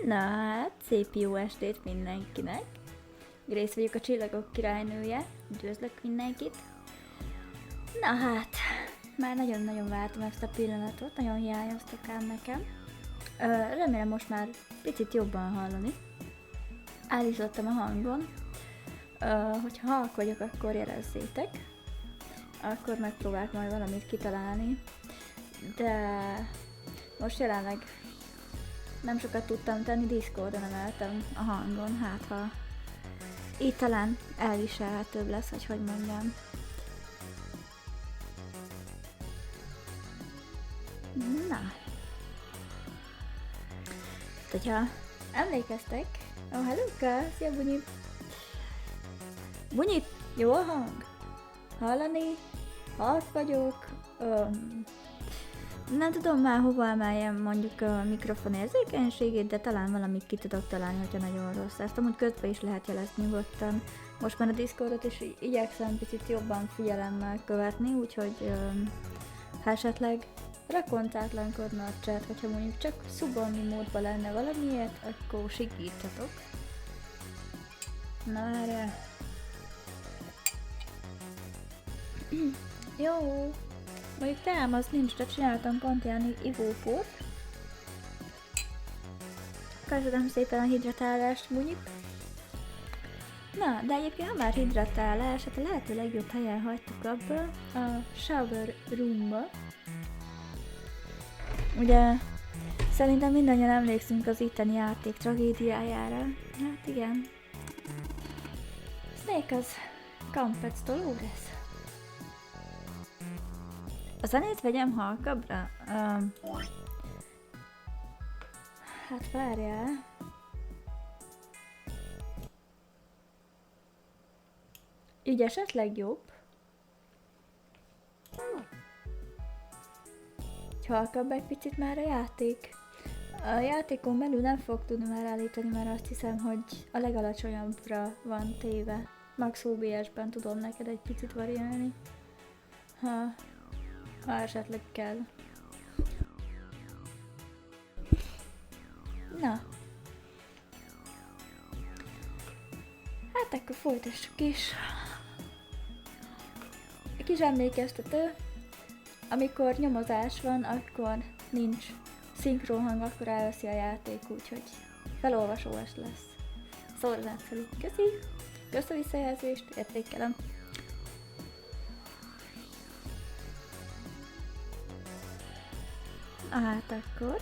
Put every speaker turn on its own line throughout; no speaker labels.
Na hát, szép jó estét mindenkinek. Rész vagyok, a csillagok királynője. Üdvözlök mindenkit. Na hát, már nagyon-nagyon vártam ezt a pillanatot, nagyon hiányoztok ám nekem. Remélem most már picit jobban hallani. Állítottam a hangon. Hogyha halk vagyok, akkor jelezzétek. Akkor megpróbálok majd valamit kitalálni. De most jelenleg nem sokat tudtam tenni, Discordon emeltem a hangon, hát ha így talán elviselhetőbb lesz, hogy mondjam. Na. Hogyha emlékeztek, hello, szia Bunyi! Bunyi, jó a hang? Hallani? Halk vagyok? Nem tudom már hova emeljem mondjuk a mikrofon érzékenységét, de talán valamit ki tudok találni, hogyha nagyon rossz. Ezt amúgy közben is lehet jelezni nyugodtan. Most már a Discordot is igyekszem picit jobban figyelemmel követni, úgyhogy ha esetleg rakontátlankodna a chat, hogyha mondjuk csak szubonni módban lenne valamiért, akkor sikítsatok. Na várjál. Jó. Mondjuk teám az nincs, de csináltam pont ilyen ivóport. Köszönöm szépen a hidratálást, Bunyik. Na, de egyébként ha már hidratálás, hát a lehető legjobb helyen hagytuk abba a shower roomba. Ugye szerintem mindannyian emlékszünk az itteni játék tragédiájára. Hát igen. Snake az Campetz-tól lesz. A zenét vegyem halkabbra? Hát várjál. Így esetleg jobb. Halkabb egy picit már a játék. A játékon belül nem fog tudni már állítani, mert azt hiszem, hogy a legalacsonyabbra van téve. Max OBS-ben tudom neked egy picit variálni. Ha esetleg kell. Na. Hát akkor folytassuk is. Egy kis emlékeztető. Amikor nyomozás van, akkor nincs szinkron hang, akkor elveszi a játék, úgyhogy felolvasós lesz. Szóval az egyszerű. Köszi! Köszi a visszajelzést, értékelem. Hát akkor.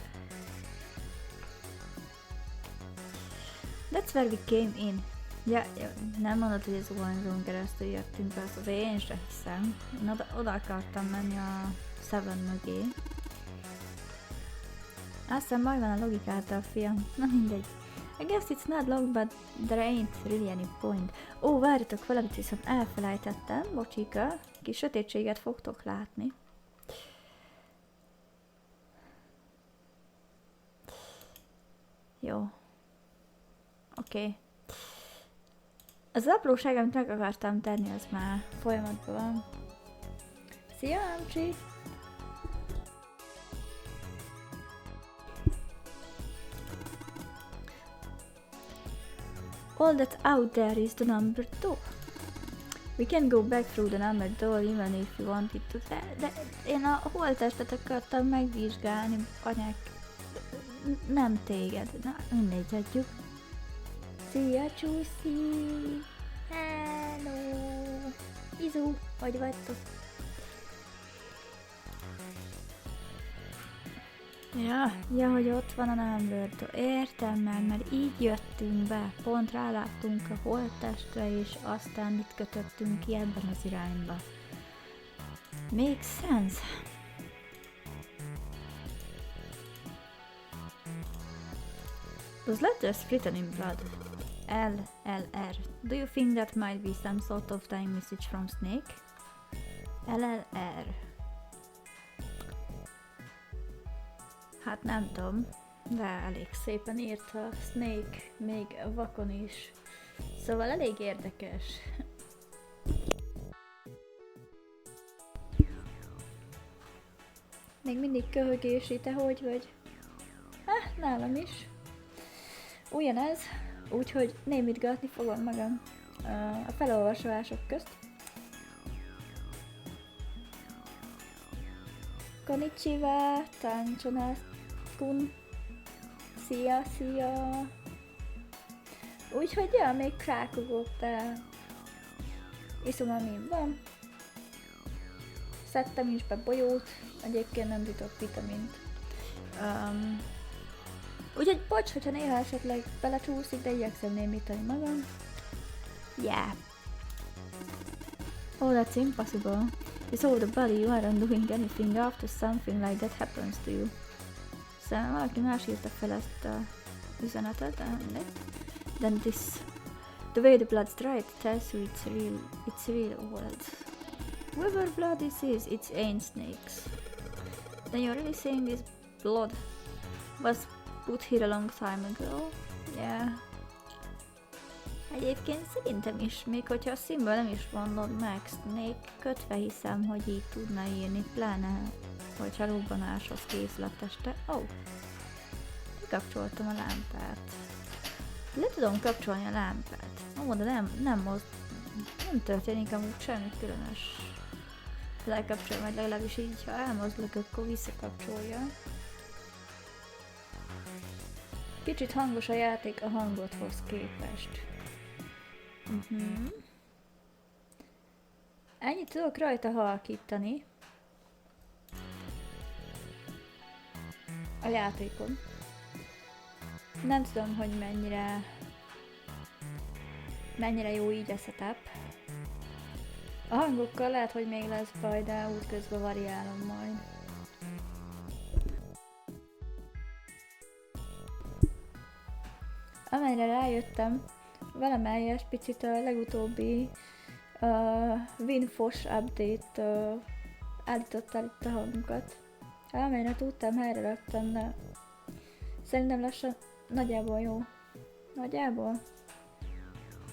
That's where we came in. Ja, nem mondod, hogy az zuhanyzón keresztül jöttünk be, azt én sem hiszem. Én oda akartam menni a Seven mögé. Aztán majd van a logikát a film. Na mindegy. I guess it's not long, but there ain't really any point. Ó, várjatok, valamit viszont elfelejtettem. Bocsika, kis sötétséget fogtok látni. Jó. Oké. Az apróság, amit meg akartam tenni, az már folyamatban van. Szia, Amcsi! All that's out there is the number door. We can go back through the number door even if you wanted to. De én a holttestet akartam megvizsgálni, anyák. Nem téged. Na, mindegy, hagyjuk. Szia, Csúszi! Hello! Izu, hogy vagytok? Ja, hogy ott van a number door. Értem már, mert így jöttünk be. Pont ráláttunk a holttestre, és aztán itt kötöttünk ki ebben az irányba. Makes sense. Those letters written in blood. LLR. Do you think that might be some sort of time message from Snake? LLR. Hát nem tudom, de elég szépen írta Snake, még vakon is. Szóval elég érdekes. Még mindig köhögési, te hogy vagy? Nálam is. ugyanez, úgyhogy némítgatni fogom magam a felolvasások közt. Konnichiwa, tancsonászkun, szia, szia! Úgyhogy ja, még krákogok, de iszom, amin van. Szedtem is be bolyót, egyébként nem titok vitamint. Úgyhogy bocs, hogyha néha esetleg belecsúszik, de igyekszem némítani magam. Yeah. Oh, that's impossible. It's all the body, you aren't doing anything after something like that happens to you. Szóval valaki más írta fel ezt a üzenetet, de mindegy. Then this, the way the blood's dried tells you it's real old. Whoever blood this is, it ain't snakes. Then you're really saying this blood was put here a long time ago? Yeah. Egyébként szerintem is, még hogyha a színből nem is mondod meg Snake, kötve hiszem, hogy így tudna írni, pláne, hogyha robbanáshoz készült este. Oh! Kikapcsoltam a lámpát. Le tudom kapcsolni a lámpát. Ó, de nem történik amúgy semmi különös. Lekapcsolom, vagy legalábbis így, ha elmozdulok, akkor visszakapcsolja. Kicsit hangos a játék a hangodhoz képest. Ennyit tudok rajta halkítani. A játékon. Nem tudom, hogy mennyire jó így a setup. A hangokkal lehet, hogy még lesz baj, de útközben variálom majd. Amennyire rájöttem, valamelyes picit a legutóbbi WinFosh update állította el itt a hangokat. Amennyire tudtam, helyre raktam, de szerintem lassan nagyjából jó. Nagyjából?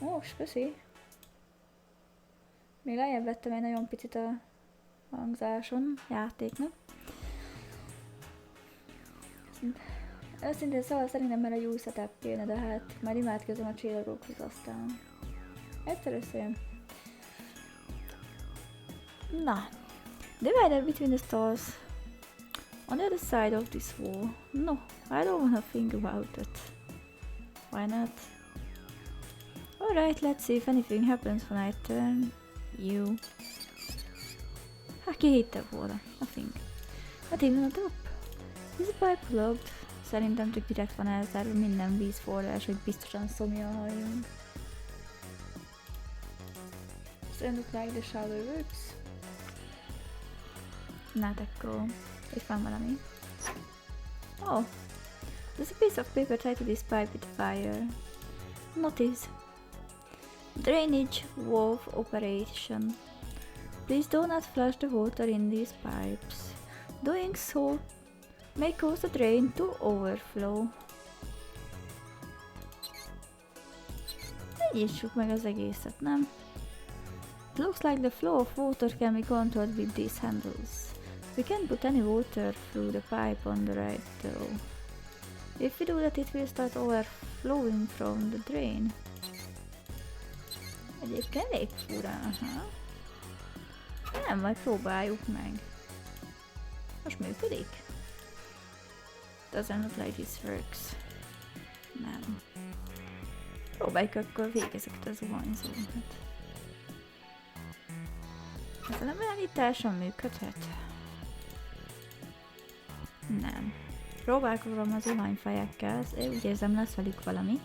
Ó, köszi! Még lejjebb vettem egy nagyon picit a hangzáson játéknak. Őszintén szóval szerintem már egy új setup kéne, de hát már imádkozom a csillagokhoz aztán. Egyszerű szém. Na. Divided between the stars. On the other side of this wall. No, I don't wanna think about it. Why not? Alright, let's see if anything happens when I turn you. Hát ki hitte volna? Nothing. Not even a drop. Is a pipe plugged? Szerintem csak direkt van elzárva minden vízforrás, hogy biztosan szomjan halljunk. Doesn't look like the shower works. Hát akkor itt van valami. Oh! There's a piece of paper tied to this pipe with fire. Notice. Drainage valve operation. Please do not flush the water in these pipes. Doing so may cause the drain to overflow. Nyissuk meg az egészet, nem? It looks like the flow of water can be controlled with these handles. We can't put any water through the pipe on the right though. If we do that, it will start overflowing from the drain. Egyébként elég fura, aha. Nem, majd próbáljuk meg. Most működik? Doesn't look like this works. Nem. Próbáljuk akkor végezeket a zuhanyzókat. Ez a lemelállításon működhet? Nem. Próbálkozom az zuhanyfejekkel, úgy érzem lesz velük valami.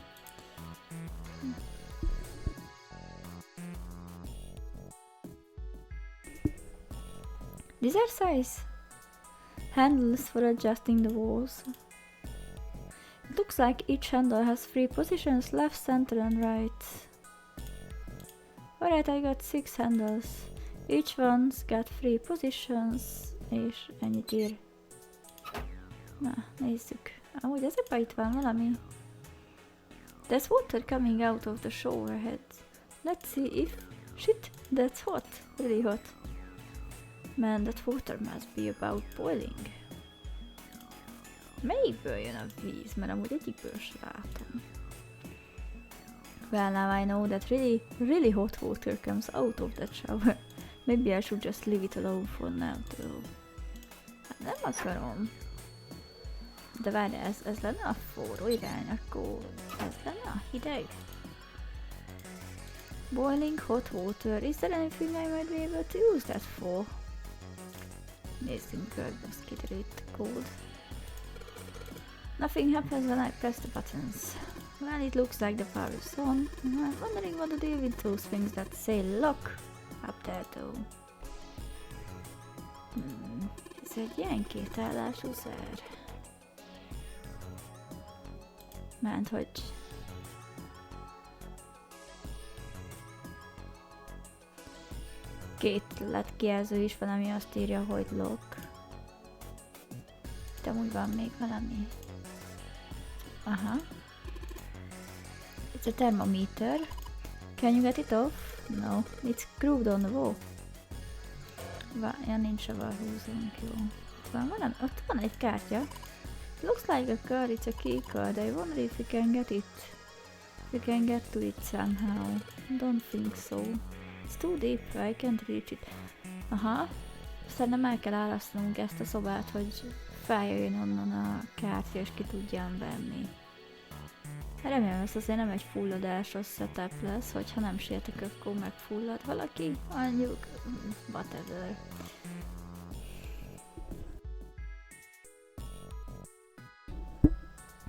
These are size handles for adjusting the walls. It looks like each handle has 3 positions, left, center and right. Alright, I got 6 handles. Each one's got 3 positions, és ennyit ír. Na, nézzük. Amúgy ezekben itt van valami. There's water coming out of the shower head. Let's see if... Shit, that's hot. Really hot. Man, that water must be about boiling. Melyikből jön a víz? Mert amúgy egyikből se látom. Well, now I know that really hot water comes out of that shower. Maybe I should just leave it alone for now too. Hát nem akarom. De várj, ez lenne a forró irány, akkor ez lenne a hideg. Boiling hot water. Is there anything I might be able to use that for? Nézzünk körbe, ezt kiderít cold. Nothing happens when I press the buttons. Well, it looks like the power is on. I'm wondering what to deal with those things that say lock up there though. Ez egy ilyen kétállású szer. Ment, hogy... Két letkijelző is van, ami azt írja, hogy lock. De úgy van még valami. Aha. It's a thermometer. Can you get it off? No. It's screwed on the wall. Ja, nincs sehol húzunk, jó. Ott van egy kártya. Looks like a card, it's a key card. I wonder if we can get it. We can get to it somehow. Don't think so. It's too deep, I can't reach it. Aha. Szerintem el kell árasztanunk ezt a szobát, hogy feljöjjön onnan a kártya és ki tudjam venni. Remélem, ez azért nem egy fulladásos setup lesz, hogyha nem sértek, akkor megfullad valaki. Mondjuk, whatever.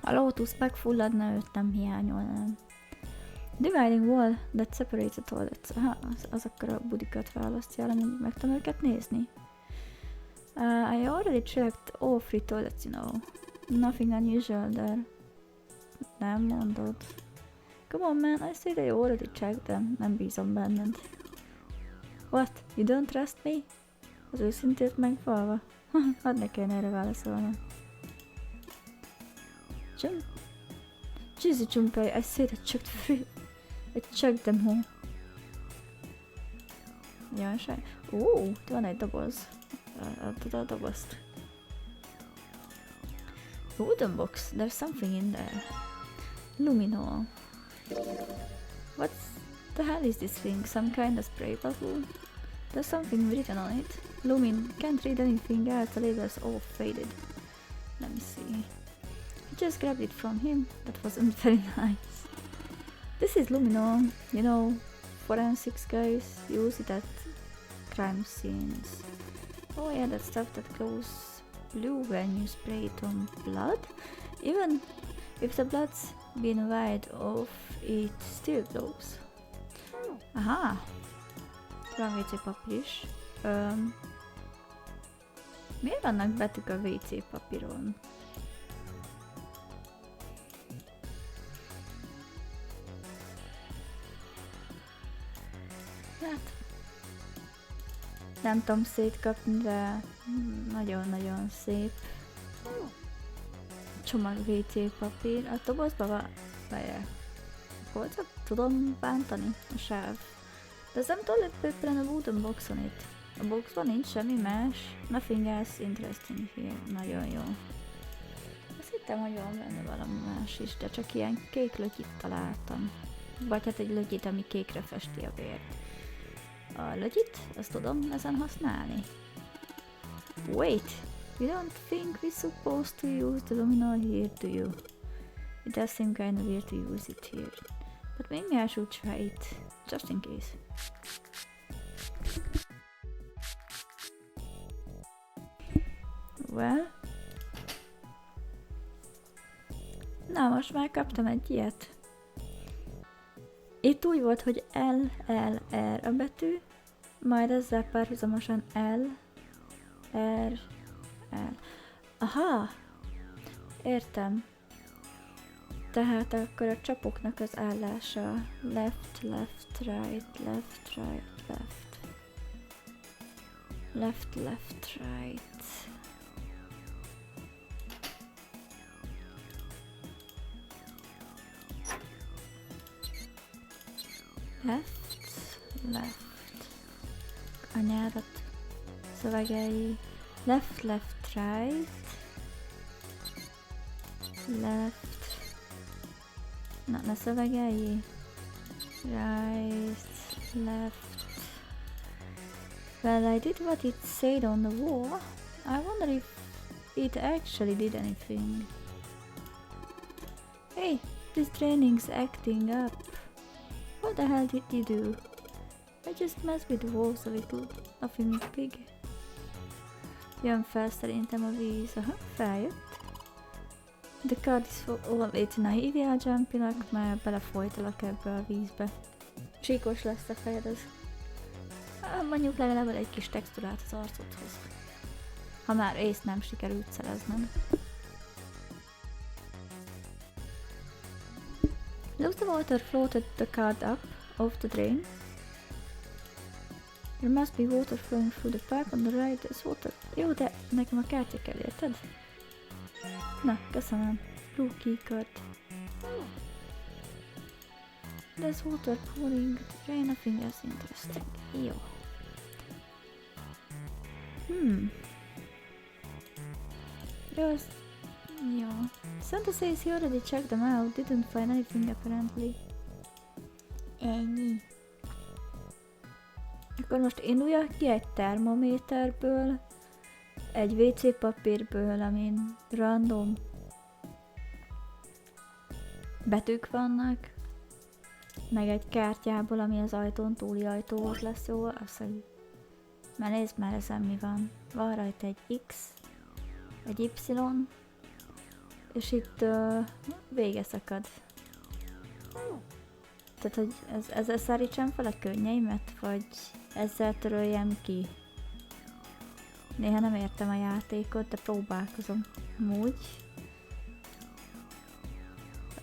A Lotus megfulladna, őt nem hiányolnám. Dividing wall that separates the toilets. Aha, az akkor a budikat választja, amíg meg tudom őket nézni. I already checked all 3 toilets, you know. Nothing unusual there. Nem mondod. Come on man, I said I already checked them. Nem bízom benned. What? You don't trust me? Az őszintét megvalva? Hadd ne kellene erre válaszolni. Jesus Jumpy, I said I checked 3. I checked them all. Jaj, saj. Itt van egy doboz. Add a dobozt. Wooden box, there's something in there. Luminol. What the hell is this thing? Some kind of spray bottle? There's something written on it. Lumin, can't read anything else, the label's all faded. Let me see. I just grabbed it from him. That wasn't very nice. This is Luminol, you know, forensics guys use it at crime scenes. Oh yeah, that stuff that glows blue when you spray it on blood. Even if the blood's been wiped off, it still glows. Aha! Van WC papír is. Miért vannak betűk a WC papíron? Hát... Nem tudom szétkapni, de nagyon-nagyon szép. Csomag WC papír. A dobozba van... Várjál. Holtat tudom bántani a sáv. There's some toilet paper and a wooden box on it. A boxban nincs semmi más. Nothing else interesting here. Nagyon jó. Azt hittem, hogy van benne valami más is, de csak ilyen kék lötyit találtam. Vagy hát egy lötyit, ami kékre festi a vért. A lötyit, azt tudom ezen használni. Wait! You don't think we're supposed to use the luminol here, do you? It does seem kind of weird to use it here. But maybe I should try it, just in case. Well... Na, most már kaptam egy ilyet. Itt úgy volt, hogy L, L, R a betű, majd ezzel párhuzamosan L, R, L. Aha! Értem. Tehát akkor a csapoknak az állása left, left, right, left, right, left. Left, left, right. Left, left. Anyádat szövegei. Left, left, right. Left. Na, ne szövegei. Right, left. Well, I did what it said on the wall. I wonder if it actually did anything. Hey, this training's acting up. What the hell did you do? I just messed with the walls a little. Nothing big. Jön fel szerintem a víz. Aha, feljött. The card is always na hívjál Jumpy-nak, mert belefolytalak ebbe a vízbe. Csíkos lesz a fejed az. Mondjuk legalább egy kis textúrát az arcodhoz. Ha már részt nem sikerült szereznem. Look, the water floated the card up off the drain. There must be water flowing through the pipe on the right. There's water. Jó, de nekem a kártya kell, érted? Na, köszönöm. Blue key card. There's water pouring the drain. Nothing else interesting. Jó. Jó. Santa says he already checked them out. Didn't find anything apparently. Ennyi. Akkor most induljak ki egy termométerből, egy WC papírből, amin random betűk vannak, meg egy kártyából, ami az ajtón túli ajtóhoz lesz, jó? Mert nézd már ezen mi van. Van rajta egy X, egy Y, és itt vége szakad. Tehát, hogy ezzel szárítsam fel a könnyeimet, vagy ezzel töröljem ki. Néha nem értem a játékot, de próbálkozom. Amúgy.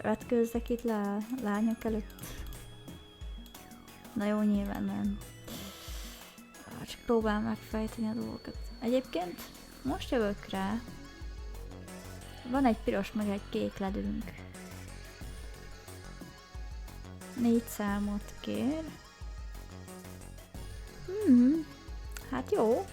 Vetkőzzek itt le a lányok előtt. Na jó, nyilván nem. Csak próbálom megfejteni a dolgokat. Egyébként most jövök rá. Van egy piros meg egy kék ledünk. 4 számot kér. Hát jó.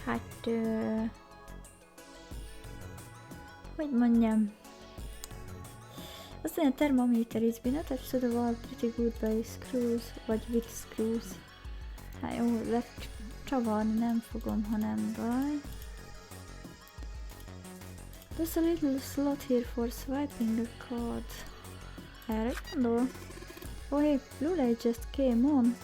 Hát, hogy mondjam, azt mondja, a thermometer is been attached to the wall pretty good by screws, vagy with screws. Hát jó, lecsavarni nem fogom, ha nem baj. There's a little slot here for swiping a card. Erre gondol? Oh hey, blue light just came on.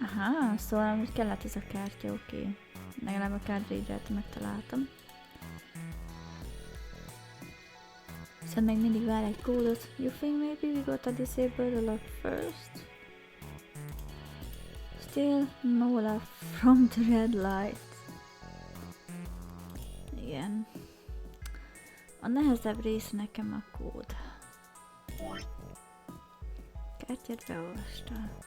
Aha, szóval amúgy kellett ez a kártya, oké. Legalább a kártyát megtaláltam. Viszont még mindig vár egy kódot. You think maybe we gotta disable the lock first? Still no left from the red light. Igen. A nehezebb rész nekem a kód. Kártyát beolvastál.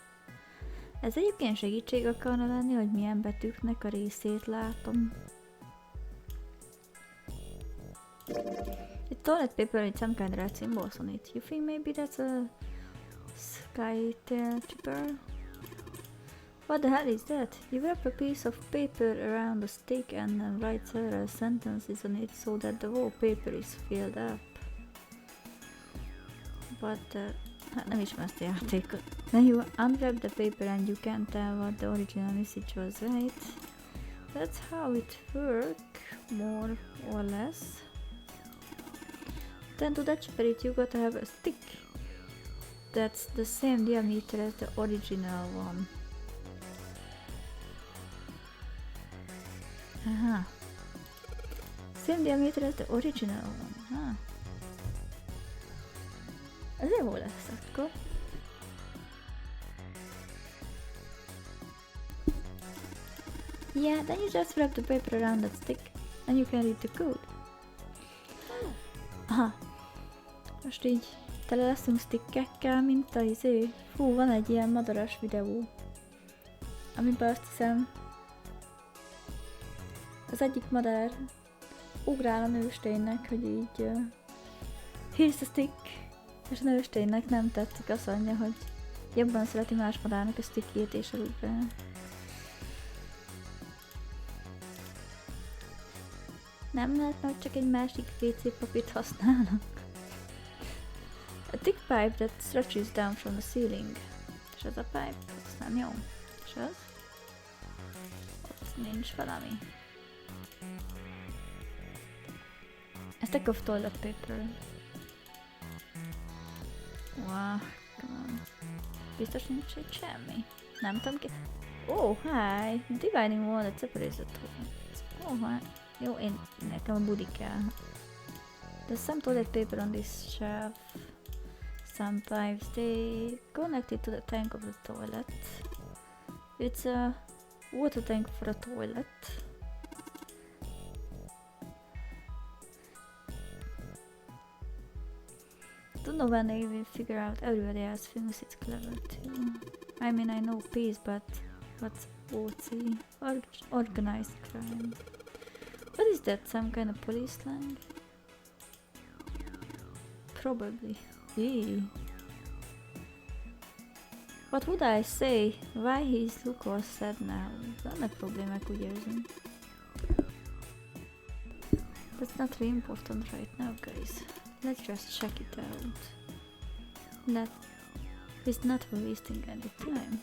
Ez egyébként segítség akarna lenni, hogy milyen betűknek a részét látom. Itt toilet paper with some kind of red symbols on it. You think maybe that's a skytail chipper? What the hell is that? You wrap a piece of paper around a stick and then write several sentences on it so that the whole paper is filled up. But hát nem ismersz a játékot. Then you unwrap the paper and you can't tell what the original message was, right? That's how it works, more or less. Then to chipper it you gotta have a stick that's the same diameter as the original one. Aha. Same diameter as the original one. Aha. Ez jó lesz akkor. Yeah, then you just wrap the paper around that stick and you can read the code. Aha. Most így tele leszünk stickekkel, mint a izé. Fú, van egy ilyen madaras videó, amiben azt hiszem Az egyik madár ugrál a nősténynek, hogy így here's the stick, és a nősténynek nem tetszik, azt mondja, hogy jobban szereti más madárnak a stickjét és elugrál. Nem lehetne, hogy csak egy másik WC papírt használnak. A thick pipe that stretches down from the ceiling. És ez a pipe, ez nem jó. És az? Ott nincs valami. Ez a of toilet paper. Wow, come on. Biztos nincs itt semmi. Nem tudom ki. Oh, hi! Dividing wall that separates the toilets. Oh, hi. Jó, nekem a budi kell. There's some toilet paper on this shelf. Some pipes, they connected to the tank of the toilet. It's a water tank for a toilet. Don't know when they will figure out. Everybody else thinks it's clever too. I mean, I know peace, but what's OC? Organized crime. What is that? Some kind of police slang? Probably. Eee. What would I say? Why his look all sad now? Vannak problémák, úgy érzem. That's not really important right now, guys. Let's just check it out. It's not wasting any time.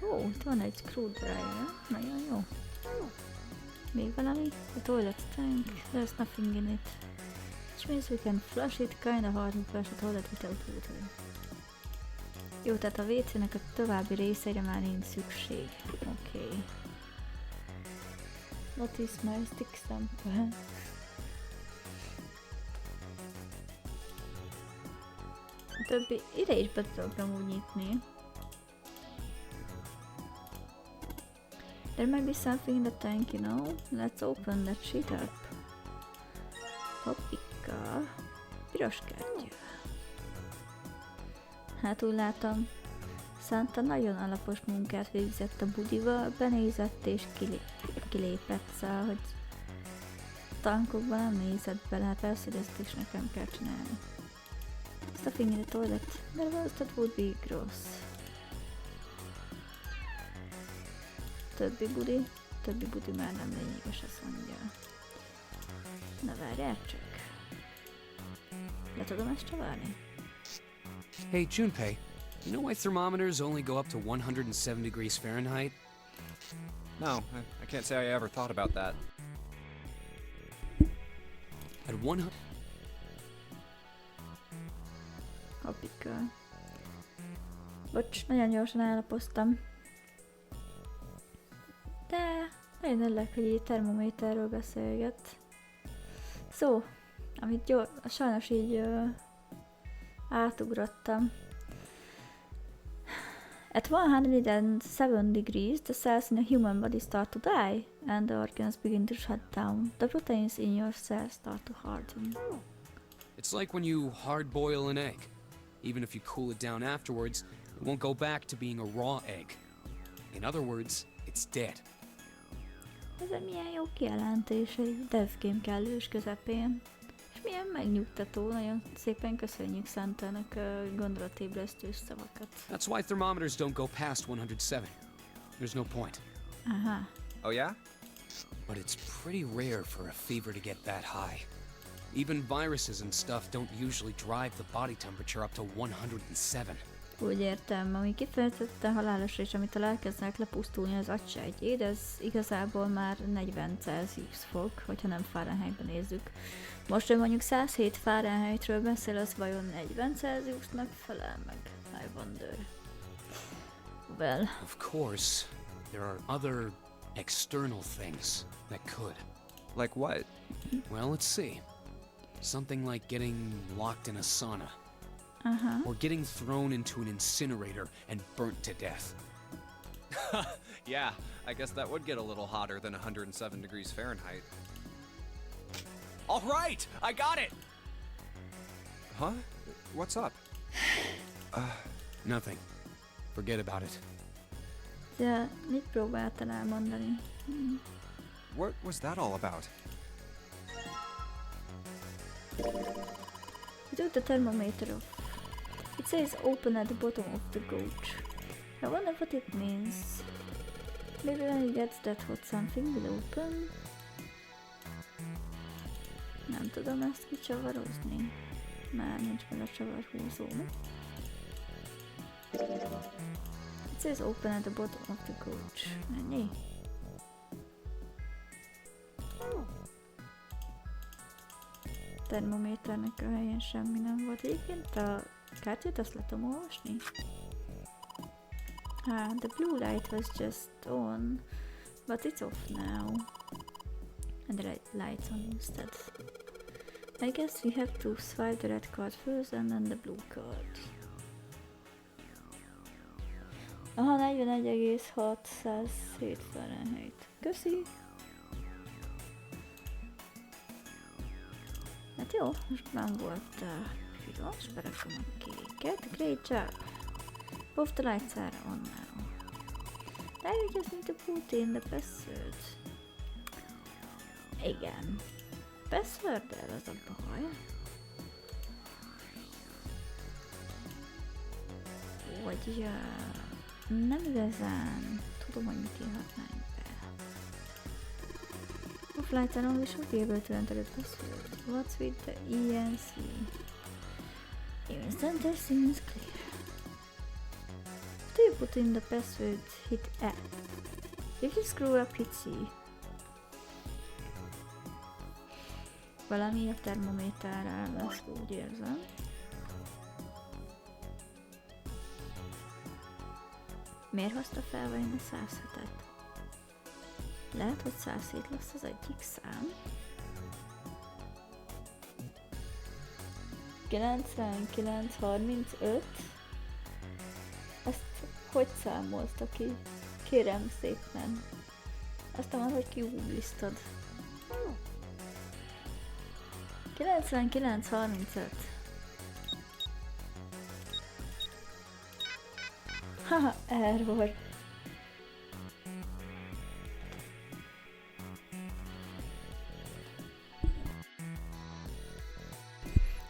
Oh, itt van egy screwdriver. Nagyon jó. Még valami? A toilet tank. There's nothing in it. Which means we can flush it. Kinda hard to flush a toilet without water. Jó, tehát a WC-nek a további részeire már nincs szükség. Oké. Okay. What is my stick sample? A többi ide is be tudom úgy nyitni. There might be something in the tank, you know? Let's open that shit up. Hoppika. Piros kártya. Hát úgy látom, Santa nagyon alapos munkát végzett a budival, benézett és kilépett, szóval, hogy tankokban nem nézett bele, hát persze, hogy ezt is nekem kell csinálni. Stuffing in the toilet, there was that would be gross. Többi budi már nem lényeges, azt mondja. Na várjál csak. Le tudom ezt csavarni?
Hey, Junpei, you know why thermometers only go up to 107 degrees Fahrenheit?
No, I can't say I ever thought about that.
At 100...
Hoppika. Bocs, nagyon gyorsan állapoztam. De nagyon örülök, hogy így termométerről beszélget. Szó, amit sajnos így átugrottam. At 107 degrees, the cells in a human body start to die, and the organs begin to shut down. The proteins in your cells start to harden.
It's like when you hard-boil an egg. Even if you cool it down afterwards, it won't go back to being a raw egg. In other words, it's dead.
Ez milyen jó kijelentés egy devgame kellős közepén. És milyen megnyugtató, nagyon szépen köszönjük Santának a gondolatébresztő szavakat.
That's why thermometers don't go past 107. There's no point.
Aha.
Oh yeah?
But it's pretty rare for a fever to get that high. Even viruses and stuff don't usually drive the body temperature up to 107.
Úgy értem, ami kifejezetten halálos és amitől elkezdenek lepusztulni az agysejtjéd, ez igazából már 40 Celsius fok, hogyha nem Fahrenheitben nézzük. Most, hogy mondjuk 107 Fahrenheitről beszél, az vajon 40 Celsiusnak felel meg? I wonder. Well.
Of course, there are other external things that could.
Like what?
Well, let's see. Something like getting locked in a sauna.
Uh-huh.
Or getting thrown into an incinerator and burnt to death.
Yeah, I guess that would get a little hotter than 107 degrees Fahrenheit. All right, I got it! Huh? What's up?
Nothing. Forget about it.
De mit próbáltál elmondani?
What was that all about?
He took the thermometer off. It says open at the bottom of the gauge. I wonder what it means. Maybe when he gets that hot something will open. Nem tudom ezt kicsavarozni. Már nincs meg a csavarhúzó. It says open at the bottom of the gauge. Ennyi? Termométernek a helyén semmi nem volt. Egyébként a kártyát azt lehetom olvasni? The blue light was just on, but it's off now. And the light's on instead. I guess we have to swipe the red card first and then the blue card. Aha, 41,607 Fahrenheit. Köszi! Hát jó, most nem volt piros, berakom a kéket. Great job! Both the lights are on now. Now you just need to put in the password. Igen. Password-del az a baj. Hogy nem igazán tudom, hogy mit írhatnánk be. Offline channel we should be able to enter the password. What's with the ENC? Instant testing is clear. After you put in the password, hit F. If you screw up, hit C. Valami a termométerrel lesz, úgy érzem. Miért hozta fel vajon a 107-et? Lehet, hogy 107 lesz az egyik szám. 99,35. Ezt hogy számolta ki? Kérem szépen. Aztán van, hogy kiúglisztad. 99,35. Haha, error.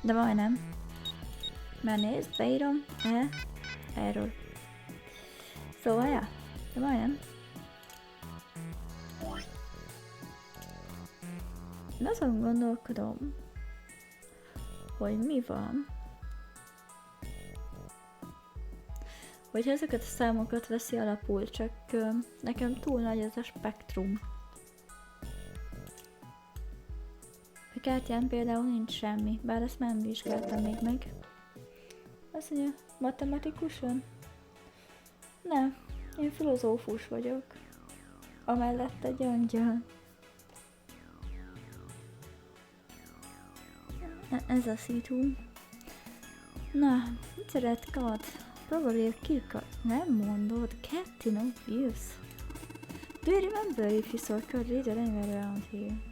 De majdnem. Már nézd, beírom. Error. Szóval, ja, de majdnem. Én azon gondolkodom, hogy mi van, hogy ezeket a számokat veszi alapul, csak nekem túl nagy ez a spektrum. A kártyán például nincs semmi, bár ezt nem vizsgáltam még meg. Azt mondja, matematikusan? Nem, én filozófus vagyok. Amellett egy angyal. Ez a szitu. Na, mit szeret Kat? Probably kill. Nem mondod, Captain Obvious. Do you remember if you saw a card reader anywhere around here?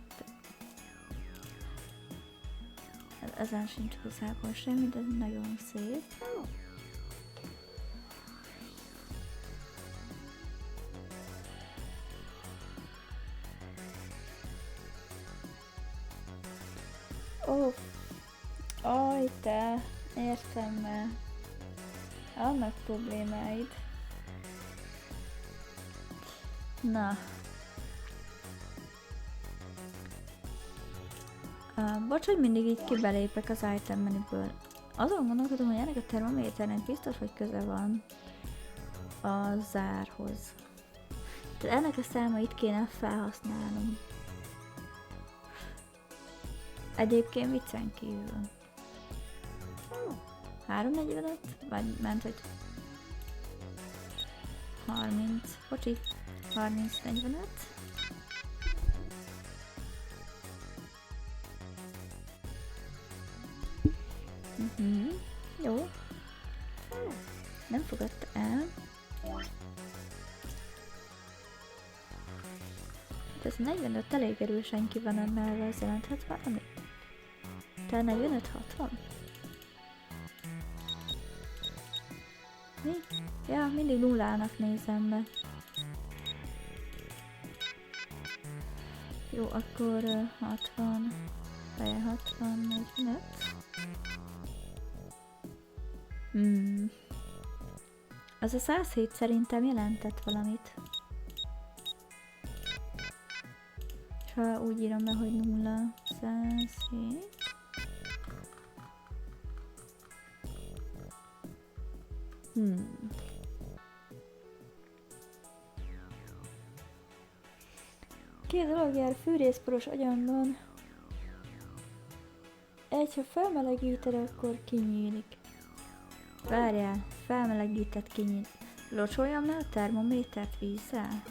Ezen sincs igazából semmi, de nagyon szép. Aj te, értem már. Annak problémáid. Na. Bocs, hogy mindig így kibelépek az item menüből. Azon gondolkodom, hogy ennek a termométernek biztos, hogy köze van a zárhoz. Tehát ennek a számait kéne felhasználnom. Egyébként viccen kívül. 345? Vagy ment, hogy 30, bocsi, 30-45. Jó. Nem fogadta el. Ez 45 elég erősen ki van emelve, ez jelenthet valami? Te 45-60? Mi? Ja, mindig nullának nézem be. Jó, akkor 60, 45. Az a 107 szerintem jelentett valamit. És ha úgy írom be, hogy 0, 107. Két dolog jár fűrészporos agyamban. Egy, ha felmelegíted, akkor kinyílik. Várjál, felmelegített kinyílik. Locsoljam le a termométert vízzel?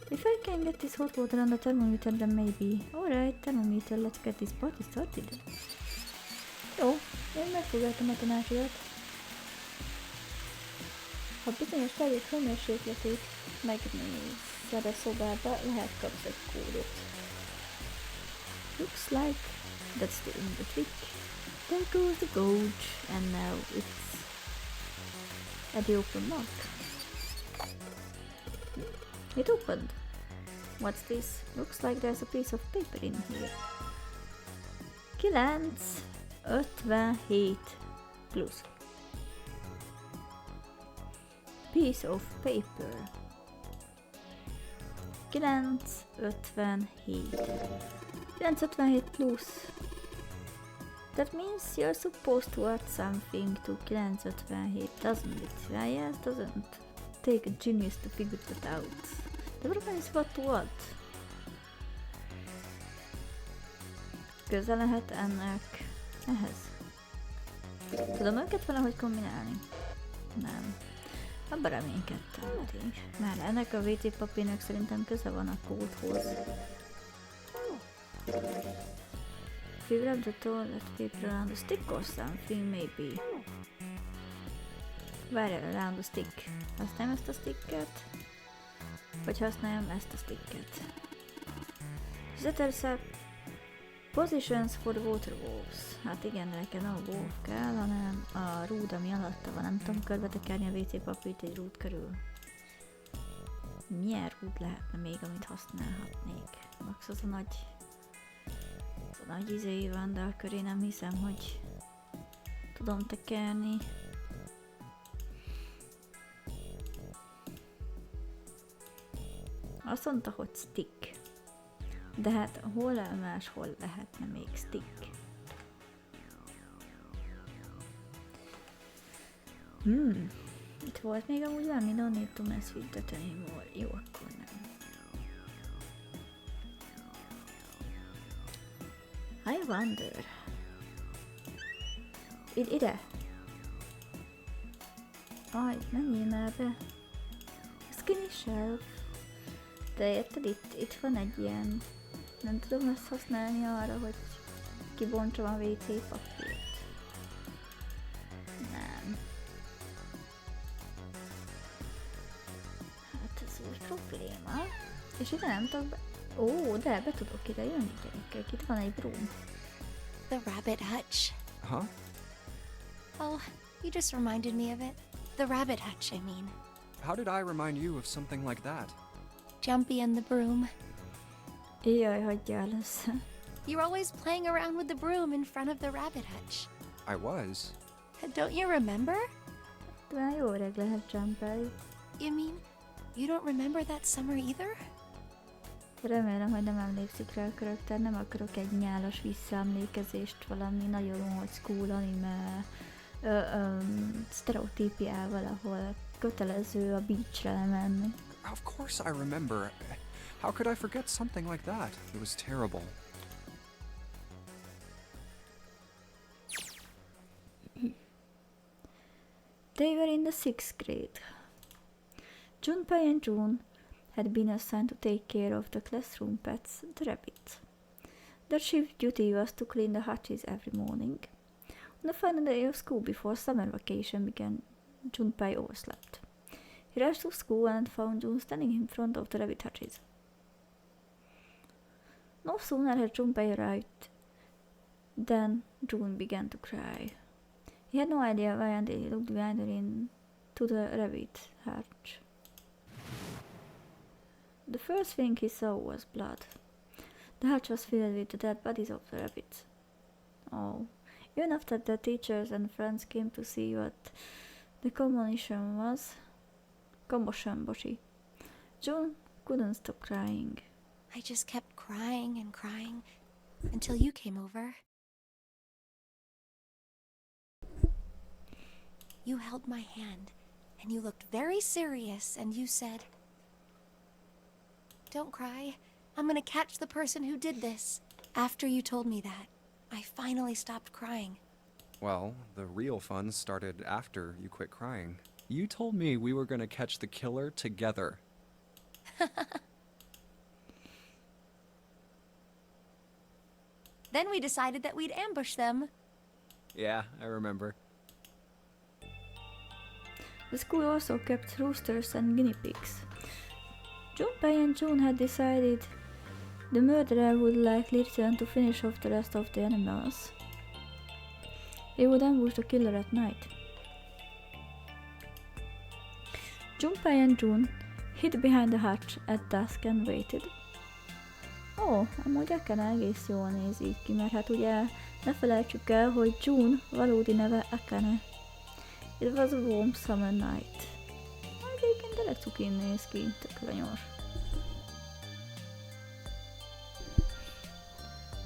If I can get this hot water on the thermometer, then maybe. Alright, thermometer, let's get this party started. Jó, én megfogadtam a tanácsodat. Ha bizonyos tárgyak hőmérsékletét megnézed a szobába, lehet kapsz egy kódot. Looks like that's doing the trick. There goes the gauge, and now it's at the open mark. It opened. What's this? Looks like there's a piece of paper in here. 957 plusz. Piece of paper. 957. 957 plus. That means you're supposed to add something to 957, doesn't it? Yeah, it doesn't take a genius to figure that out. The problem is what to add. Közel lehet ennek ehhez. Tudom őket valahogy kombinálni? Nem. Abba reménykedtem, mert ennek a WC papírnak szerintem köze van a kódhoz. If you grab the toilet paper around the stick or something, maybe. Várjál, around the stick. Használjam ezt a sticket? Vagy használjam ezt a sticket? Set positions for the water wolves. Hát igen, de nekem nem a wolf kell, hanem a rúd, ami alatta van. Nem tudom körbetekerni a WC papírt egy rúd körül. Milyen rúd lehetne még, amit használhatnék? Max az a nagy izéi van, de a köré nem hiszem, hogy tudom tekerni. Azt mondta, hogy stick. De hát hol máshol lehetne még stick? Itt volt még amúgy valami, don't need to mess with that anymore. Jó, akkor nem. I wonder. Ide! Aj, menjél már be! Skinny shelf. De érted, itt van egy ilyen... Nem tudom ezt használni arra, hogy kibontsam a WC papírt. Nem. Hát ez úgy probléma. És ide nem tudok be... Ó, de be tudok ide jönni, gyerekek. Itt van egy broom.
The rabbit hutch.
Huh?
Oh, you just reminded me of it. The rabbit hutch, I mean.
How did I remind you of something like that?
Jumpy and the broom.
Jaj, hagyjál össze.
You're always playing around with the broom in front of the rabbit hutch.
I was.
Don't you remember?
De már jó öreg lehet Jumpy.
You mean, you don't remember that summer either?
Remélem, hogy nem emlékszik rá a karakter, nem akarok egy nyálas visszaemlékezést valami nagyon old school anime sztereotípiával, ahol kötelező a beachre lemenni.
Of course I remember. How could I forget something like that? It was terrible.
They were in the 6th grade. Junpei and June had been assigned to take care of the classroom pets, the rabbits. Their chief duty was to clean the hutches every morning. On the final day of school before summer vacation began, Junpei overslept. He rushed to school and found June standing in front of the rabbit hutches. No sooner had Junpei arrived than June began to cry. He had no idea why until he looked behind her into the rabbit hutch. The first thing he saw was blood. The hatch was filled with the dead bodies of the rabbits. Oh. Even after the teachers and friends came to see what the commotion was, June couldn't stop crying.
I just kept crying and crying until you came over. You held my hand, and you looked very serious, and you said, "Don't cry. I'm gonna catch the person who did this." After you told me that, I finally stopped crying.
Well, the real fun started after you quit crying. You told me we were gonna catch the killer together.
Then we decided that we'd ambush them.
Yeah, I remember.
The school also kept roosters and guinea pigs. Junpei and June had decided the murderer would likely return to finish off the rest of the animals. They would ambush the killer at night. Junpei and June hid behind the hatch at dusk and waited. Ó, amúgy Akane egész jól néz így ki, mert hát ugye ne felejtsük el, hogy June valódi neve Akane. It was a warm summer night. Egyébként tényleg cukin néz ki, tök vanyos.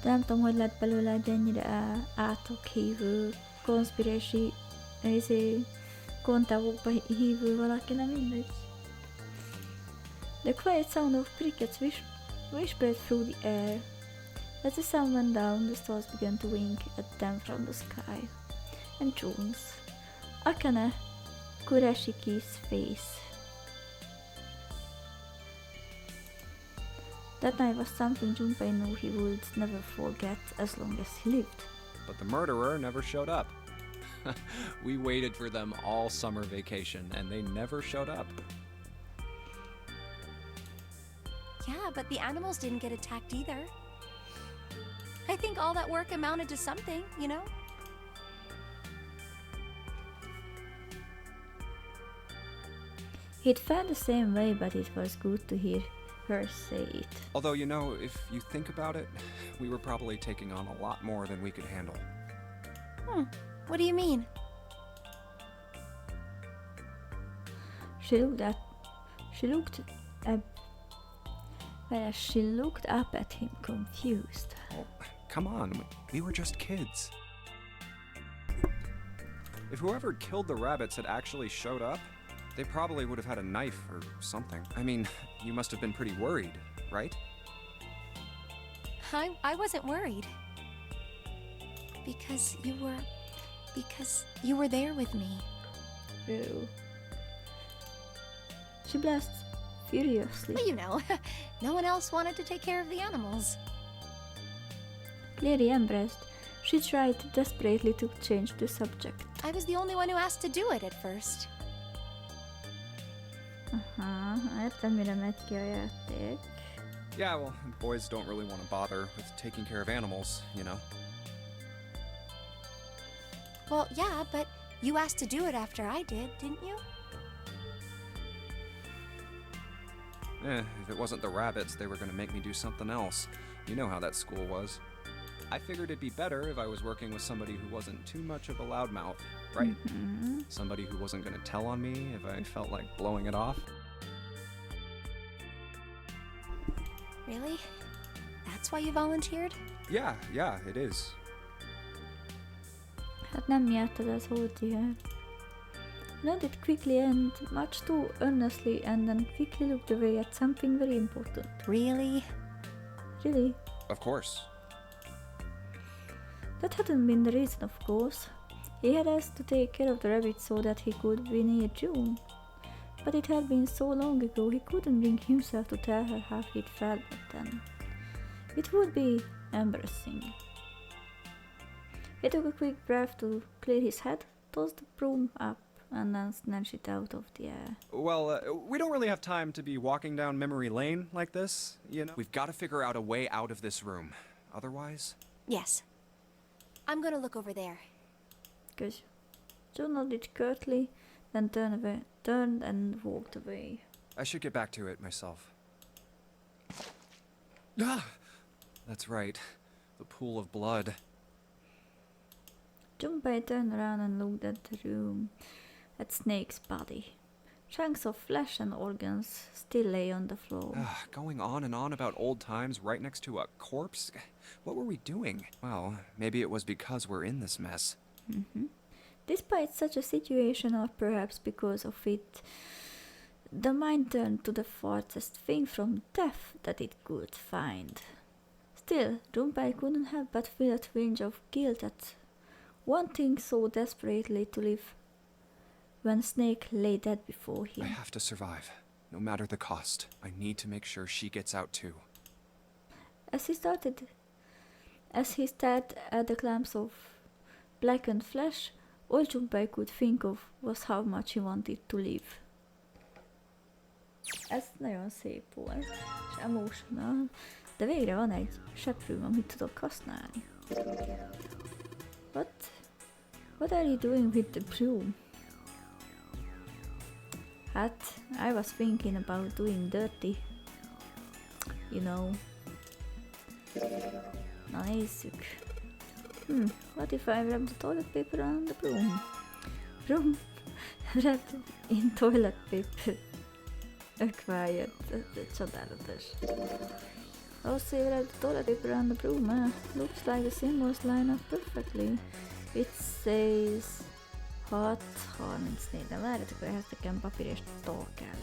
De nem tudom, hogy lett belőle egy ennyire átokhívő, konspirási kontávokba hívő valaki, nem mindegy. The quiet sound of crickets whispered through the air. As the sun went down, the stars began to wink at them from the sky. And June's, Akane Kurashiki's face. That night was something Junpei knew he would never forget as long as he lived.
But the murderer never showed up. We waited for them all summer vacation, and they never showed up.
Yeah, but the animals didn't get attacked either. I think all that work amounted to something, you know?
It felt the same way, but it was good to hear her say it.
Although, you know, if you think about it, we were probably taking on a lot more than we could handle.
What do you mean?
She looked up at him, confused.
Oh, come on, we were just kids. If whoever killed the rabbits had actually showed up, they probably would have had a knife or something. I mean, you must have been pretty worried, right?
I wasn't worried. Because you were there with me.
Ew. She blushed furiously.
Well, you know, no one else wanted to take care of the animals.
Clearly embarrassed, she tried desperately to change the subject.
I was the only one who asked to do it at first.
Aha, értem, mire megy ki a játék.
Yeah, well, boys don't really want to bother with taking care of animals, you know?
Well, yeah, but you asked to do it after I did, didn't you?
If it wasn't the rabbits, they were gonna make me do something else. You know how that school was. I figured it'd be better if I was working with somebody who wasn't too much of a loudmouth, right?
Mm-hmm.
Somebody who wasn't gonna tell on me if I felt like blowing it off.
Really? That's why you volunteered?
Yeah, it is.
Hát nem miattad, ez volt ilyen. Nodded quickly and much too earnestly, and then quickly looked away at something very important.
Really?
Really?
Of course.
That hadn't been the reason, of course. He had asked to take care of the rabbit so that he could be near June. But it had been so long ago he couldn't bring himself to tell her how he'd felt back then. It would be embarrassing. He took a quick breath to clear his head, tossed the broom up, and then snatched it out of the air.
Well, we don't really have time to be walking down memory lane like this, you know? We've got to figure out a way out of this room. Otherwise...
Yes. I'm gonna look over there.
Good. June nodded curtly, then turned and walked away.
I should get back to it myself. Ah! That's right. The pool of blood.
Junpei turned around and looked at the room, at Snake's body. Chunks of flesh and organs still lay on the floor.
Going on and on about old times right next to a corpse? What were we doing? Well, maybe it was because we're in this mess.
Despite such a situation, or perhaps because of it, the mind turned to the farthest thing from death that it could find. Still, Junpei couldn't help but feel a twinge of guilt at wanting so desperately to live when Snake lay dead before him.
I have to survive, no matter the cost. I need to make sure she gets out too.
As he stared at the clumps of blackened flesh, all Junpei could think of was how much he wanted to live. Ez nagyon szép volt, és emotional, de végre van egy seprőm, amit tudok használni. What are you doing with the broom? Hát, I was thinking about doing dirty. You know. Na nézzük. What if I wrap the toilet paper on the broom? Broom wrapped in toilet paper. Acquired. Ez csodálatos. Also, you wrap the toilet paper on the broom, looks like the symbols line up perfectly. It says 6:34. De várjatok, hogy ehhez nekem papír és toll kell.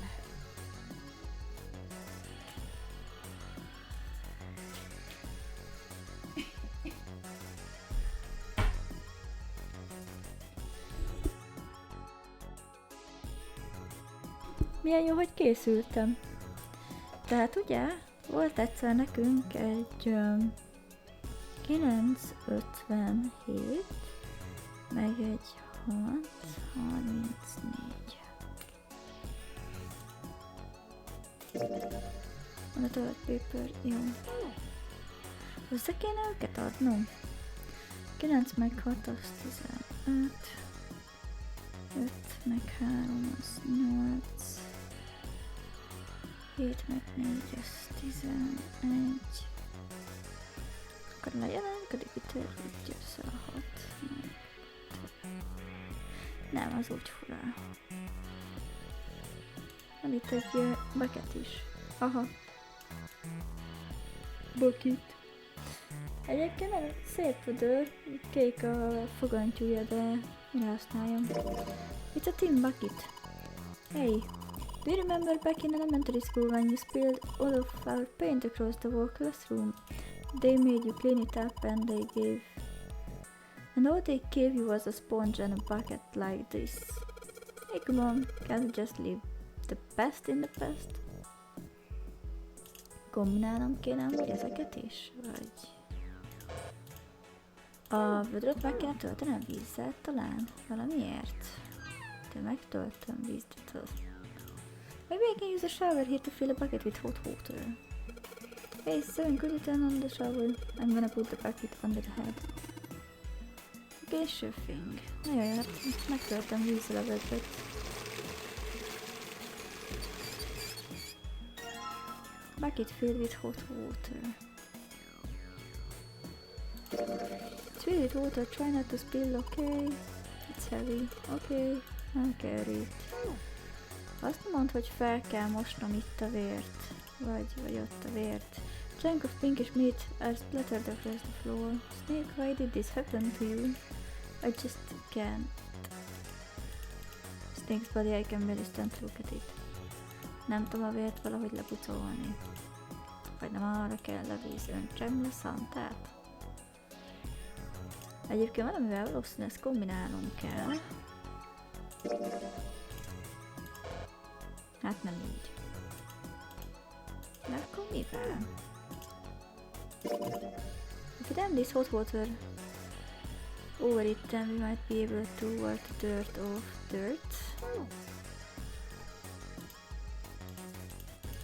Milyen jó, hogy készültem. Tehát ugye, volt egyszer nekünk egy 9:57, meg egy 6:34. Van a toilet paper, jó. Össze kéne őket adnom? 9 meg 6 az 15. 5 meg 3 az 8. 7 meg 4 az 11. Akkor lejelenkedik itt egy össze a 6. Nem, az úgy furál. Van itt egy bucket is. Aha. Bucket. Egyébként nagyon szép vödör, kék a fogantyúja, de mire használjam? It's a tin bucket. Hey, do you remember back in elementary school when you spilled all of our paint across the whole classroom? They made you clean it up and all they gave you was a sponge and a bucket like this. Hey, come on, can't we just leave the past in the past? Kombinálnom kéne amúgy ezeket is? Vagy... A vödröt meg kéne töltenem vízzel talán? Valamiért? De megtöltöm vízzel. Maybe I can use a shower here to fill a bucket with hot water. Hey, Seven, could you turn on the shower? I'm gonna put the bucket under the head. Okay, sure thing. Nagyon jó, hát megtöltem vízzel a vödröt. Bucket filled with hot water. It's filled with water, try not to spill, okay? It's heavy, okay, I'll carry it. Azt mondd, hogy fel kell mosnom itt a vért. Vagy ott a vért. Chunk of pinkish meat are splattered across the floor. Snake, why did this happen to you? I just can't. Snake's body, I can barely stand to look at it. Nem tudom a vért valahogy lepucolni. Vagy nem arra kell a víz, öntsem le Santát? Egyébként valamivel valószínűleg ezt kombinálnom kell. Hát nem így. De akkor mivel? If you damn this hot water over it, then we might be able to work the dirt off dirt.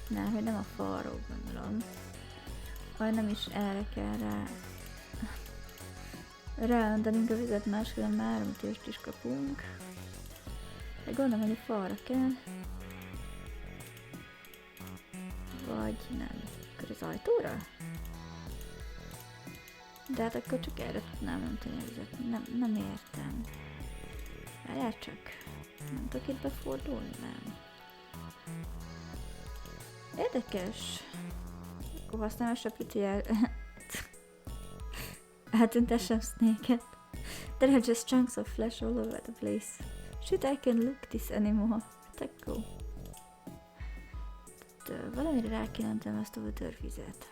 Nem, hogy nem a falról gondolom. Vagy nem is erre kell ráöntenünk a vizet, máskülönben áramütést is kapunk. De gondolom, hogy a falra kell. Vagy nem. Akkor az ajtóra? De hát akkor csak erre tudnám önteni a vizet. Nem értem. Várjál csak. Nem tudok itt befordulni? Nem. Érdekes. Akkor használom a sapit, hogy eltüntessem Snake-et. There are just chunks of flesh all over the place. Shit, I can't look this anymore. Tök jó. Valamire rá kéne öntenem ezt a vödörvizet.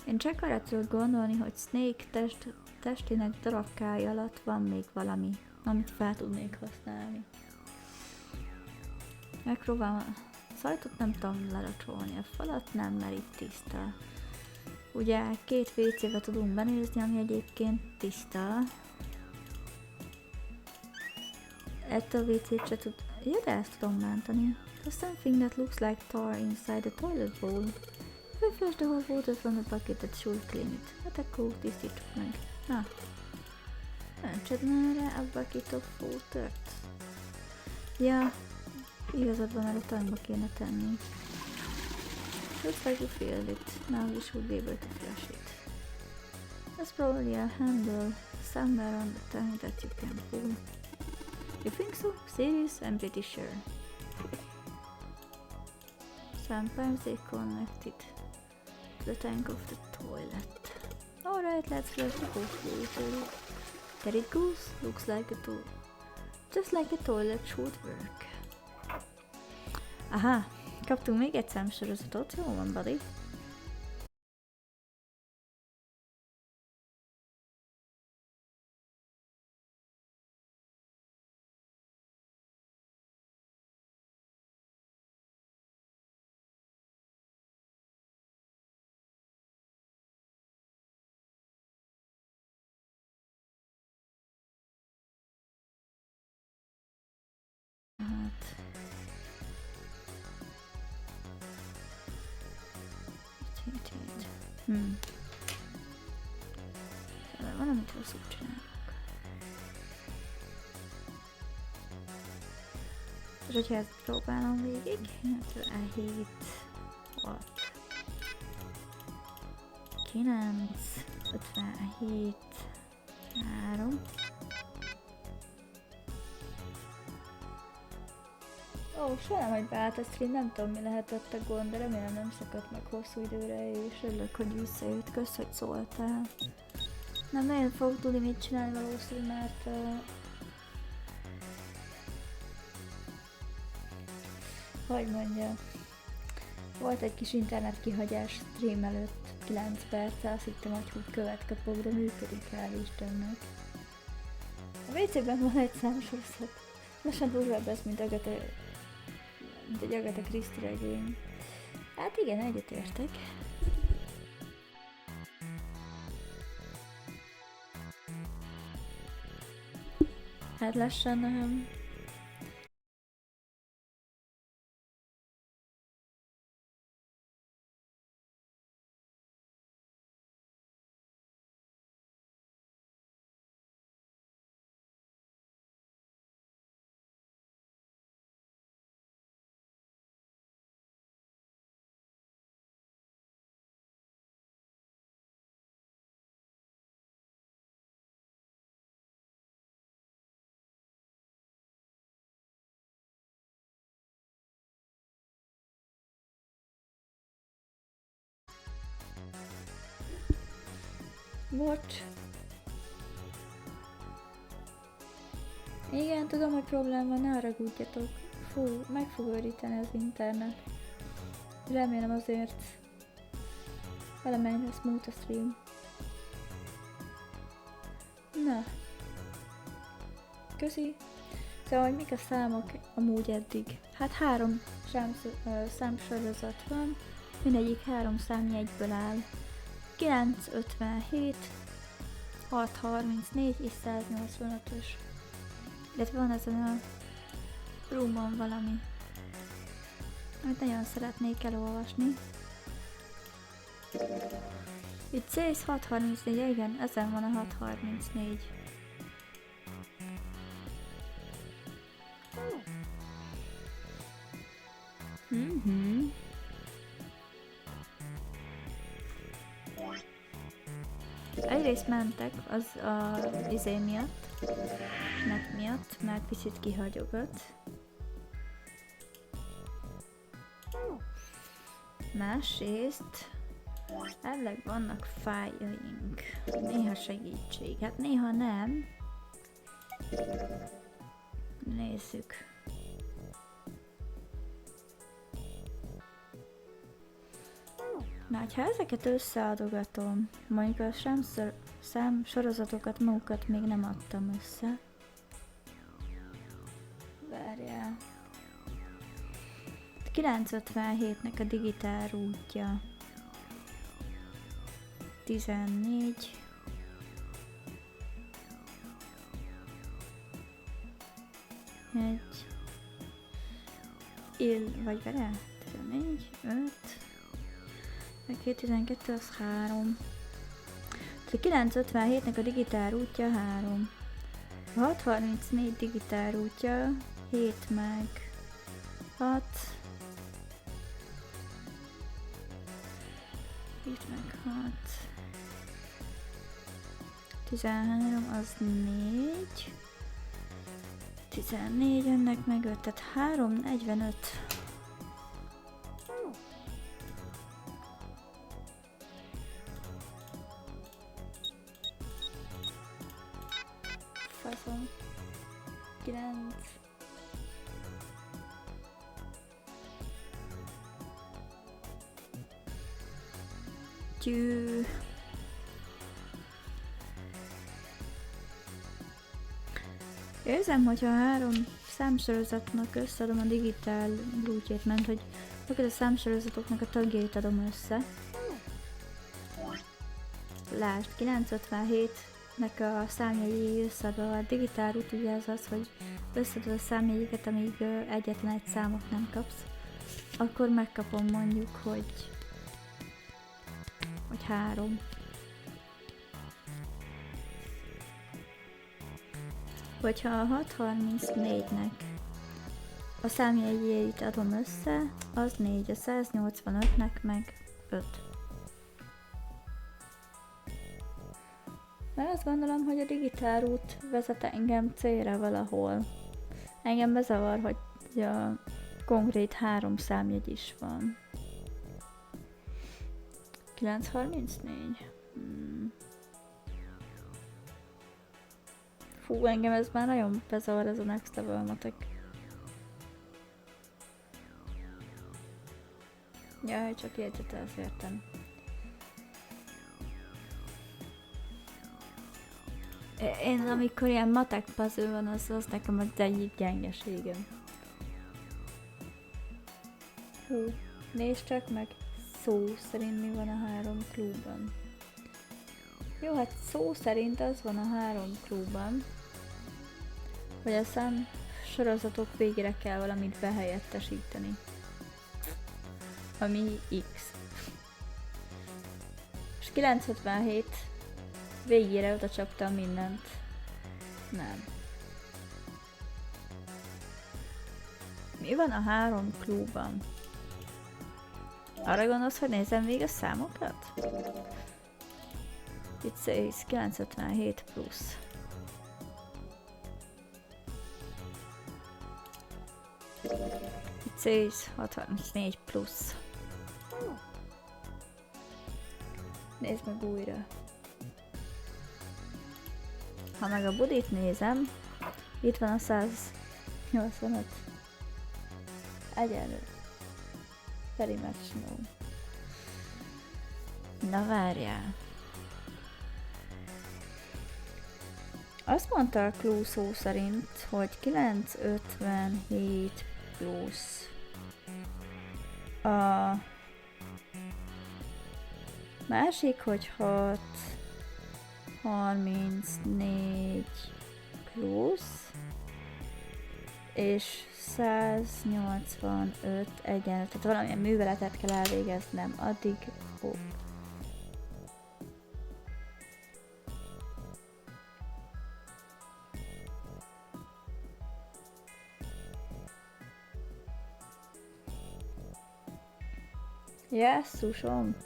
Én csak arra tudok gondolni, hogy Snake testének darabkája alatt van még valami, amit fel tudnék használni. Megpróbálom, a szajtot nem tudom leracsolni, a falat nem, mert itt tiszta. Ugye 2 WC-be tudunk benézni, ami egyébként tiszta. Ettől a WC-t se tud... Ja, de ezt tudom bántani. There's something that looks like tar inside the toilet bowl. If I flush the whole water from the bucket, that should clean it. Hát akkor tisztítsuk meg. Na. Öntsed már rá a bucket of water-t. Ja, igazad van, erre tankba kéne tenni. Looks like you filled it. Now we should be able to flush it. There's probably a handle somewhere on the tank that you can pull. You think so? Serious? I'm pretty sure. Sometimes they connect it to the tank of the toilet. Alright, let's flush the whole water. There it goes. Looks like a toilet. Just like a toilet should work. Aha, kaptunk még egy számsorozatot. Jó van, buddy. Valamit rosszul csinálok. És hogyha ezt próbálom végig, 57, 6, 9, 57, 3. Ó, soha nem, hogy beállt a stream, nem tudom mi lehetett a gond, de remélem nem szakadt meg hosszú időre, és örülök, hogy visszajött. Kösz, hogy szóltál. Nem nagyon fogok tudni mit csinálni valószínű, mert hogy mondja, volt egy kis internet kihagyás stream előtt 9 perccel, azt hittem, hogy követ kapok, de működik, hál' Istennek. A WC-ben van egy számsorozat. Lassan durvább ez, mint egy Agatha Christie regény. Hát igen, egyetértek. Hát lassan bocs. Igen, tudom, hogy probléma van, ne haragudjatok. Fú, meg fog őríteni az internet. Remélem azért valamennyire smooth a stream. Na. Köszi. Szóval, hogy mik a számok amúgy eddig? Hát 3 számsorozat van, mindegyik 3 számjegyből áll. 957, 634 és 185-ös. Illetve van ezen a roomon valami, amit nagyon szeretnék elolvasni. Itt says 634, igen, ezen van a 634. részt mentek, az a izé miatt, net miatt, mert picit kihagyogat. Másrészt elvileg vannak fájljaink. Néha segítség, hát néha nem. Nézzük. Na, ha ezeket összeadogatom, mondjuk a sorozatokat magukat még nem adtam össze. Várjál. 957-nek a digitál útja. 14. Vagy vele? 14, 5. Meg 12 az 3. Tehát a 957-nek a digitál útja 3. A 634 digitál útja 7 meg 6. 7 meg 6. 13 az 4. 14 ennek meg 5, tehát 3, 45. Faszom. 9. Tyű. Érzem, hogyha 3 számsorozatnak összeadom a digitál útját, mert hogy a számsorozatoknak a tagjait adom össze. Lásd, 957-nek a számjegyei összeadva, a digitál út ugye az, hogy összeadod a számjegyeket, amíg egyetlen egy számot nem kapsz. Akkor megkapom mondjuk, hogy 3. Hogyha a 634-nek a számjegyeit adom össze, az 4, a 185-nek meg 5. Mert azt gondolom, hogy a digitál út vezet engem célra valahol. Engem bezavar, hogy a konkrét 3 számjegy is van. 934. Fú, engem ez már nagyon bezavar, ez a next level matek. Jaj, csak jegyzetelsz, értem. Én amikor ilyen matek puzzle van, az nekem az egyik gyengeségem. Hú, nézd csak meg, szó szerint mi van a 3 klubban. Jó, hát szó szerint az van a 3 klubban, hogy a szám sorozatok végére kell valamit behelyettesíteni. Ami X. És 957 végére oda csaptam mindent. Nem. Mi van a 3 klubban? Arra gondolsz, hogy nézzem még a számokat? Itt says 957 plusz. Itt says 634 plusz. Nézd meg újra. Ha meg a budit nézem, itt van a 185. Egyenlő. Very much no. Na várjál. Azt mondta a clue szó szerint, hogy 957 plusz a másik, hogy 634 plusz és 185 egyenlő, tehát valamilyen műveletet kell elvégeznem, addig hopp. Jesszusom!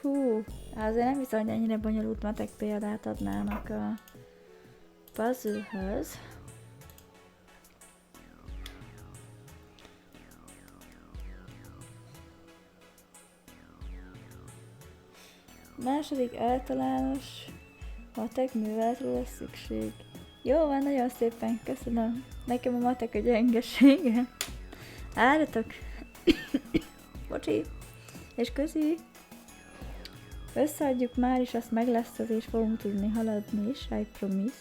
Fú, azért nem hiszem, hogy ennyire bonyolult matek példát adnának a puzzle-höz. Második általános matek műveletre lesz szükség. Jó van, nagyon szépen köszönöm. Nekem a matek a gyengesége. Álljatok! Bocsi! És köszi! Összeadjuk már, és azt meg lesz az, és fogunk tudni haladni is, I promise.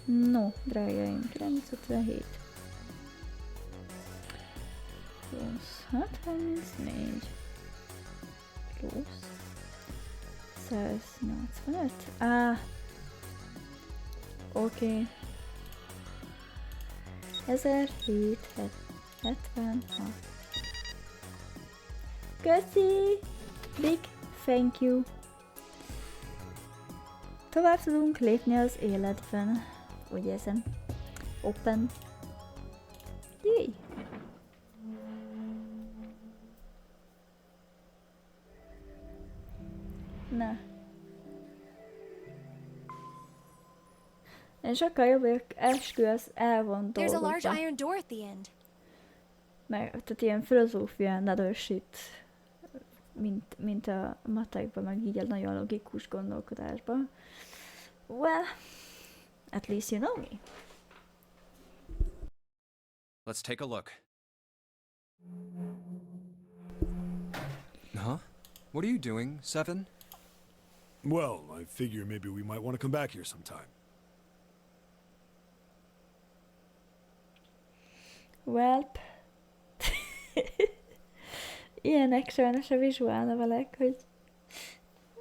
No, drágáim, 957. Plusz 634. Plusz 185. Oké. 1776. Köszi! Big thank you! Tovább tudunk lépni az életben. Úgy érzem. Open. Jéj! Na. Én sokkal jobb vagyok, eskü az elvont
There's a large
dolgokba.
iron door at the end.
Meg, tehát ilyen filozófia, another shit, mint a matekban, meg így a nagyon logikus gondolkodásban. Well, at least you know me.
Let's take a look. Huh? What are you doing, Seven?
Well, I figure maybe we might want to come back here sometime.
Welp. Ilyenek sajnos a visual novelek, hogy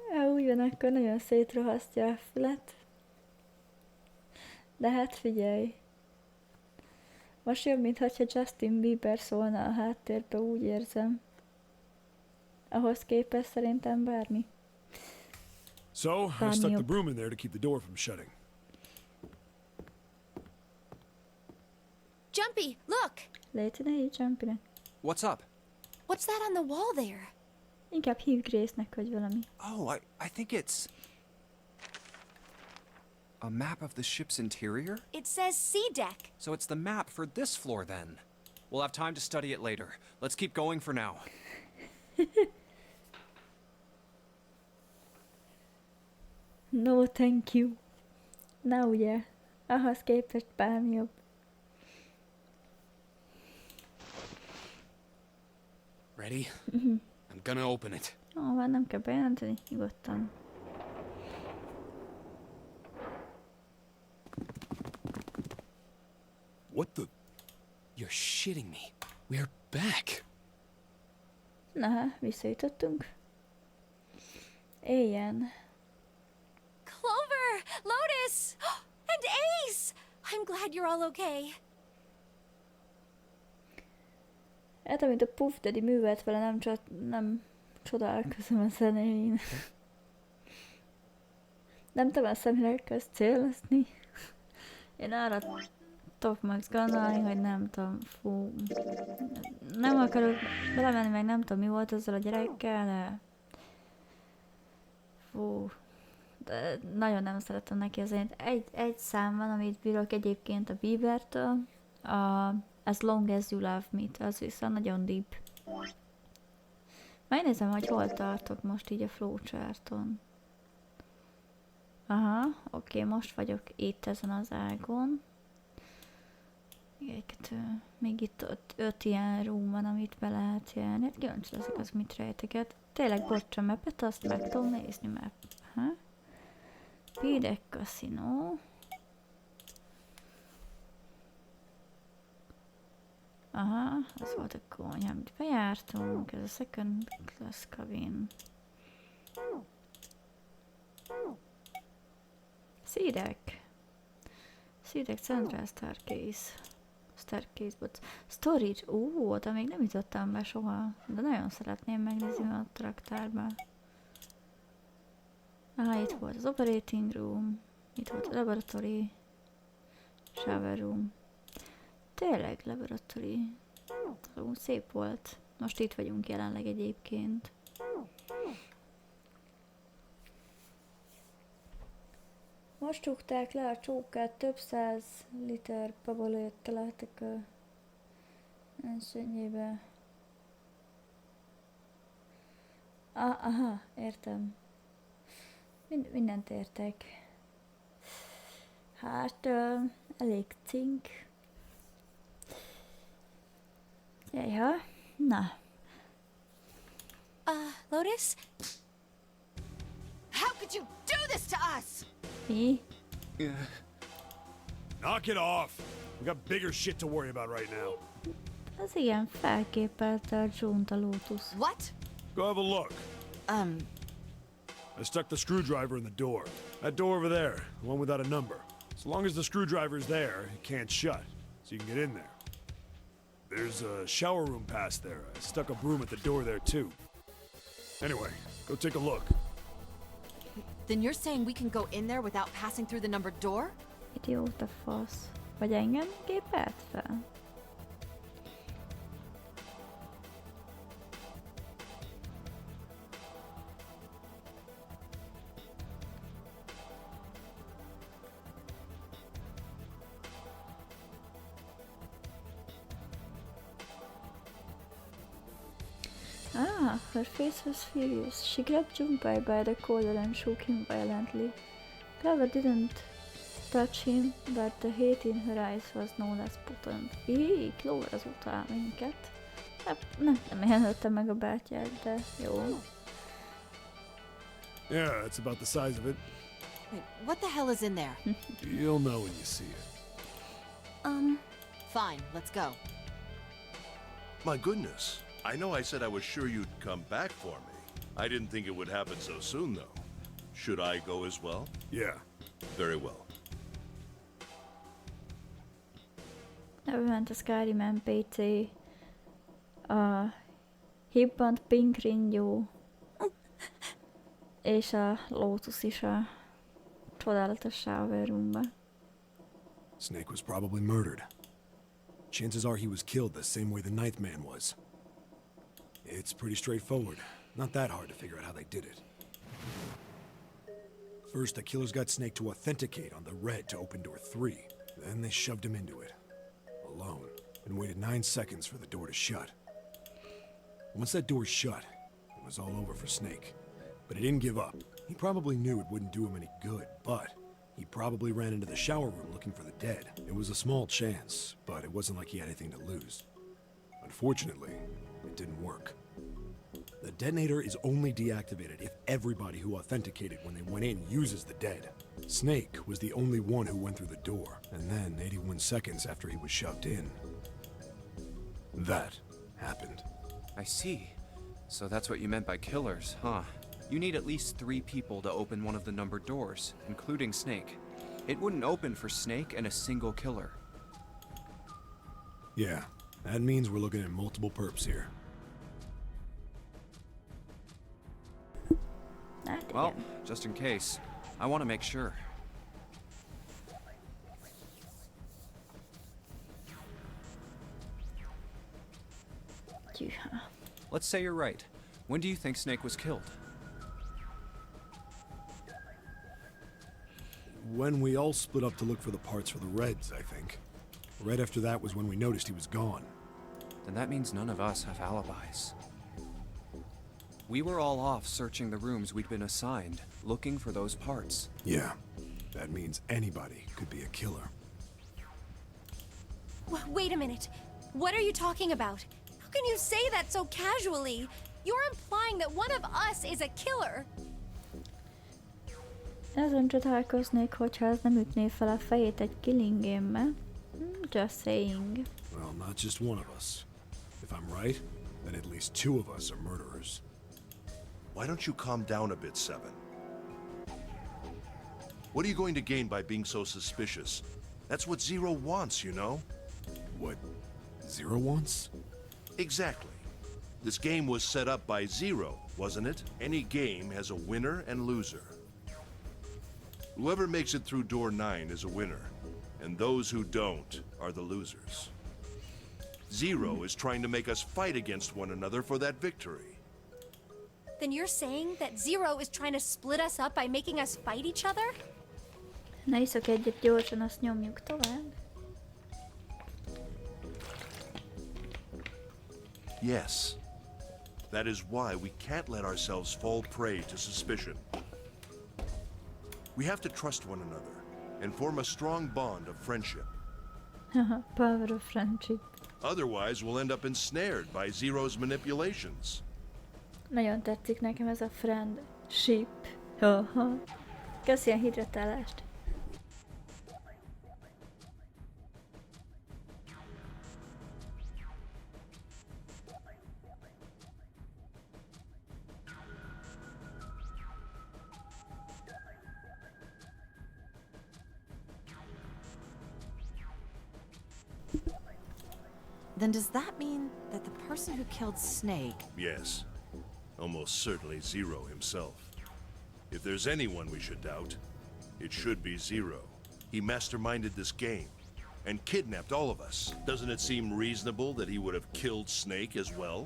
ha úgy van, akkor nagyon szétrohasztja a fület. De hát figyelj. Most jobb, mintha Justin Bieber szólna a háttérbe, úgy érzem. Ahhoz képest szerintem bármi.
So, I stuck the broom in there to keep the door from shutting.
Jumpy, look!
Légy ide, így Jumpynek.
What's up?
What's that on the wall there?
Inkább hívj Grace-nek, vagy valami.
Oh, I think it's a map of the ship's interior?
It says C deck.
So it's the map for this floor then. We'll have time to study it later. Let's keep going for now.
No, thank you. Na ugye, ahhoz képest bármi jobb.
Ready? I'm gonna open it.
Ó, már nem kell bejelenteni, nyugodtan.
What the?
You're shitting me. We're back.
Na, visszajutottunk. Éljen.
Clover! Lotus! And Ace! I'm glad you're all okay.
Hát, amit a Puff Daddy művelt vele, nem csodálkozom a zenéjén. Nem tudom a személyre közt célozni. Én arra top max gondolni, hogy nem tudom, fú. Nem akarok belemenni, meg nem tudom mi volt ezzel a gyerekkel, de... Fú. De nagyon nem szeretem neki a zenét. Egy szám van, amit bírok egyébként a Biebertől. As Long As You Love Me-t, az viszont nagyon deep. Megnézem, hogy hol tartok most így a flowcharton. Aha, oké, most vagyok itt ezen az ágon. Még itt 5 ilyen room van, amit be lehet járni. Hát kíváncsi leszek, az mit rejteget. Tényleg, bocs, a mapet azt meg tudom nézni, mert... Pidek Casino. Aha, az volt a konyha, amit bejártunk. Ez a second class cabin. Szídek. Szídek Central Staircase, but storage. Oda még nem jutottam be soha. De nagyon szeretném megnézni a traktárban. Aha, itt volt az operating room. Itt volt a laboratory. Shower room. Tényleg laboratory. Szép volt. Most itt vagyunk jelenleg egyébként. most csukták le a csókát, több 100 liter babolőt találtak a ensőnyébe. Aha, értem. Mindent értek. Hát, elég cink. Jajha, na.
Lotus? How could you do this to us?
Mi?
Knock it off. We got bigger shit to worry about right now.
Az igen, felképelte a June-t a Lotus.
What?
Go have a look. I stuck the screwdriver in the door. That door over there, the one without a number. As long as the screwdriver's there, it can't shut, so you can get in there. There's a shower room past there. I stuck a broom at the door there too. Anyway, go take a look.
Then you're saying we can go in there without passing through the numbered door?
Idióta fasz. Vagy engem képelt fel? Her face was furious. She grabbed Junpei by the collar and shook him violently. Clover didn't touch him, but the hate in her eyes was no less potent. Clover az utál minket. Hát nem jelölte meg a bátyát, de jó.
Yeah, that's about the size of it.
Wait, what the hell is in there?
You'll know when you see it.
Fine, let's go.
My goodness. I know I said I was sure you'd come back for me. I didn't think it would happen so soon, though. Should I go as well?
Yeah.
Very well.
Bement a Skyrim NPC. A hibbant Pink Ringyó. És a Lotus is a csodálatos shower roomba.
Snake was probably murdered. Chances are he was killed the same way the Ninth Man was. It's pretty straightforward. Not that hard to figure out how they did it. First, the killers got Snake to authenticate on the red to open door 3. Then they shoved him into it. Alone. And waited 9 seconds for the door to shut. Once that door shut, it was all over for Snake. But he didn't give up. He probably knew it wouldn't do him any good, but he probably ran into the shower room looking for the dead. It was a small chance, but it wasn't like he had anything to lose. Unfortunately, it didn't work. The detonator is only deactivated if everybody who authenticated when they went in uses the dead. Snake was the only one who went through the door, and then 81 seconds after he was shoved in, that happened.
I see. So that's what you meant by killers, huh? You need at least 3 people to open one of the numbered doors, including Snake. It wouldn't open for Snake and a single killer.
Yeah, that means we're looking at multiple perps here.
Well, just in case, I want to make sure. Let's say you're right. When do you think Snake was killed?
When we all split up to look for the parts for the Reds, I think. Right after that was when we noticed he was gone.
Then that means none of us have alibis. We were all off searching the rooms we'd been assigned, looking for those parts.
Yeah, that means anybody could be a killer.
Wait a minute. What are you talking about? How can you say that so casually? You're implying that one of us is a killer.
Ezen csodálkoznék, hogyha ez nem ütné fel a fejét egy killing game-mel. Just saying.
Well, not just one of us. If I'm right, then at least 2 of us are murderers.
Why don't you calm down a bit, Seven? What are you going to gain by being so suspicious? That's what Zero wants, you know?
What Zero wants?
Exactly. This game was set up by Zero, wasn't it? Any game has a winner and loser. Whoever makes it through door 9 is a winner, and those who don't are the losers. Zero is trying to make us fight against one another for that victory.
Then you're saying that Zero is trying to split us up by making us fight each other?
Na iszok egyet gyorsan, azt nyomjuk tovább.
Yes. That is why we can't let ourselves fall prey to suspicion. We have to trust one another and form a strong bond of friendship.
Power of friendship.
Otherwise, we'll end up ensnared by Zero's manipulations.
Nagyon tetszik nekem ez a friendship. Köszi a hidratálást.
Then does that mean that the person who killed Snake...
Yes. Almost certainly Zero himself. If there's anyone we should doubt, it should be Zero. He masterminded this game and kidnapped all of us. Doesn't it seem reasonable that he would have killed Snake as well?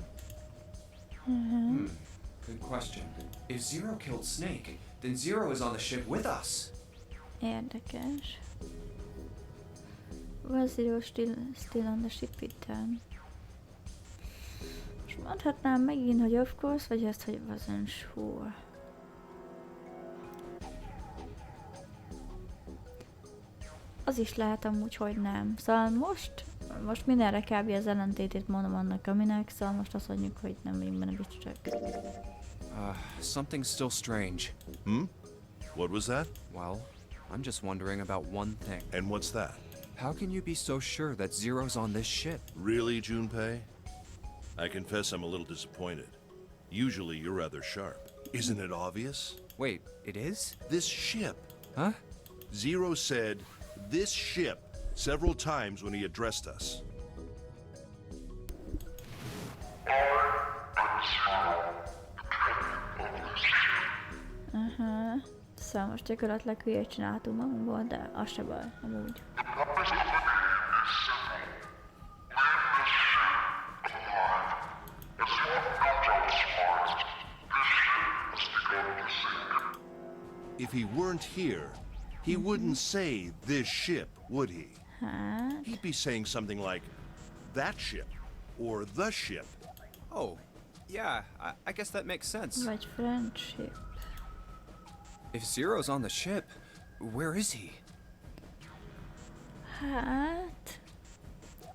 Good question. If Zero killed Snake, then Zero is on the ship with us.
Érdekes. Was Zero still on the ship with them? És mondhatnám megint, hogy of course, vagy azt, hogy wasn't sure. Az is lehet amúgy, hogy nem. Szóval most mindenre kb. Az ellentétét mondom annak, aminek, szóval most azt mondjuk, hogy nem vagyunk benne biztosak.
Something's still strange.
What was that?
Well, I'm just wondering about one thing.
And what's that?
How can you be so sure that Zero's on this ship?
Really, Junpei? I confess I'm a little disappointed. Usually you're rather sharp. Isn't it obvious?
Wait, it is?
This ship.
Huh?
Zero said, "this ship," several times when he addressed us.
Szóval most gyakorlatilag hülyét csináltunk magunkból, de az se baj, amúgy.
If he weren't here, he wouldn't say this ship, would he?
Hát,
He'd be saying something like, that ship, or the ship.
Oh, yeah, I guess that makes sense.
vagy friendship.
If Zero's on the ship, where is he?
Hát...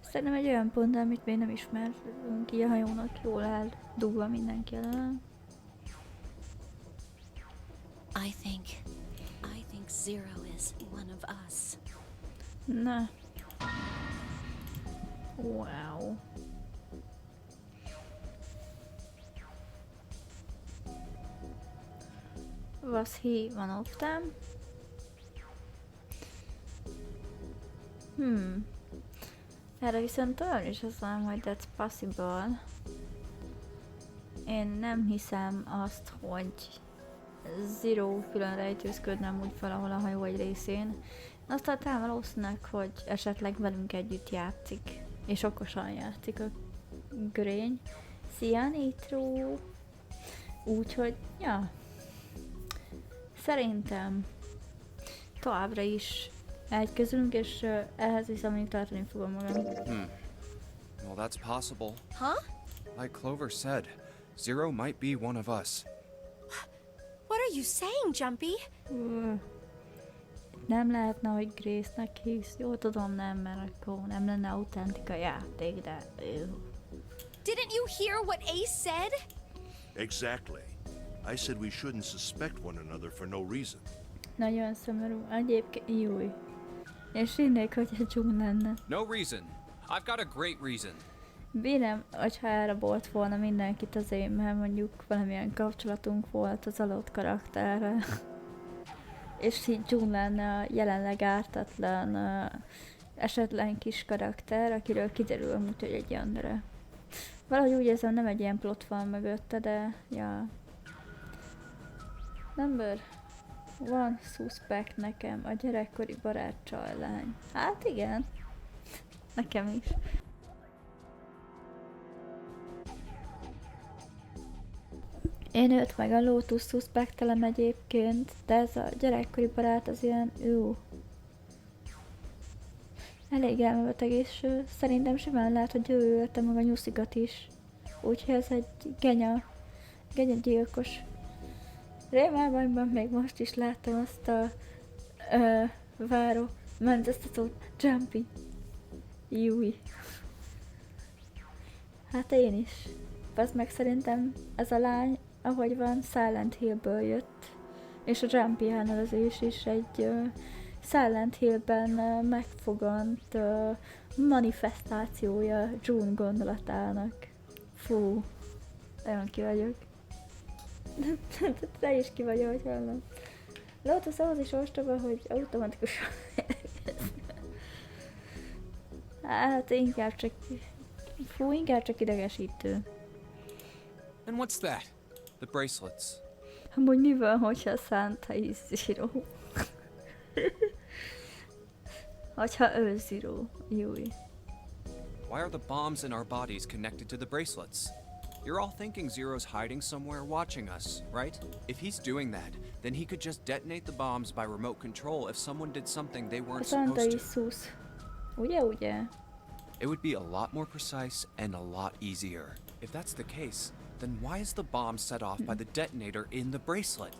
Szerintem egy olyan pont, amit még nem ismerünk, így a hajónak jól eldugva mindenki ellen.
I think Zero is one of us.
Na. Wow. Was he one of them? Erre viszont olyan is az van, hogy that's possible. Én nem hiszem azt, hogy Zero külön rejtőzködne úgy valahol a hajó egy részén. Azt tartom valószínűleg, hogy esetleg velünk együtt játszik. És okosan játszik a görény. Szia, Nitro! Úgyhogy, ja. Szerintem továbbra is egy közülünk, és ehhez viszont még tartani fogom magam.
Well, that's possible.
Huh?
Like Clover said, Zero might be one of us.
What are you saying, Jumpy?
Nem lehetne, hogy Grace-nek hisz. Jó, tudom, nem, mert akkor nem lenne autentik a játék, de...
Didn't you hear what Ace said?
Exactly. I said we shouldn't suspect one another for no reason.
Nagyon szomorú. Egyébként... Júj. És hinnék, hogy egy dzsung lenne.
No reason. I've got a great reason.
Bírem, hogyha elrabolt volna mindenkit azért, mert mondjuk valamilyen kapcsolatunk volt az adott karakterrel. És így June lenne a jelenleg ártatlan, esetlen kis karakter, akiről kiderül amúgy, hogy egy Yandere. Valahogy úgy érzem, nem egy ilyen plot van mögötte, de ja. Number one suspect nekem, a gyerekkori barát csajlány. Hát igen. Nekem is. Én őt meg a Lotus suspectelem egyébként, de ez a gyerekkori barát az ilyen, elég elmebeteg, és szerintem simán lehet, hogy ő ölte meg a nyuszikat is. Úgyhogy ez egy genyagyilkos. Rémálmányban még most is láttam azt a váró menteztetőt, Jumpy. Júj. Hát én is. Az meg szerintem ez a lány, ahogy van, Silent Hillből jött. És a Jumpy elnevezés is egy Silent Hillben megfogant manifestációja June gondolatának. Fú, nagyon ki vagyok. Te is ki vagy, ahogy hallom. Lotus ahhoz is ostoba, hogy automatikusan hát inkább csak idegesítő.
And what's that? The bracelets.
Amúgy mi van, hogyha Santa is Zero? Hogyha ő Zero, Júj.
Why are the bombs in our bodies connected to the bracelets? You're all thinking Zero's hiding somewhere watching us, right? If he's doing that, then he could just detonate the bombs by remote control if someone did something they weren't
Santa
supposed
is
to.
Sus. Ugye?
It would be a lot more precise and a lot easier. If that's the case, then why is the bomb set off by the detonator in the bracelet?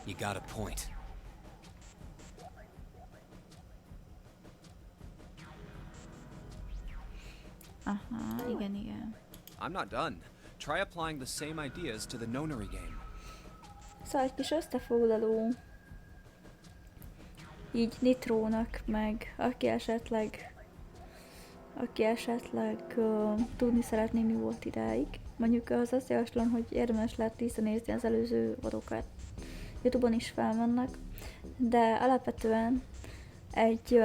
You got a point.
Aha, igen.
I'm not done. Try applying the same ideas to the nonary game.
Szóval egy kis összefoglaló. Így Nitrónak meg, aki esetleg tudni szeretné, mi volt idáig. Mondjuk az azt javaslom, hogy érdemes lehet nézni az előző adokat. YouTube-on is fel vannak, de alapvetően egy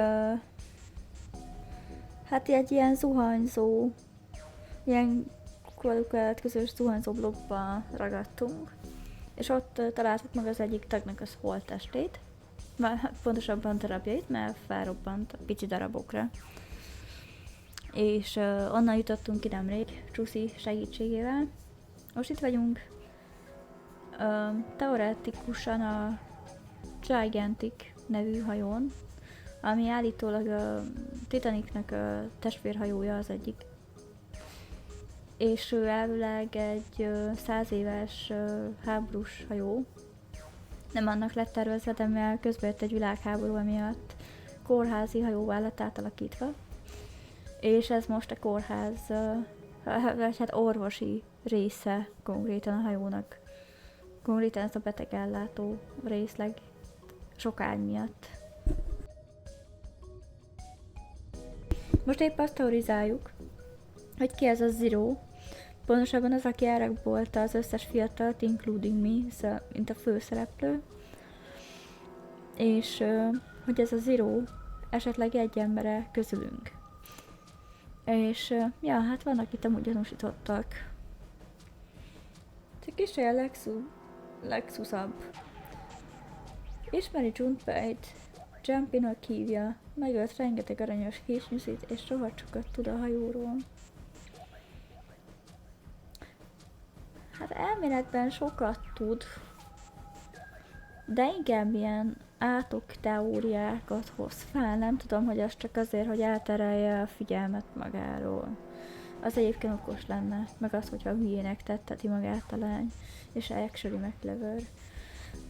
egy ilyen zuhanyzó, ilyen közös zuhanyzó blogban ragadtunk, és ott találtuk meg az egyik tagnak az holttestét, pontosabban darabjait, mert felrobbant a pici darabokra. És onnan jutottunk ki nemrég Csuszi segítségével. Most itt vagyunk teoretikusan a Gigantic nevű hajón, ami állítólag a Titanicnak a testvérhajója az egyik. És ő elvileg egy 100 éves háborús hajó. Nem annak lett tervezve, de mivel közben jött egy világháború, emiatt kórházi hajóvá lett átalakítva. És ez most a kórház, hát orvosi része konkrétan a hajónak. Konkrétan ez a betegellátó részleg sok ágy miatt. Most épp azt teorizáljuk, hogy ki ez a Zero. Pontosabban az, aki elrabolta az összes fiatalt, including me, mint a főszereplő. És hogy ez a Zero esetleg egy embere közülünk. És hát vannak itt amúgy gyanúsítottak. Csak kis olyan Lexusabb. Ismeri Junpei-t, Jumpy-nak hívja, megölt rengeteg aranyos késnyuszit, és rohadt sokat tud a hajóról. Hát elméletben sokat tud, de inkább ilyen átok teóriákat hoz fel. Nem tudom, hogy az csak azért, hogy elterelje a figyelmet magáról. Az egyébként okos lenne, meg az, hogyha hülyének tetteti magát a lány, és actually meg clever.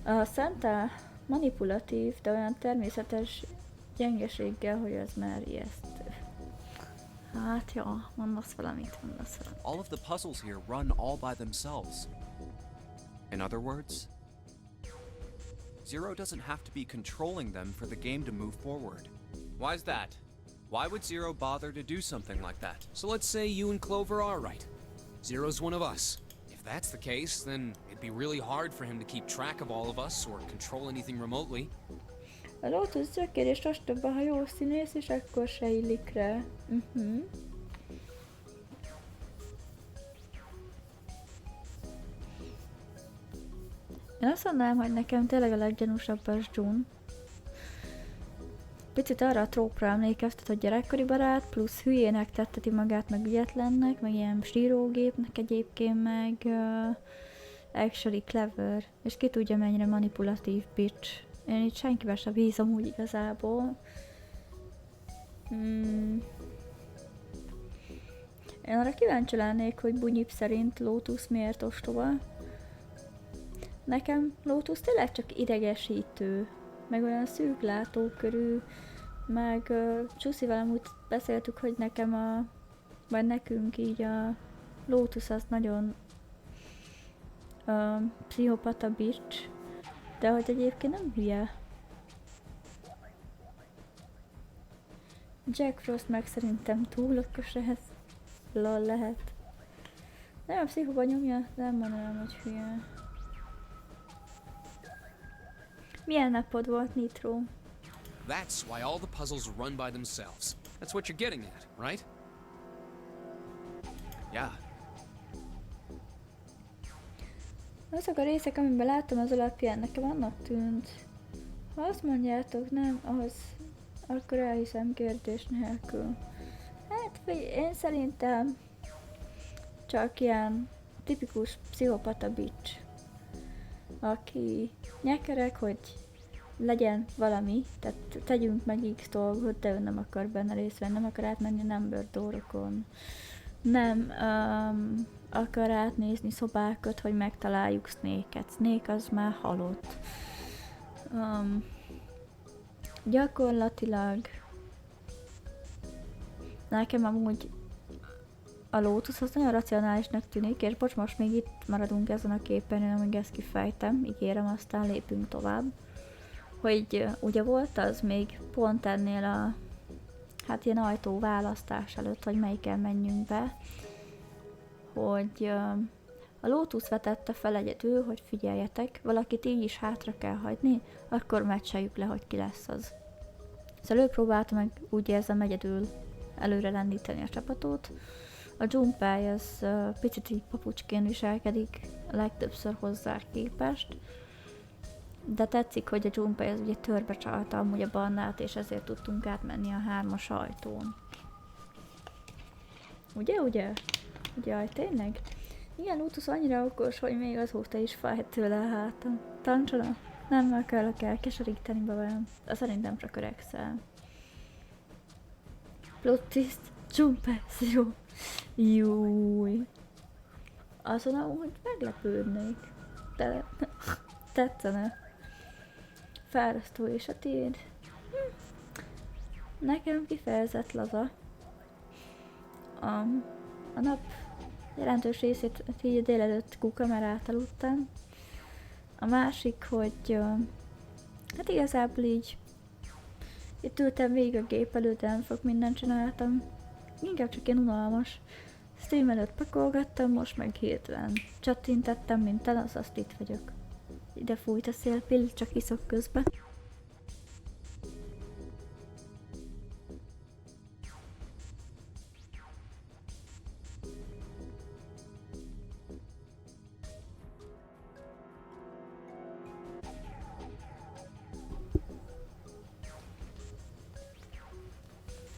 A Santa manipulatív, de olyan természetes gyengeséggel, hogy az már ijesztő. Hát jó, mondasz valamit.
All of the puzzles here run all by themselves. In other words, Zero doesn't have to be controlling them for the game to move forward. Why's that? Why would Zero bother to do something like that?
So let's say you and Clover are right. Zero's one of us. If that's the case, then it'd be really hard for him to keep track of all of us or control anything remotely.
A Lotus gyökér és ostoba, ha jó színész, és akkor se illik rá. Én azt mondanám, hogy nekem tényleg a leggyanúsabb az June. Picit arra a trópra emlékeztet, hogy gyerekkori barát, plusz hülyének tetteti magát, meg ügyetlennek, meg ilyen sírógépnek egyébként, meg actually clever, és ki tudja mennyire manipulatív bitch. Én itt senkivel sem bízom úgy igazából. Én arra kíváncsi lennék, hogy Bunyip szerint Lotus miért ostoba. Nekem Lotus tényleg csak idegesítő, meg olyan szűk látókörű, meg Csúszival amúgy beszéltük, hogy nekem vagy nekünk így a Lotus az nagyon pszichopata bitch, de hogy egyébként nem hülye. Jack Frost meg szerintem túl okos ehhez. Lol lehet. Nem a pszichóba nyomja, nem mondanám, hogy hülye. Milyen napod volt, Nitro?
That's why all the puzzles run by themselves. That's what you're getting at, right?
Yeah.
Azok a részek, amiben láttam az alapján, nekem annak tűnt. Ha azt mondjátok nem, ahhoz akkor elhiszem kérdés nélkül. Hát, én szerintem csak ilyen tipikus pszichopata bitch, aki nyekerek, hogy legyen valami, tehát tegyünk meg X dolgot, de ő nem akar benne részt venni, nem akar átmenni number door-okon, nem akar átnézni szobákat, hogy megtaláljuk Snake-et. Snake az már halott. Gyakorlatilag nekem amúgy a Lotus az nagyon racionálisnak tűnik, és bocs, most még itt maradunk ezen a képen, amíg ezt kifejtem, ígérem, aztán lépünk tovább. Hogy ugye volt az még pont ennél a hát ilyen ajtóválasztás előtt, hogy melyiken menjünk be, hogy a Lotus vetette fel egyedül, hogy figyeljetek, valakit így is hátra kell hagyni, akkor meccseljük le, hogy ki lesz az. Szóval ő próbálta meg, úgy érzem, egyedül előre lendíteni a csapatot. A Junpei az picit így papucsként viselkedik a legtöbbször hozzá képest, de tetszik, hogy a Junpei az ugye törbe csalta amúgy a bandát, és ezért tudtunk átmenni a 3-as ajtón. Ugye? Ugye, tényleg? Igen, Lotus annyira okos, hogy még azóta is fájt tőle a hátam. Tancsona? Nem akarok elkeseríteni velem. De szerintem csak öregszel. Plot twist, Junpei, jó. Júj. Azon amúgy meglepődnék. De tetszene. Fárasztó és a tiéd. Nekem kifejezett laza. A nap jelentős részét így délelőtt kukamerát aludtam. A másik, hogy hát igazából így itt ültem végig a gép előtt, nem fog mindent csináltam. Inkább csak ilyen unalmas. Stream előtt pakolgattam, most meg hirtelen csattintettem, mint tanasz, azt itt vagyok. Ide fújt a szél, pillanat, csak iszok közben.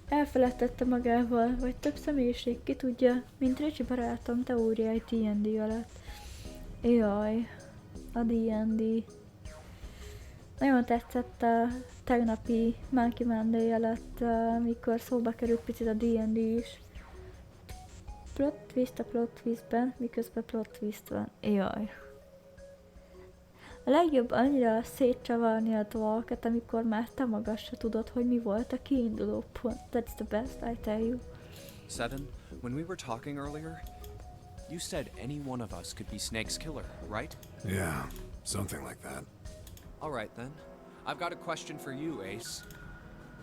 Elfeledtette magával, vagy több személyiség, ki tudja, mint Ricsi barátom teóriái D&D alatt. Jaj, a D&D. Nagyon tetszett a tegnapi Monkey Monday alatt, amikor szóba került picit a D&D is. Plot twist a plot twistben, miközben plot twist van. Jaj. A legjobb annyira szétcsavarni a dolgokat, amikor már te magad se tudod, hogy mi volt a kiinduló pont. That's the best, I tell you.
Seven, when we were talking earlier, you said any one of us could be Snake's killer, right?
Yeah, something like that.
Alright then. I've got a question for you, Ace.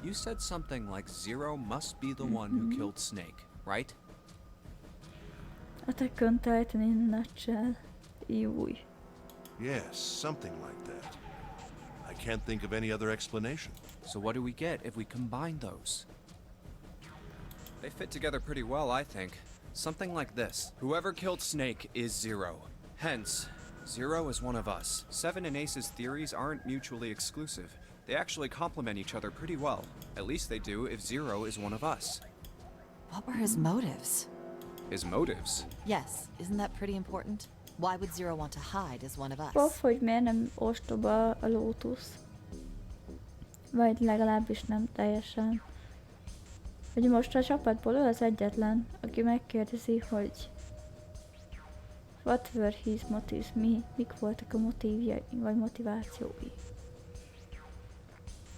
You said something like Zero must be the one who killed Snake, right?
Attack on Titan in a nutshell. Júj.
Yes, something like that. I can't think of any other explanation.
So what do we get if we combine those? They fit together pretty well, I think. Something like this. Whoever killed Snake is Zero. Hence, Zero is one of us. Seven and Ace's theories aren't mutually exclusive. They actually complement each other pretty well. At least they do if Zero is one of us.
What were his motives?
His motives?
Yes, isn't that pretty important? Why would Zero want to hide as one of us?
Pof, hogy miért nem ostoba a Lotus. Vagy legalábbis nem teljesen. Hogy most a csapatból ő az egyetlen, aki megkérdezi, hogy what were his motives, mik voltak a motívjai, vagy motivációi.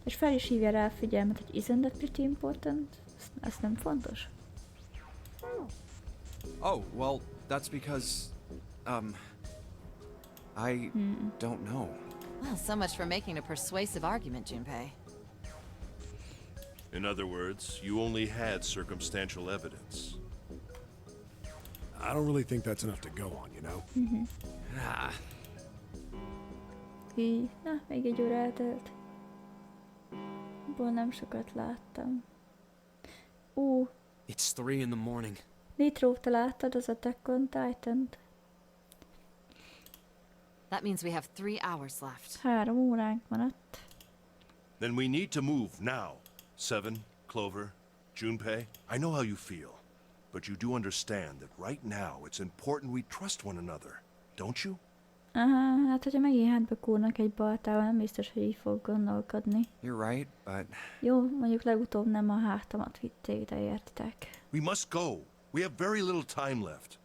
És fel is hívja rá a figyelmet, hogy isn't that pretty important? Ez nem fontos?
Oh, well, that's because, I don't know.
Well, so much for making a persuasive argument, Junpei.
In other words, you only had circumstantial evidence.
I don't really think that's enough to go on, you know?
Ah,
Így, na, még egy óra eltelt. Ból nem sokat láttam.
It's 3 in the morning.
Nitro, te láttad az Attack on Titan-t?
That means we have 3 hours left.
3 óránk maradt.
Then we need to move now. Seven, Clover, Junpei, I know how you feel, but you do understand that right now it's important we trust one another, don't you?
Aha, hát hogyha megint hátba kúrnak egy baltával, nem biztos, hogy így fog gondolkodni.
you're right, but
Jó, mondjuk legutóbb nem a hátamat vitték, de értitek.
We must go. We have very little time left.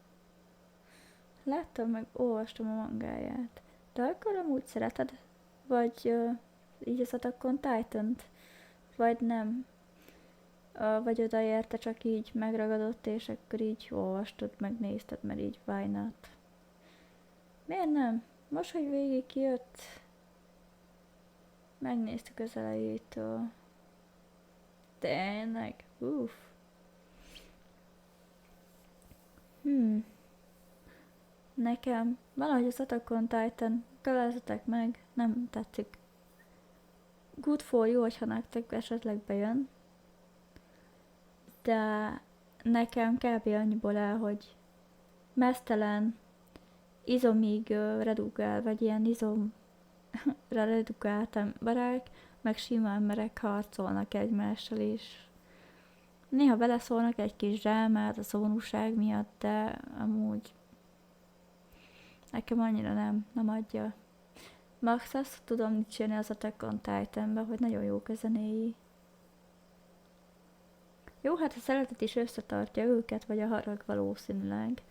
Láttam meg, olvastam a mangáját. De akkor amúgy szereted? Vagy így az Attack on Titan-t? Vagy nem? Vagy odaérte, csak így megragadott, és akkor így olvastad, megnézted, mert így why not? Miért nem? Most, hogy végig kijött, megnéztük az elejétől. Tényleg? Uff. Nekem valahogy az Attack on Titan, találzatok meg, nem tetszik. Good for you, hogyha nektek esetleg bejön. De nekem kb. Annyiból el, hogy meztelen, izomig redukál, vagy ilyen izomra redukált emberek, meg sima emberek harcolnak egymással is. Néha beleszólnak egy kis drámát a szomorúság miatt, de amúgy nekem annyira nem adja. Max azt tudom dicsérni az Attack on Titanbe, hogy nagyon jók a zenéi. Jó, hát a szeretet is összetartja őket, vagy a harag valószínűleg.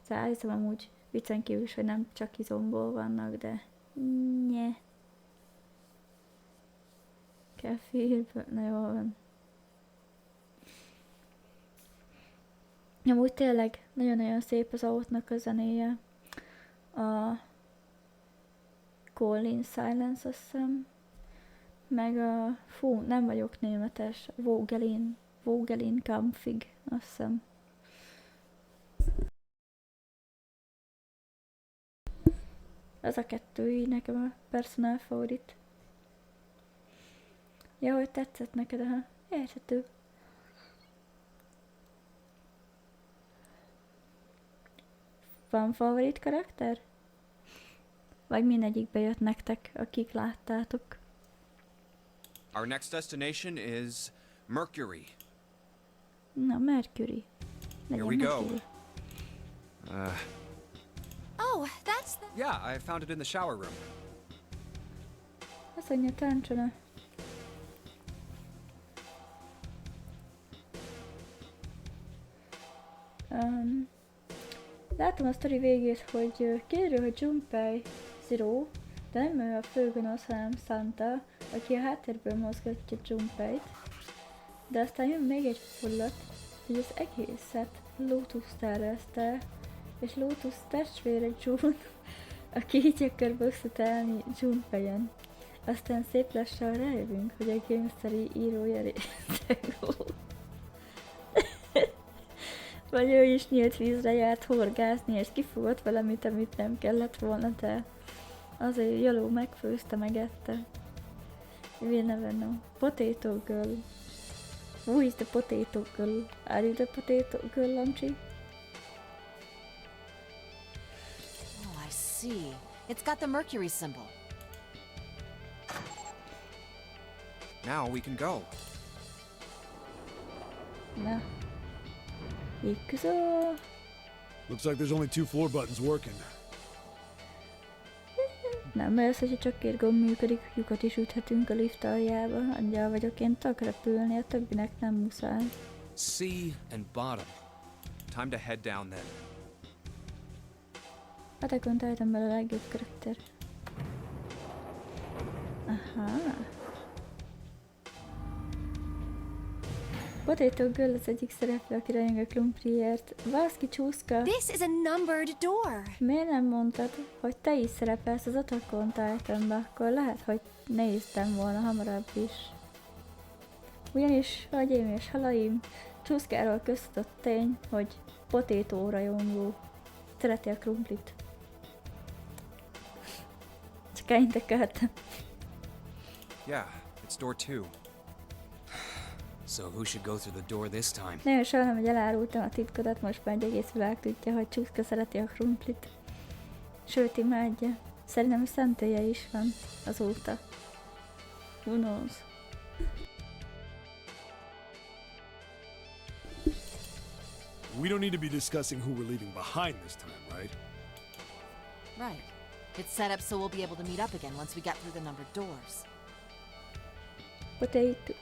Szóval hiszem amúgy viccen kívül is, hogy nem csak izomból vannak, de nye. Kefírből, na jó van. Amúgy tényleg nagyon-nagyon szép az ahotnak a zenéje. A Call in Silence, azt hiszem. Meg a... Fú, nem vagyok németes. Vogelin Kampfig, azt hiszem. Ez a kettő így nekem a personal favorit. Ja, hogy tetszett neked, aha. Érthető. Van favorit karakter? Vagy mindegyikbe jött nektek, akik láttátok?
our next destination is Mercury.
Na, Mercury.
Here we go.
Mercury.
Oh, that's the...
Yeah, I found it in the shower room.
Azt mondja, táncsona. Látom a sztori végét, hogy kiderül, hogy Junpei Zero, de nem ő a főgonosz, hanem Santa, aki a háttérből mozgatja Junpeit. De aztán jön még egy fordulat, hogy az egészet Lotus tervezte, és Lotus testvére June, aki így akar bökszetelni Junpeien. Aztán szép lassan rájövünk, hogy a gangsteri írója részeg volt. Vagy ő is nyílt vízre járt horgászni, és kifogott valamit, amit nem kellett volna, de azért Jaló megfőzte, megette. We never know. Potato girl. Who is the potato girl? Are you the potato girl, Lamchi?
Oh, I see. It's got the Mercury symbol.
Now we can go.
Na. Ikuzo.
Looks like there's only 2 floor buttons working.
Nem baj az, hogyha csak két gomb működik, lyukat is üthetünk a lift aljába. Angyal vagyok, én tudok repülni, a többinek nem muszáj.
C and bottom.
Time to head down then.
Attack on Titanben a legjobb karakter. Aha. Potato Girl az egyik szereplő, aki rajong a krumpliért. Valszki csúszka.
This is a numbered door.
Miért nem mondtad, hogy te is szerepelsz az Attack on Titanba? Akkor lehet, hogy néztem volna hamarabb is. Ugyanis, hölgyeim és halaim, csúszkáról köztudott tény, hogy potato rajongó. Szereti a krumplit. Csak ennyit akartam.
Yeah, it's door 2.
So who should go through the door this time?
Nagyon sajnálom, hogy elárultam a titkodat, most már egy egész világ tudja, hogy Csúszka szereti a krumplit. Sőt, imádja. Szerintem a szentélye is van azóta. Who knows?
We don't need to be discussing who we're leaving behind this time, right?
Right. It's set up so we'll be able to meet up again once we get through the numbered doors.
Potato.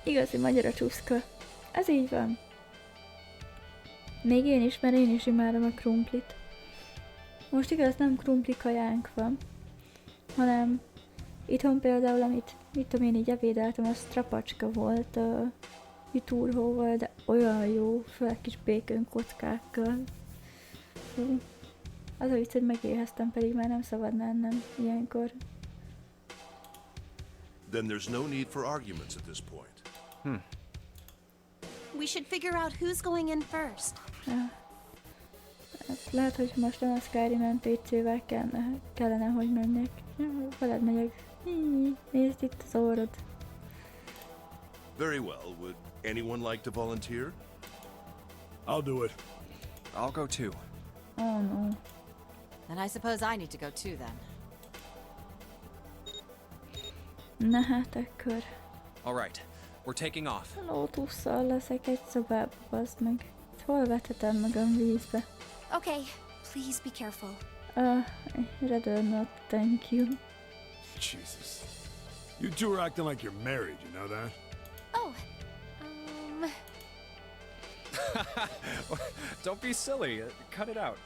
Igazi magyar a Csúszka. Ez így van. Még én is, mert én is imádom a krumplit. Most igaz, nem krumpli kajánk van, hanem itthon például, amit mit tudom én így ebédeltem, az strapacska volt jutúrhóval, de olyan jó, főleg kis békön kockákkal. Fú. Az a vicc, hogy megéheztem, pedig már nem szabadna ennem ilyenkor.
Then there's no need for arguments at this point.
We should figure out who's going in first.
Ja. Hát lehet, hogy most nem a Skyrim NPC-vel kellene, hogy menjek. Ja, veled megyek. Nézd itt az orrod.
Very well. Would anyone like to volunteer?
I'll do it.
I'll go too.
Oh no.
And I suppose I need to go too then.
Na hát akkor.
All right, we're taking off.
Lótusszal leszek egy szobába, bazd meg. Hol vethetem magam vízbe?
Okay, please be careful.
Rather not, thank you.
Jesus. You two are acting like you're married, you know that?
Oh,
Don't be silly. Cut it out.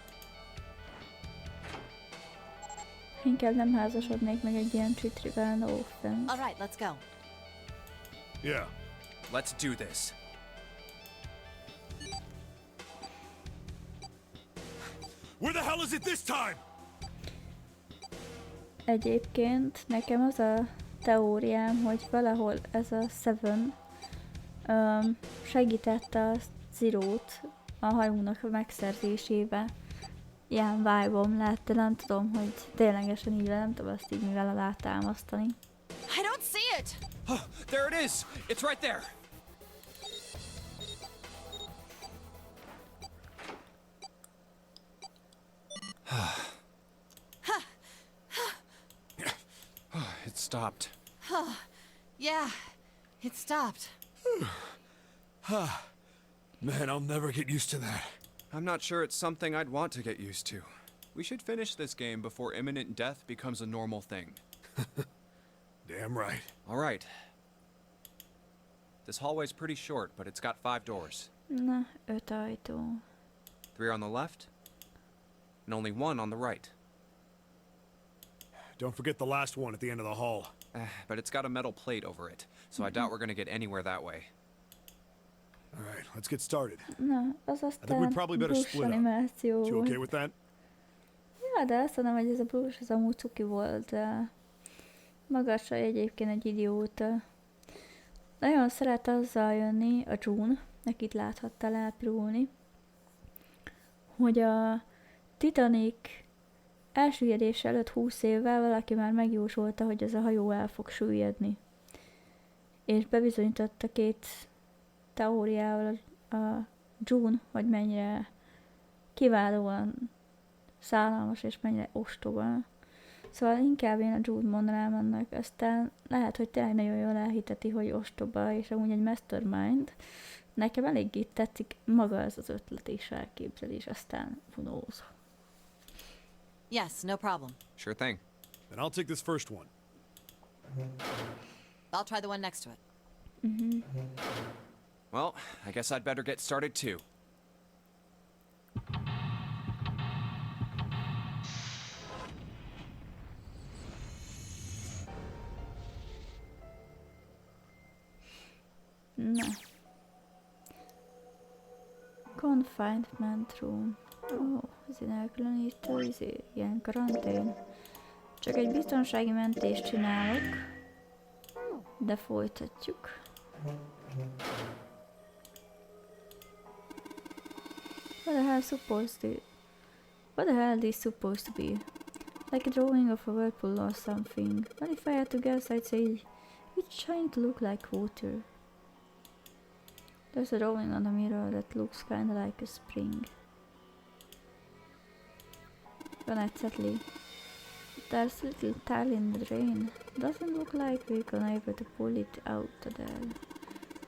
Inkább nem házasodnék meg egy ilyen csitrivel, no offense.
All right, let's go.
Yeah.
Let's do this.
Where the hell is it this time?
Egyébként nekem az a teóriám, hogy valahol ez a Seven segítette a Zero-t a hajónak a megszerzésébe. Ilyen vibe-om lett, de nem tudom, hogy ténylegesen így nem tudom azt így mivel alátámasztani.
I don't see it.
Oh, there it is. It's right there. It stopped.
Yeah, it stopped.
Man, I'll never get used to that.
I'm not sure it's something I'd want to get used to. We should finish this game before imminent death becomes a normal thing.
Damn right.
All right. This hallway's pretty short, but it's got 5 doors.
Na, 5 ajtó.
3 on the left, and only 1 on the right.
Don't forget the last one at the end of the hall.
But it's got a metal plate over it, so I doubt we're gonna get anywhere that way.
All right, let's get started.
Na, az aztán
probably better
Bruce
split up.
animáció
You okay
volt.
with that?
Ja, de azt mondom, hogy ez a Bruce az amúgy cuki volt, de magasra egyébként egy idióta. Nagyon szeret azzal jönni a June, akit láthattál elpirulni, hogy a Titanic elsüllyedése előtt 20 évvel valaki már megjósolta, hogy ez a hajó el fog süllyedni. És bebizonyította 2 teóriával a June, hogy mennyire kiválóan szállalmas és mennyire ostoba. Szóval inkább én a Jude mondanám annak, aztán lehet, hogy tényleg nagyon jól elhiteti, hogy ostoba, és amúgy egy mastermind. Nekem eléggé tetszik maga ez az ötlet és elképzelés, aztán who knows.
Yes, no problem.
Sure thing.
Then I'll take this first one.
I'll try the one next to it.
Well, I guess I'd better get started too.
Na. Confinement room. Ó, ez egy elkülönítő, ilyen karantén. Csak egy biztonsági mentést csinálok. De folytatjuk. What the hell this supposed to be? Like a drawing of a whirlpool or something. But if I had to guess, I'd say it's trying to look like water. There's a drawing on the mirror that looks kinda like a spring. But exactly. There's a little tile in the drain. Doesn't look like we're gonna able to pull it out there.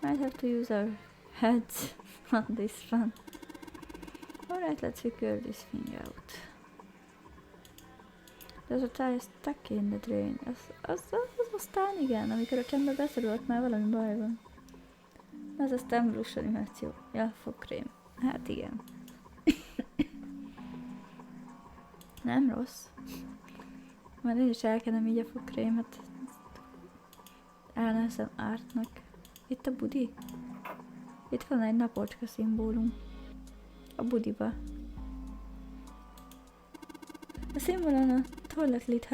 Might have to use our heads on this one. Alright, let's figure this thing out. There's a tile stuck in the drain. Az aztán igen, amikor a csendben beszorult, már valami baj van. Ez a stembrus animáció. Ja, fogkrém. Hát igen. Nem rossz. Majd én is elkenem így a fogkrémet. Elneszem ártnak. Itt a budi? Itt van egy napocska szimbólum. A budiba. A symbol on a toilet lid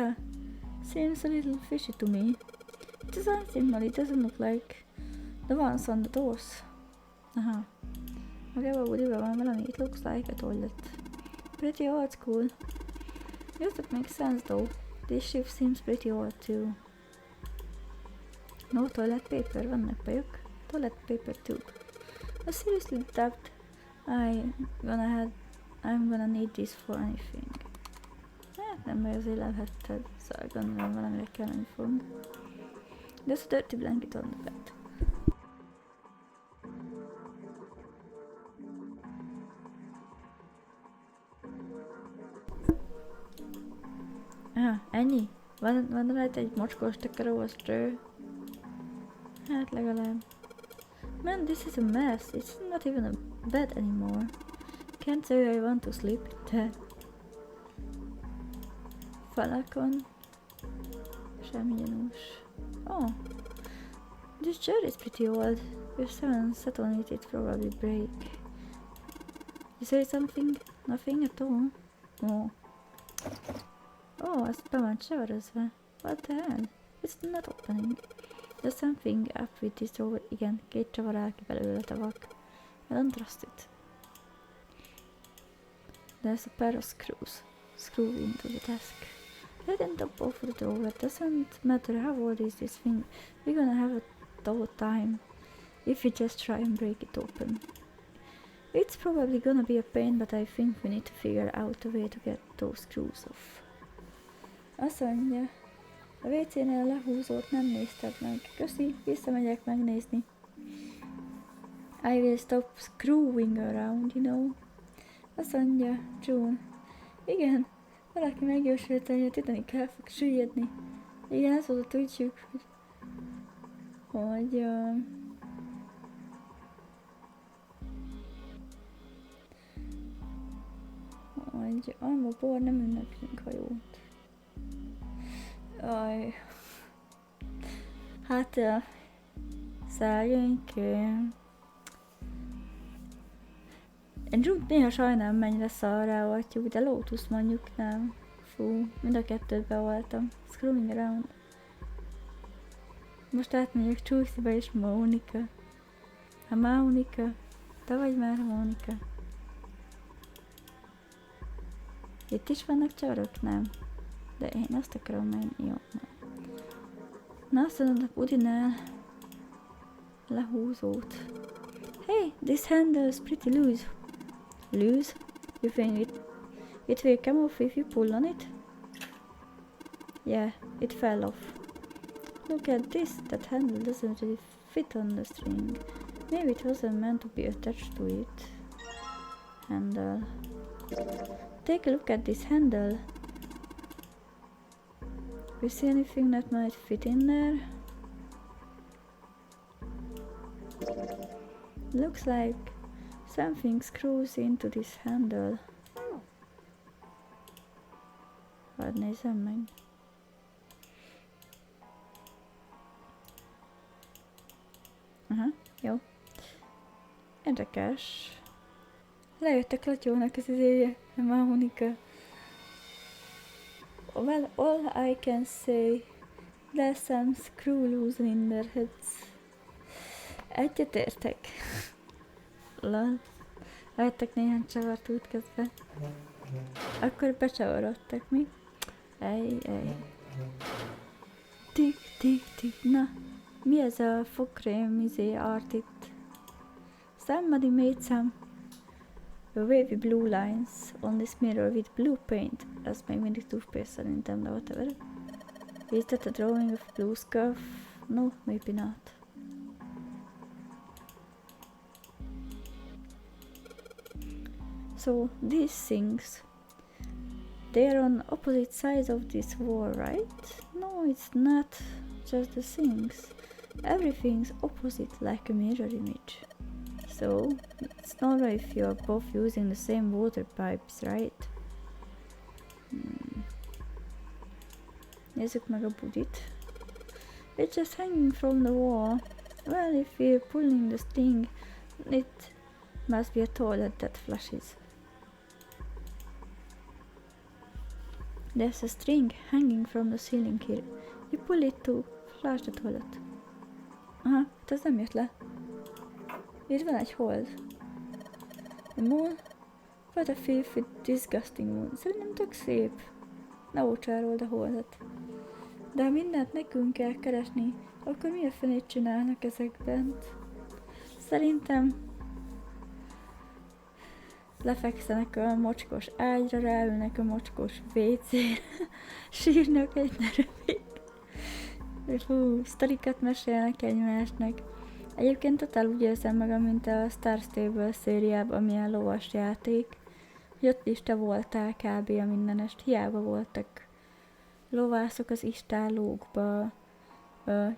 seems a little fishy to me. It's a sign symbol, it doesn't look like the ones on the doors. Aha. Magában a budiba van valami, it looks like a toilet. Pretty old school. Yes, that makes sense though. This shift seems pretty old too. No toilet paper, vannak bajok. Toilet paper tube. I seriously doubt I'm gonna need this for anything. Hát nem baj, azért lelhetted, szóval gondolom valamire kelleni fog. There's a dirty blanket on the bed. Ennyi? Van rajta egy mocskos takaró, strő? Hát legalább. Man, this is a mess. It's not even a bed anymore. Can't say I want to sleep in that. Falakon. Semmi gyanús. Oh. This chair is pretty old. If someone sat on it, it'd probably break. You say something? Nothing at all? Oh. Oh, ezt be van csavarozva. What the hell? It's not opening. There's something up with this drawer. Igen, 2 csavar áll ki belőle tavak. I don't trust it. There's a pair of screws. Screw into the desk. Right on top of the drawer. Doesn't matter how old is this thing. We're gonna have a tough time if we just try and break it open. It's probably gonna be a pain, but I think we need to figure out a way to get those screws off. Azt mondja, a WC-nél a lehúzót nem nézted meg. Köszi, visszamegyek megnézni. I will stop screwing around, you know. Azt mondja, June. Igen, valaki megjósolta, hogy a Titanic el fog süllyedni. Igen, ez volt a tudjuk, hogy alma bor nem ünnepünk hajót. Aj. Hát, szálljunk. Én June-t néha sajnálom, mennyire szarrá voltjuk, de Lotus mondjuk nem. Fú, mind a kettőt beoltam. Screwing around. Most átmegyek Csúsziba és Mónika. A Mónika. Te vagy már Mónika. Itt is vannak csavarok? Nem. De én azt akarom menni. Jó, nem. Na azt mondod a budinál lehúzót. Hey, this handle is pretty loose. Loose? You think it will come off if you pull on it? Yeah, it fell off. Look at this, that handle doesn't really fit on the string. Maybe it wasn't meant to be attached to it. Handle. Take a look at this handle. We see anything that might fit in there? Looks like something screws into this handle. Hadd nézzem meg. Aha, jó. Érdekes. Lejöttek Latyónak az izéje, nem a Monika. Well, all I can say, there's some screw loose in their heads. Egyetértek. Lol. Lehettek néhány csavart útközben. Akkor becsavarodtak mi? Ej. Tik. Na, mi ez a fogkrém art itt? Somebody made some wavy blue lines on this mirror with blue paint. Ez még mindig toothpaste szerintem, de whatever. Is that a drawing of blue scarf? No, maybe not. So these things, they're on opposite sides of this wall, right? No, it's not just the things. Everything's opposite like a mirror image. So it's not right if you're both using the same water pipes, right? Nézzük meg a budit. It's just hanging from the wall. Well, if we're pulling the string, it must be a toilet that flushes. There's a string hanging from the ceiling here. You pull it to flush the toilet. Aha, hát ez nem jött le. Itt van egy hold. The moon? What a filthy, disgusting moon. Szerintem tök szép. Ne ócsárold a holdat. De ha mindent nekünk kell keresni, akkor mi a fenét csinálnak ezek bent? Szerintem lefekszenek a mocskos ágyra, ráülnek a mocskos WC-re, sírnak egy darabig. Sztorikat mesélnek egymásnak. Egyébként totál úgy érzem magam, mint a Star Stable szériában, amilyen lovas játék. Hogy ott is te voltál kb. A mindenest. Hiába voltak lovászok az istállókba.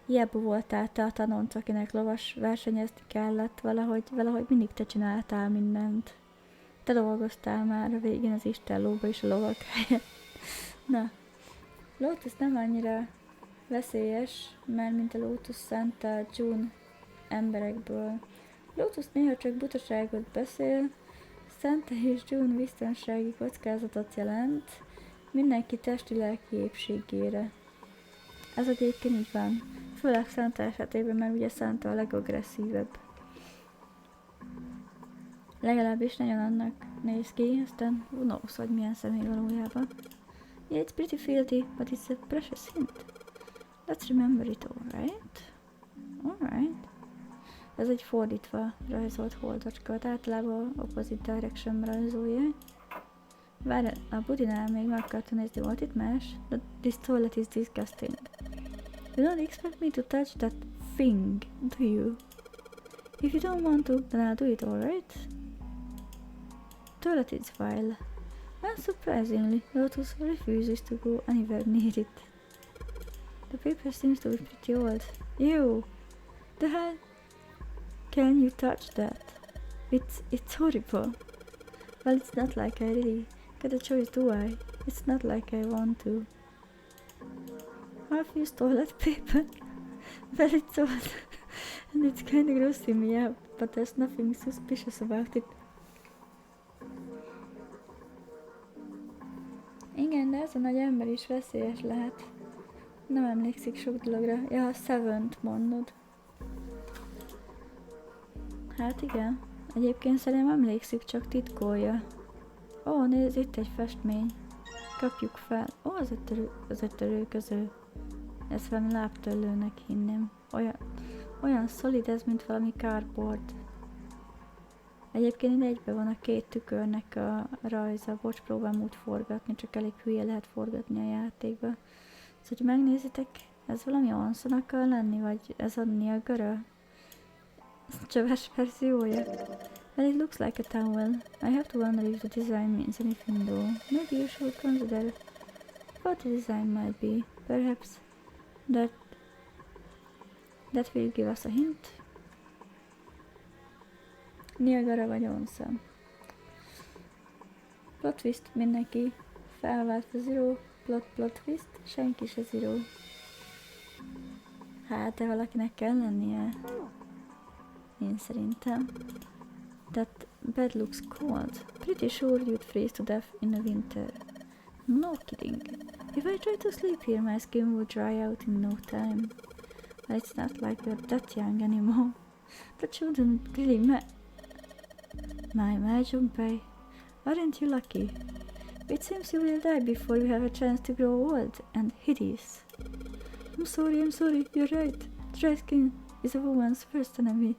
Hiába voltál te a tanonc, akinek lovas versenyezni kellett. Valahogy mindig te csináltál mindent. Te dolgoztál már a végén az istállóba és a lovak helyett. Na, Lotus nem annyira veszélyes, mert mint a Lotus Santa June emberekből. Lotus néha csak butaságot beszél, Santa és June biztonsági kockázatot jelent mindenki testi-lelki épségére. Ez egyébként így van, főleg Santa esetében, mert ugye Santa a legagresszívebb. Legalábbis nagyon annak néz ki, aztán who knows, hogy milyen személy valójában. Yeah, it's pretty filthy, but it's a precious hint. Let's remember it, alright? Alright. Ez egy fordítva rajzolt holdocska, általában opposite direction rajzolja. Várj, a budinál még meg akartam nézni, volt itt más? But this toilet is disgusting. You don't expect me to touch that thing, do you? If you don't want to, then I'll do it, alright? Toilet is vile. Unsurprisingly, Lotus refuses to go anywhere near it. The paper seems to be pretty old. Ew! The hell? Can you touch that? It's horrible. Well, it's not like I really get a choice, do I? It's not like I want to. Half-used toilet paper? Well, it's old. And it's kinda grossing me out, but there's nothing suspicious about it. Igen, de ez a nagy ember is veszélyes lehet. Nem emlékszik sok dologra. Ja, a Seven-t mondod. Hát igen. Egyébként szerintem emlékszik, csak titkolja. Ó, nézd, itt egy festmény. Kapjuk fel. Ó, az egy törőköző. Ez valami lábtörlőnek hinném. Olyan szolid ez, mint valami cardboard. Egyébként egybe van a két tükörnek a rajza. Bocs, próbálom úgy forgatni, csak elég hülye lehet forgatni a játékba. Szóval, hogy megnézitek, ez valami onszon akar lenni, vagy ez a Niagara? Ez a csöves verziója. Well, it looks like a towel. I have to wonder if the design means anything though. Maybe you should consider... what the design might be. Perhaps that will give us a hint. Niagara vagy onsen. Plot twist, mindenki felváltva zero. Plot twist, senki se zero. Hát, de valakinek kell lennie. Én szerintem. That bed looks cold. Pretty sure you'd freeze to death in the winter. No kidding. If I try to sleep here, my skin will dry out in no time. But it's not like you're that young anymore. That shouldn't really My Junpei. Aren't you lucky? It seems you will die before you have a chance to grow old and hideous. I'm sorry, you're right. Dry skin is a woman's first enemy.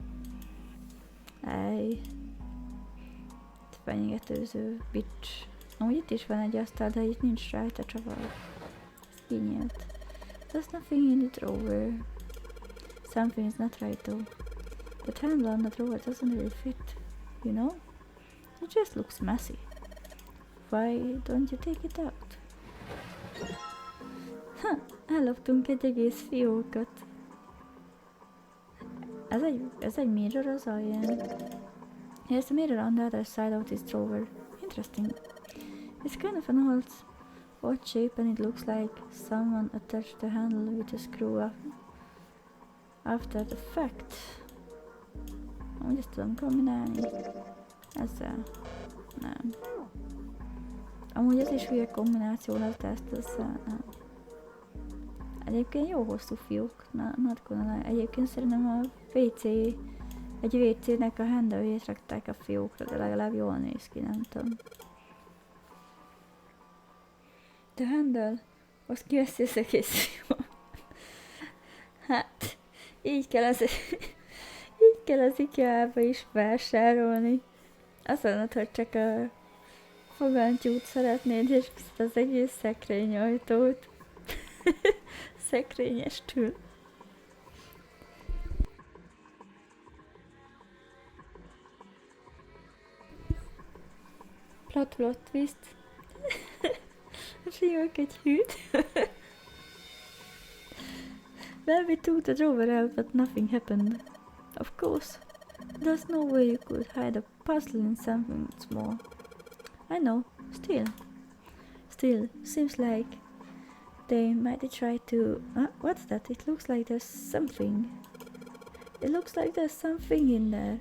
Fenyegetőző bitch. Amúgy itt is van egy asztal, de itt nincs rajta csavar. Ez kinyílt. There's nothing in the drawer. Something is not right though. The handle on the drawer doesn't really fit. You know? It just looks messy. Why don't you take it out? Elloptunk egy egész fiókot. Ez egy mirror az alján. Here's a mirror on the other side of this drawer. Interesting. It's kind of an odd shape and it looks like someone attached the handle with a screw up after the fact. Amúgy ezt tudom kombinálni. Ezzel. Nem. Amúgy ez is hülye kombináció lesz, de ezt ezzel nem. Egyébként jó hosszú fiúk. Not gonna lie. Egyébként szerintem a egy WC-nek a handle-jét rakták a fiókra, de legalább jól néz ki, nem tudom. The handle, az kiveszi az egész fiók. Hát, így kell az IKEA-ba is vásárolni. Azt mondod, hogy csak a fogantyút szeretnéd, és viszont az egész szekrényajtót. Szekrényestül. Plot twist. A fiúk egy hűt. Well, we took the drawer out, but nothing happened. Of course. There's no way you could hide a puzzle in something small. I know. Still, seems like they might try to... what's that? It looks like there's something. It looks like there's something in there.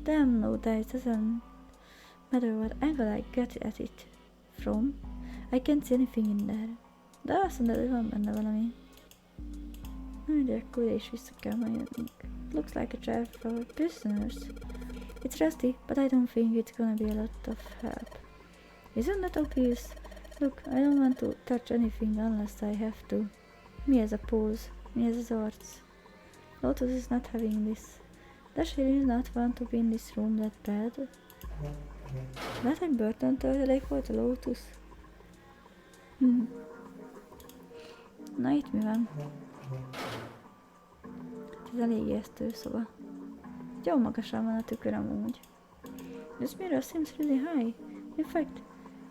Damn, no, that doesn't matter what angle I get at it from. I can't see anything in there. De azt mondod, hogy van benne valami. De akkor is vissza kell majd jönnünk. Looks like a chair for prisoners. It's rusty, but I don't think it's gonna be a lot of help. Isn't that obvious? Look, I don't want to touch anything unless I have to. Mi ez a pose? Mi ez az arc? Lotus is not having this. Does she really not want to be in this room that bad? Lehet, hogy börtöntöltelék volt a Lotus? Na itt mi van? Ez elég ijesztő szoba. Jó magasan van a tükör amúgy. This mirror seems really high. In fact,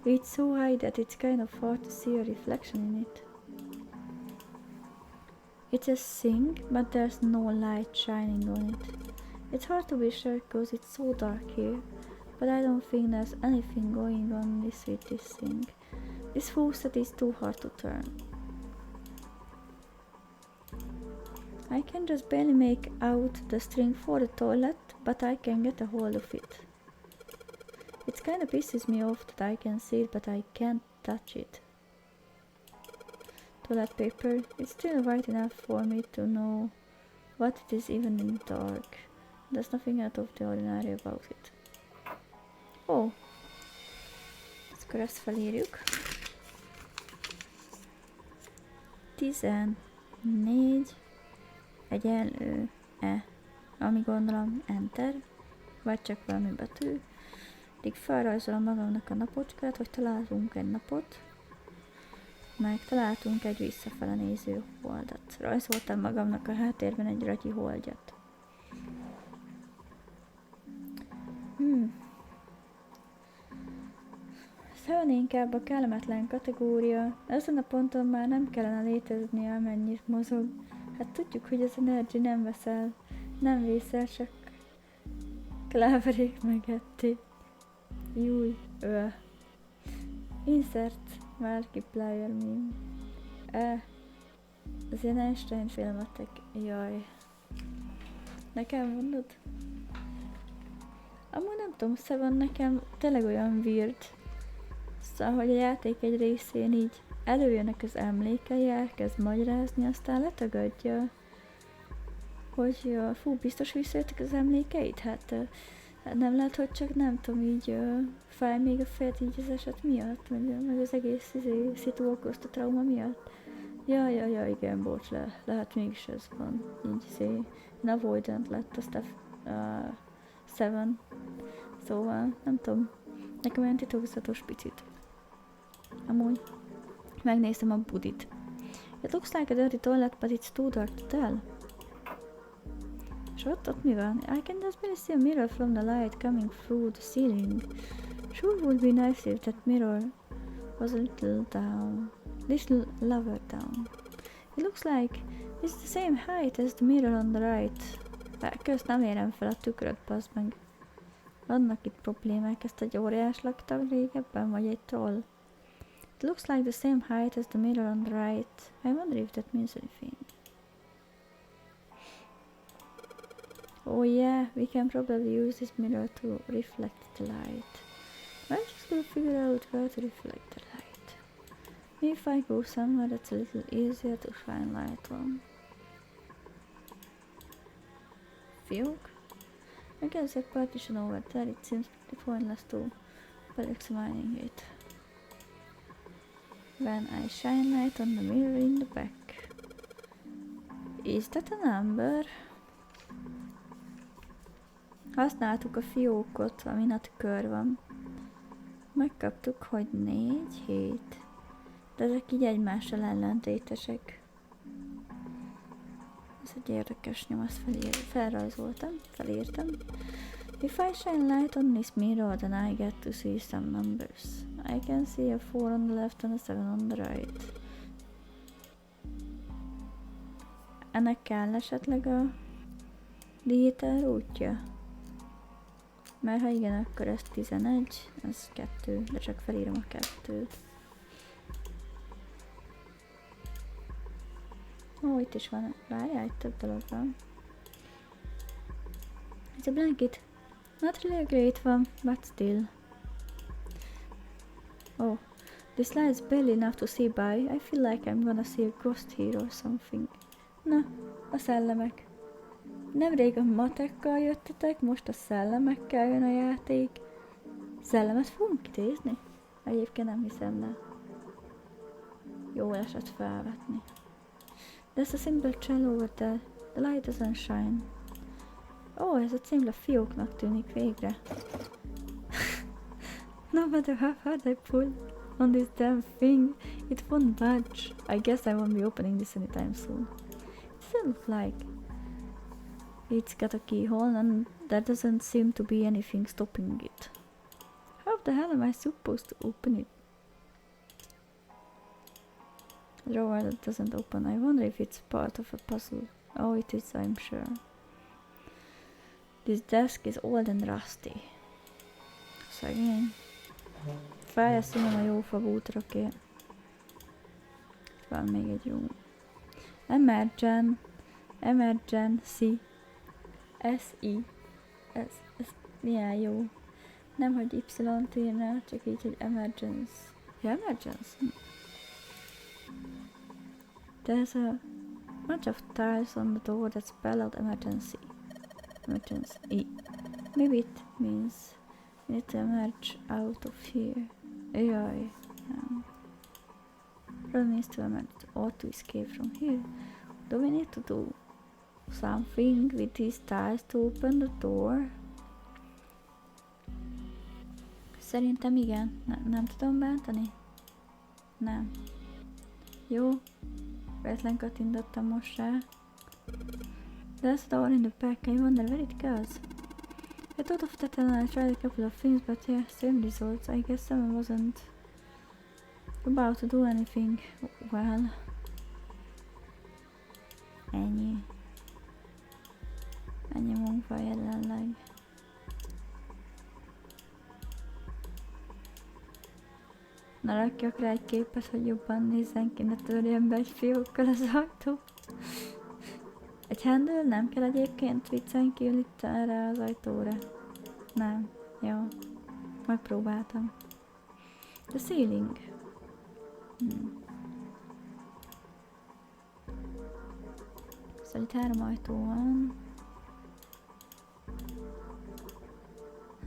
it's so high that it's kind of hard to see a reflection in it. It's a sink, but there's no light shining on it. It's hard to be sure because it's so dark here, but I don't think there's anything going on with this thing. This faucet is too hard to turn. I can just barely make out the string for the toilet, but I can get a hold of it. It kinda pisses me off that I can see it, but I can't touch it. Toilet paper, it's still white enough for me to know what it is even in the dark. There's nothing out of the ordinary about it. Oh! Akkor ezt felírjuk. 14 egyenlő E, ami gondolom Enter, vagy csak valami betű. Addig felrajzolom magamnak a napocskát, hogy találtunk egy napot, meg találtunk egy visszafele néző holdat. Rajzoltam magamnak a háttérben egy ragyi holdjat. Hön inkább a kellemetlen kategória. Ezen a ponton már nem kellene léteznie, amennyit mozog. Hát tudjuk, hogy az energy nem veszel, nem vészel, csak kláverék megették. Júj, Insert Markiplier meme. Az ilyen Einstein filmetek. Jaj. Nekem mondod? Amúgy nem tudom, Seven nekem tényleg olyan weird. Szóval, hogy a játék egy részén így előjönnek az emlékei, elkezd magyarázni, aztán letagadja, hogy fú, biztos visszajöttek az emlékeit? Hát nem lehet, hogy csak nem tudom, így fáj még a fejed így az eset miatt, meg az egész szitu okozta trauma miatt. Ja, igen, bocs, lehet mégis ez van. Így avoidant lett azt a Seven. Szóval, nem tudom, nekem olyan titokzatos picit. Amúgy megnéztem a budit. It looks like a dirty toilet, but it's too dark to tell. És ott mi van? I can just barely see a mirror from the light coming through the ceiling. Sure would be nice if that mirror was a little lower down. It looks like it's the same height as the mirror on the right. Közt nem érem fel a tükröt, bazd meg. Vannak itt problémák, ezt egy óriás lakta régebben, vagy egy troll? It looks like the same height as the mirror on the right. I wonder if that means anything. Oh yeah, we can probably use this mirror to reflect the light. I'm just gonna figure out how to reflect the light. Maybe if I go somewhere that's a little easier to shine light on. Fiúk? I guess a partition over there, it seems pretty pointless to by examining it. When I shine light on the mirror in the back. Is that a number? Használtuk a fiókot, amin a tükör van. Megkaptuk, hogy 4, 7. De ezek így egymással ellentétesek. Ez egy érdekes nyom, azt felírtam. If I shine light on this mirror, then I get to see some numbers. I can see a 4 on the left and a 7 on the right. Ennek kell esetleg a digital útja? Mert ha igen, akkor ez 11, ez 2, de csak felírom a 2-t. Ó, itt is van, várjál, itt több dolog van. It's a blanket. Not really a great one, but still. Oh, this light is barely enough to see by. I feel like I'm gonna see a ghost here or something. Na, a szellemek. Nemrég a matekkal jöttetek, most a szellemekkel jön a játék. Szellemet fogunk idézni? Egyébként nem hiszem, de jó esett felvetni. There's a simple shell over there. The light doesn't shine. Ó, ez a cím a fióknak tűnik végre. No matter how hard I pull on this damn thing, it won't budge. I guess I won't be opening this anytime soon. It doesn't look like it's got a keyhole and there doesn't seem to be anything stopping it. How the hell am I supposed to open it? A drawer that doesn't open. I wonder if it's part of a puzzle. Oh, it is, I'm sure. This desk is old and rusty. Szegény. Fáj a színem a jó fa bútorokért. Van még egy jó. Emergency. S-I. Ez milyen jó. Nem, hogy Y-t írnál, csak így, hogy emergency. Ja, emergency. There's a bunch of tiles on the door that spell out emergency. Emergency. Maybe it means we need to emerge out of here. Jaj. No. Probably means to emerge or to escape from here. Do we need to do something with these tiles to open the door? Szerintem igen. Nem tudom bántani? Nem. Jó. Véletlen kattintottam most rá. There's a door in the back. I wonder where it goes. I thought of that and I tried a couple of things, but yeah, same results. I guess someone wasn't About to do anything. Well. Ennyi. Ennyi munka jelenleg. Na rakjak rá egy képet, hogy jobban nézzen ki, ne törjen be egy fiókkal az ajtó. Egy handle nem kell egyébként viccen kívül itt erre az ajtóra. Nem. Jó. Megpróbáltam. The ceiling. Szóval itt 3 ajtó van.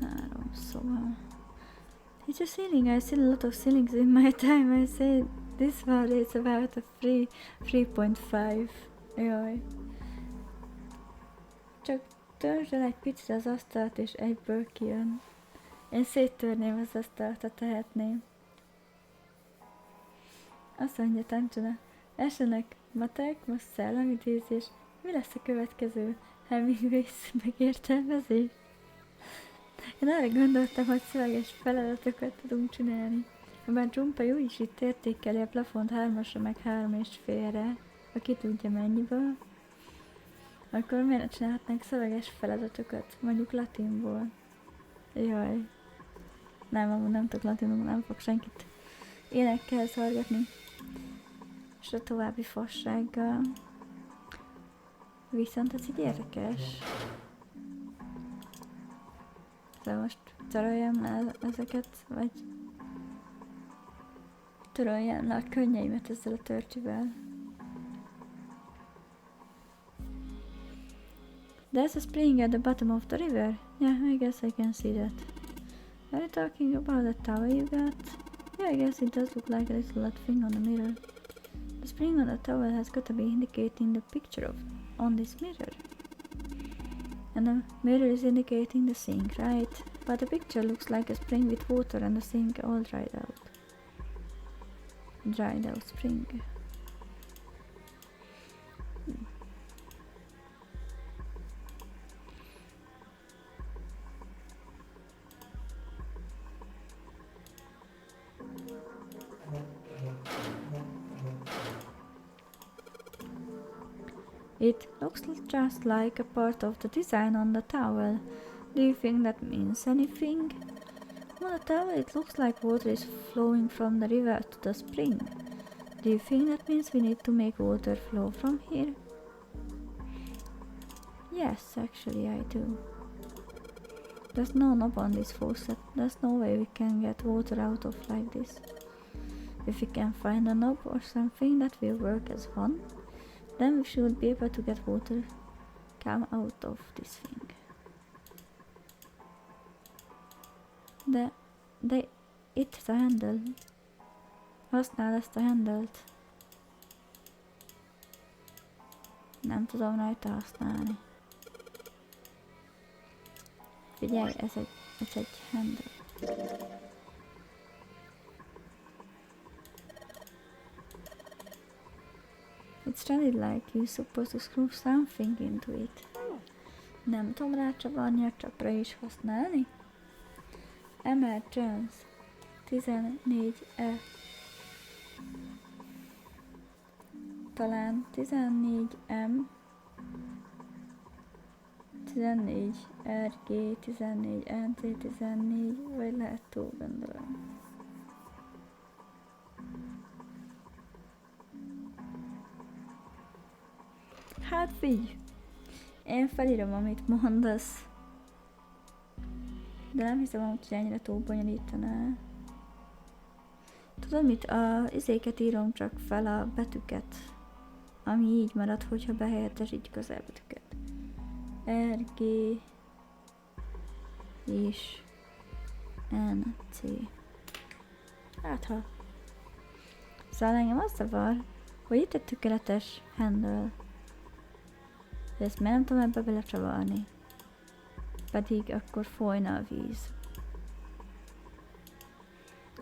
3 szoba. It's a ceiling. I've seen a lot of ceilings in my time. I say this one is about a 3.5. Jaj. Csak törzsd el egy picit az asztalt és egyből kijön. Én széttörném az asztalt, ha tehetném. Azt mondja, tancsoda. Esenek matek, most szellemidézés. Mi lesz a következő? Hemingway's megértelmezés? Én arra gondoltam, hogy szöveges feladatokat tudunk csinálni. Abban Csumpaj úgy is itt értékeli a plafont 3-asra meg 3,5-re, aki tudja mennyiből, akkor miért ne csinálhatnánk szöveges feladatokat, mondjuk latinból. Jaj. Nem, amúgy nem tudok latinul, nem fog senkit énekkel szorgatni. És a további fassággal. Viszont ez így érdekes. De most töröljem le ezeket, vagy töröljem le a könnyeimet ezzel a törcsivel. There's a spring at the bottom of the river? Yeah, I guess I can see that. Are you talking about the tower you got? Yeah, I guess it does look like a little odd thing on the mirror. The spring on the tower has got to be indicating the picture on this mirror. And the mirror is indicating the sink, right? But the picture looks like a spring with water and the sink all dried out. Dried out spring. It looks just like a part of the design on the towel. Do you think that means anything? On the towel it looks like water is flowing from the river to the spring. Do you think that means we need to make water flow from here? Yes, actually I do. There's no knob on this faucet. There's no way we can get water out of like this. If we can find a knob or something that will work as one, then we should be able to get water come out of this thing. It's a handle. Használ ezt a handle-t. Nem tudom rajta használni. Figyelj, ez egy handle. It's sounded like you're supposed to screw something into it. Nem tudom rácsavarni a csapra is használni? Emergence 14E. Talán 14M, 14RG, 14NC, 14, vagy lehet túl gondolom. Hát figyelj, én felírom, amit mondasz. De nem hiszem, hogy ennyire túl bonyolítaná. Tudod mit? A izéket írom csak fel, a betűket. Ami így marad, hogyha behelyettesítjük az elbetűket. RG és NC. Hát ha. Szóval engem az zavar, hogy itt egy tökéletes handle. De ezt miért nem tudom ebbe belecsavarni? Pedig akkor folyna a víz.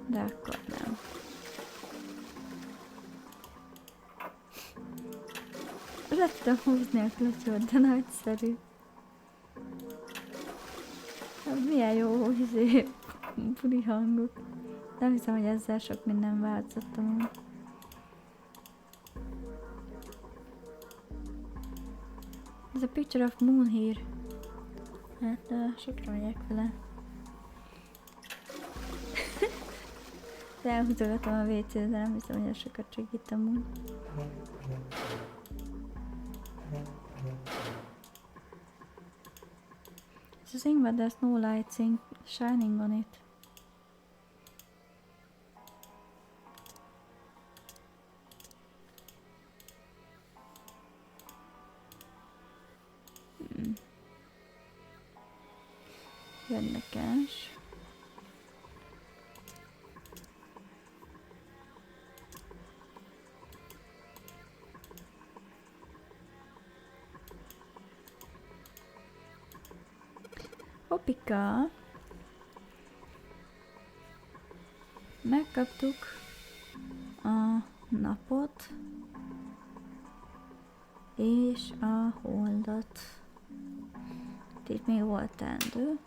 De akkor nem. Le tudom húzni a klocsot, de nagyszerű. Hát milyen jó buli hangok. Nem hiszem, hogy ezzel sok minden változott amúgy. Ez a picture of moon here. Hát sokra megyek vele. De elhúzogatom a WC-t, de nem hiszem, hogy ez sokat segít amúgy. It's a thing, but there's no light shining on it. Érdekes. Hoppika! Megkaptuk a napot és a holdat. Itt még volt teendő.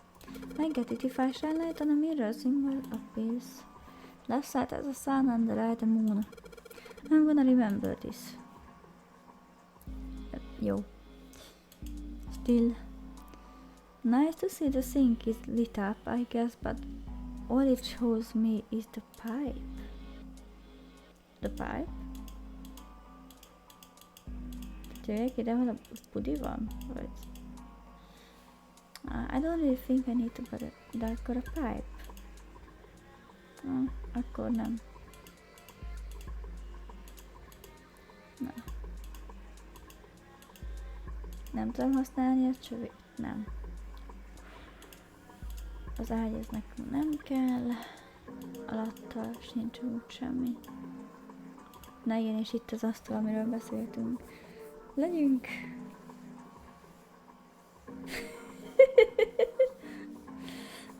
I get it if I shine light on a mirror symbol appears. Left side has a sun and the right a moon. I'm gonna remember this. Jó. Still. Nice to see the sink is lit up, I guess, but all it shows me is the pipe. The pipe? Jöjjek ide, hol a pudi van? Vagy... I don't really think I need to put a pipe. Akkor nem. Na. Nem tudom használni a csövét? Nem. Az ágy ez nekünk nem kell. Alatta sincs úgy semmi. Na igen, és itt az asztal, amiről beszéltünk. Legyünk!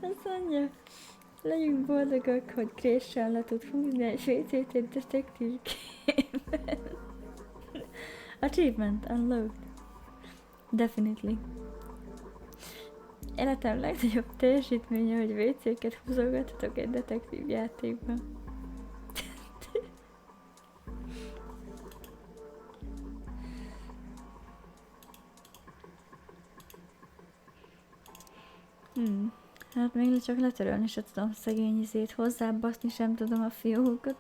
Azt mondja, legyünk boldogak, hogy Grace-sel le tud húzni egy WC-t egy detektív képben. Achievement unlocked. Definitely. Életem legnagyobb teljesítménye, hogy WC-ket húzogathatok egy detektív játékban. Hát még csak letörölni se tudom szegény izét, hozzábaszni sem tudom a fiókot.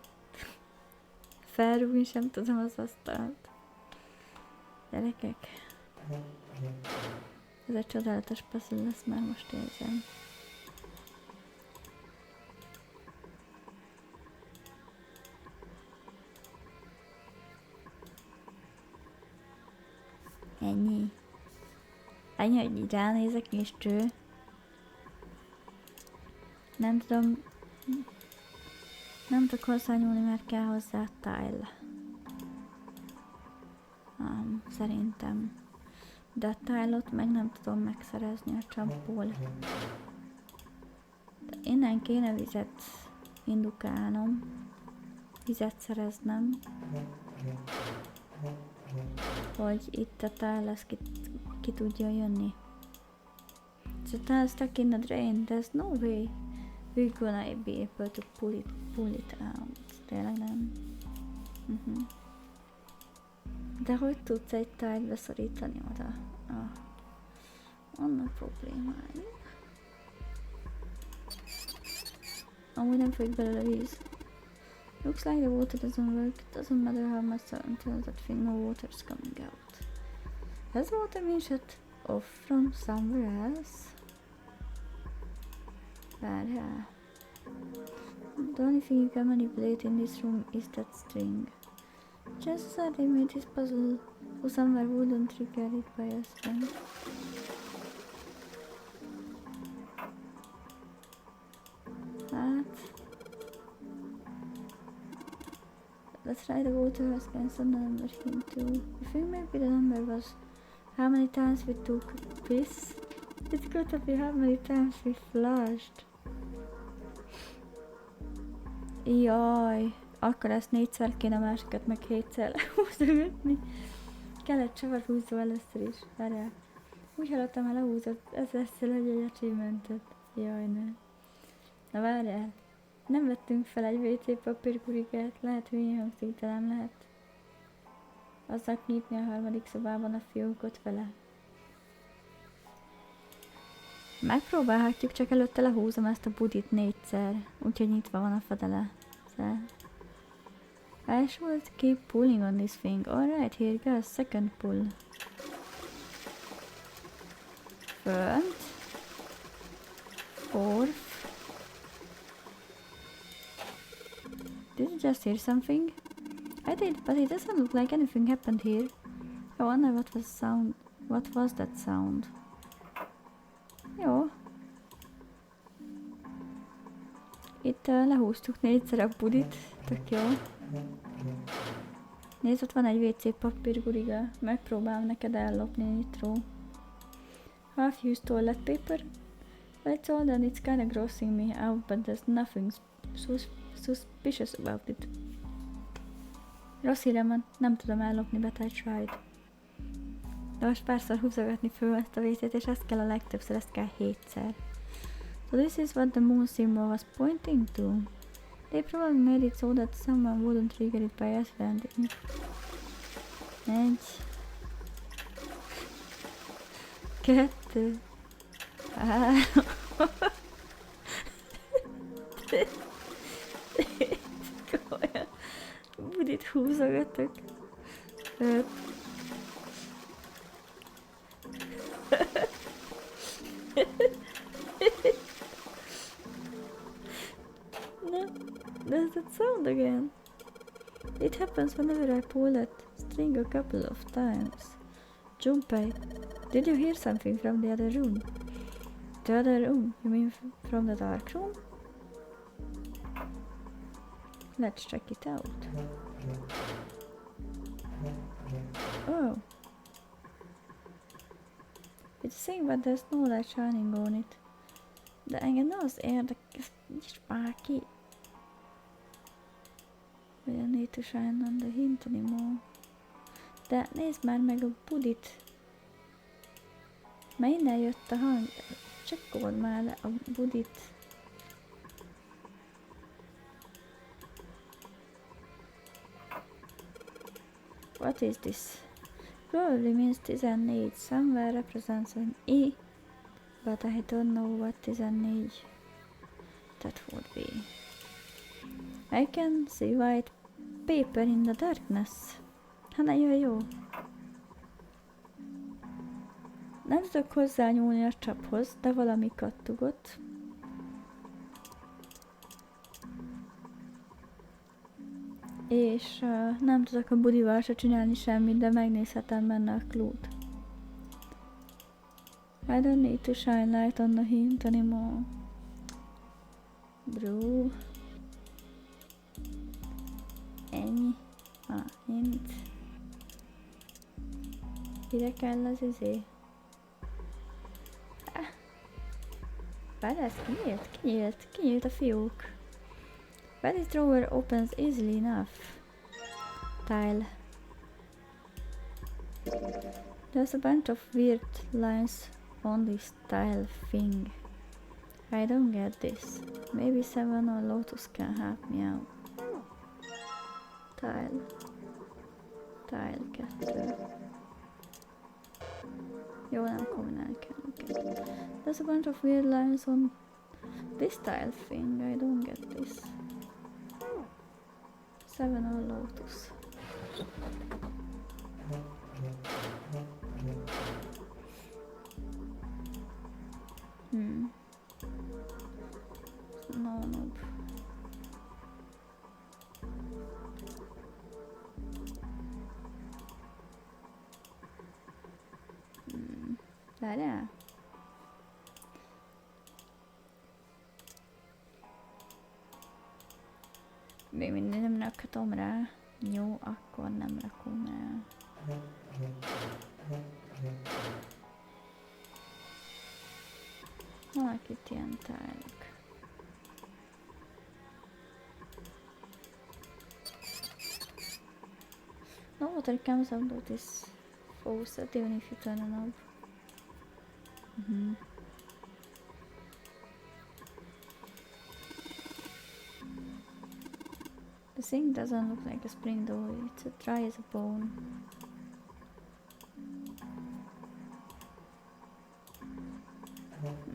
Felrúgni sem tudom az asztalt. Gyerekek. Ez egy csodálatos puzzle lesz, már most érzem. Ennyi. Ennyi, hogy így ránézek és cső. Nem tudom. Nem tudok hozzányúlni, mert kell hozzá tile. Szerintem. De a tile-ot meg nem tudom megszerezni a csampból. De innen kéne vizet indukálnom. Vizet szereznem. Hogy itt a tile lesz ki tudja jönni. So tile stuck in the drain. There's no way we're gonna be able to pull it out. Tényleg nem. De hogy tudsz egy tájt beszorítani oda? Vannak problémáink. Amúgy nem folyik belőle víz. Looks like the water doesn't work. It doesn't matter how much until that thing no water's coming out. Has water been shut off from somewhere else? Várjál. The only thing you can manipulate in this room is that string. Chances are they made this puzzle who somewhere wouldn't trigger it by a string. Hát... Let's try the water has cancelled the number here too. You think maybe the number was how many times we took piss? It's got to be how many times we flushed. Jaj, akkor ezt 4-szer kéne, másikat meg 7-szer lehúzogatni. Kellett csavarhúzó először is, várjál. Úgy hallottam, ha lehúzott, ez lesz egy achievementet. Jaj, ne. Na várjál. Nem vettünk fel egy WC papírkurigát, lehet hülyén hangzik, de nem lehet. Azzal nyitni a harmadik szobában a fiókot vele. Megpróbálhatjuk, csak előtte lehúzom ezt a budit 4-szer, úgyhogy nyitva van a fedele. I should keep pulling on this thing. Alright, here goes, second pull. Third. Fourth. Did you just hear something? I did, but it doesn't look like anything happened here. I wonder what was that sound? Jó. Itt lehúztuk 4-szer a budit, tök jó. Nézd, ott van egy WC papírguriga. Megpróbálom neked ellopni, Nitro. Half used toilet paper? Well, it's all that it's kinda grossing me out, but there's nothing suspicious about it. Rossz hírem van, nem tudom ellopni, but I tried. De most párszor húzogatni föl ezt a WC-t, és ezt kell a legtöbbször, ezt kell 7-szer. So this is what the moon symbol was pointing to. They probably made it so that someone wouldn't trigger it by accident. 1, 2, 3, komolyan. Budit húzogatok. 5. No, there's that sound again. It happens whenever I pull that string a couple of times. Junpei, did you hear something from the other room? The other room? You mean from the dark room? Let's check it out. Oh. It's saying but there's no light shining on it. De engem nem az érdekes, nincs már ki. We don't need to shine on the hint anymore. De nézd már meg a budit. Mert innen jött a hang. Csekkold már le a budit. What is this? Probably means 14. Somewhere represents an E. But I don't know what 14 that would be. I can see white paper in the darkness. Hát nagyon jó. Nem tudok hozzányúlni a csaphoz, de valami kattogott. És nem tudok a budival se csinálni semmit, de megnézhetem benne a clue-t. I don't need to shine light on the hint anymore. Bro. Ennyi. Hint. Ide kell az izé. Várj, ez kinyílt a fiók. But this drawer opens easily enough. Tile. There's a bunch of weird lines on this tile thing. I don't get this. Maybe Seven or Lotus can help me out. Tile 2. Jó, nem kombinálni kell őket. There's a bunch of weird lines on this tile thing. I don't get this. Seven or Lotus. No. Várjál? Még mindig nem rakhatom rá. Jó, akkor nem rakom rá. Vannak itt ilyen tárgyak. No water comes out of this faucet even if you turn it on. The sink doesn't look like a spring though, it's as dry as a bone.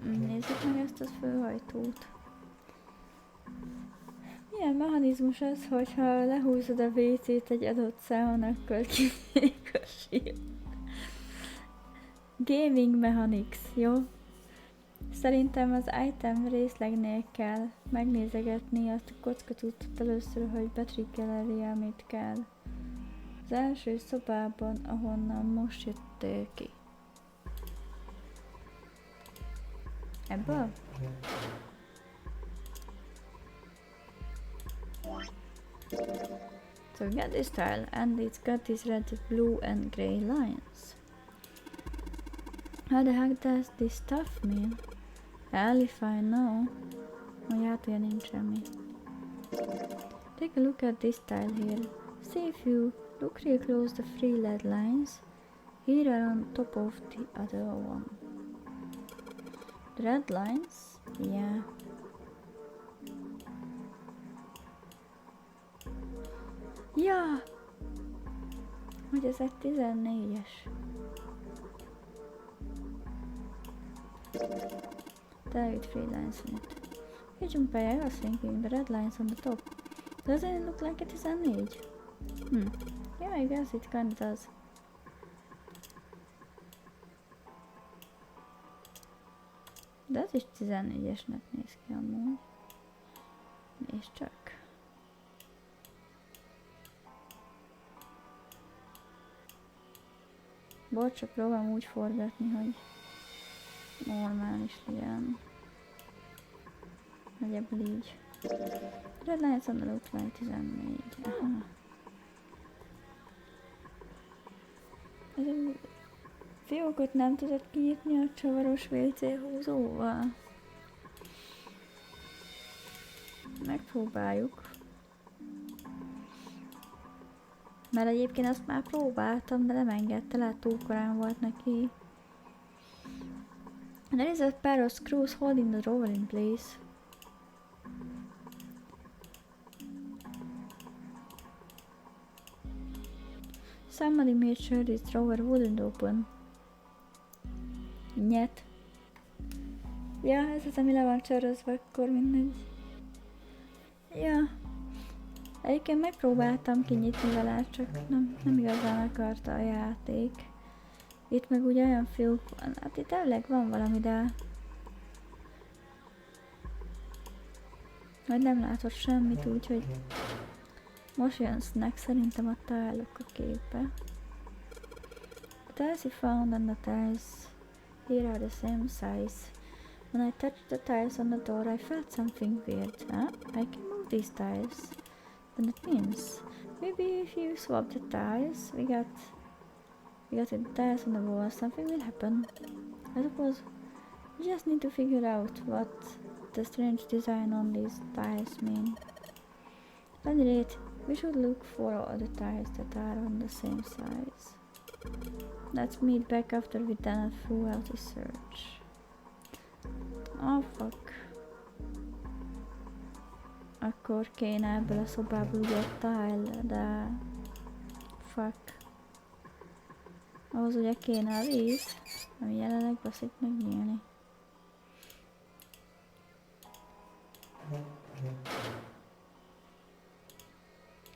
Nézzük meg ezt az főhajtót. Milyen mechanizmus ez, hogyha lehúzod a WC-t egy adott számon, akkor kinyílik a sír. Gaming Mechanics, jó? Szerintem az item részlegnél kell megnézegetni azt a kockatutat először, hogy betriggereli, amit kell. Az első szobában, ahonnan most jöttél ki. Ebből? So we got this tile and it's got these red, blue and grey lines. How the heck does this stuff mean? Hell if I know. Oh, hátulja nincs semmi. Take a look at this tile here. See if you look real close the three red lines. Here are on top of the other one. The red lines? Yeah. Ja! Hogy ez egy 14-es. There with 3 lines on it. Hey Junpei, I was thinking the red lines on the top. Doesn't it look like a 14? Yeah, I guess it kinda does. De ez is 14-esnek néz ki amúgy. Nézd csak. Bocs, csak próbálom úgy forgatni, hogy normális legyen. Nagyjából így. Red lines on the look like 14. Aha. Ez a fiókot nem tudod kinyitni a csavaros WC húzóval? Megpróbáljuk. Mert egyébként azt már próbáltam, de nem engedte, lehet túl korán volt neki. There is a pair of screws holding the drawer in place. Somebody made sure this drawer wouldn't open. Nyet. Ja, ez az, ami le van csörözve, akkor mindegy. Ja. Egyébként megpróbáltam kinyitni vele, csak nem igazán akarta a játék. Itt meg ugye olyan fiúk van, hát itt elvileg van valami, de... Majd nem látott semmit, úgyhogy... Most jön Snack, szerintem a tálok a képbe. The tiles you found on the tiles here are the same size. When I touched the tiles on the door, I felt something weird. Huh? I can move these tiles. Then it means maybe if you swap the tiles, we got the tiles on the wall, something will happen. I suppose we just need to figure out what the strange design on these tiles mean. At any rate, we should look for all the tiles that are on the same size. Let's meet back after we've done a throughout the search. Oh fuck. Akkor kéne ebből a szobából ugye egy tile, de... Fuck. Ahhoz ugye kéne a víz, ami jelenleg baszik megnyílni.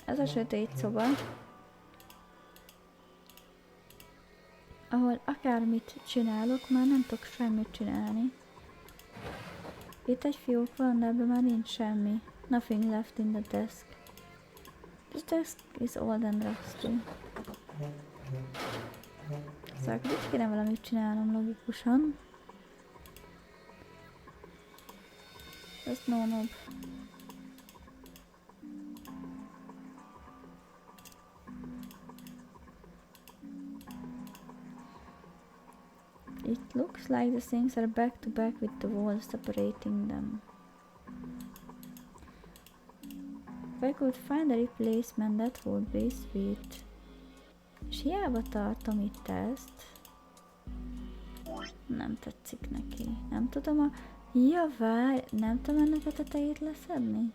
Ez a sötét szoba, ahol akármit csinálok, már nem tudok semmit csinálni. Itt egy fiók van, de ebben már nincs semmi. Nothing left in the desk. This desk is old and rusty. Szóval itt kéne valamit csinálnom logikusan. Ezt no-nob. It looks like the things are back to back with the walls separating them. If I could find a replacement, that would be sweet. És hiába tartom itt ezt. Nem tetszik neki. Nem tudom a... Ja, várj, nem tudom ennek a tetejét leszedni?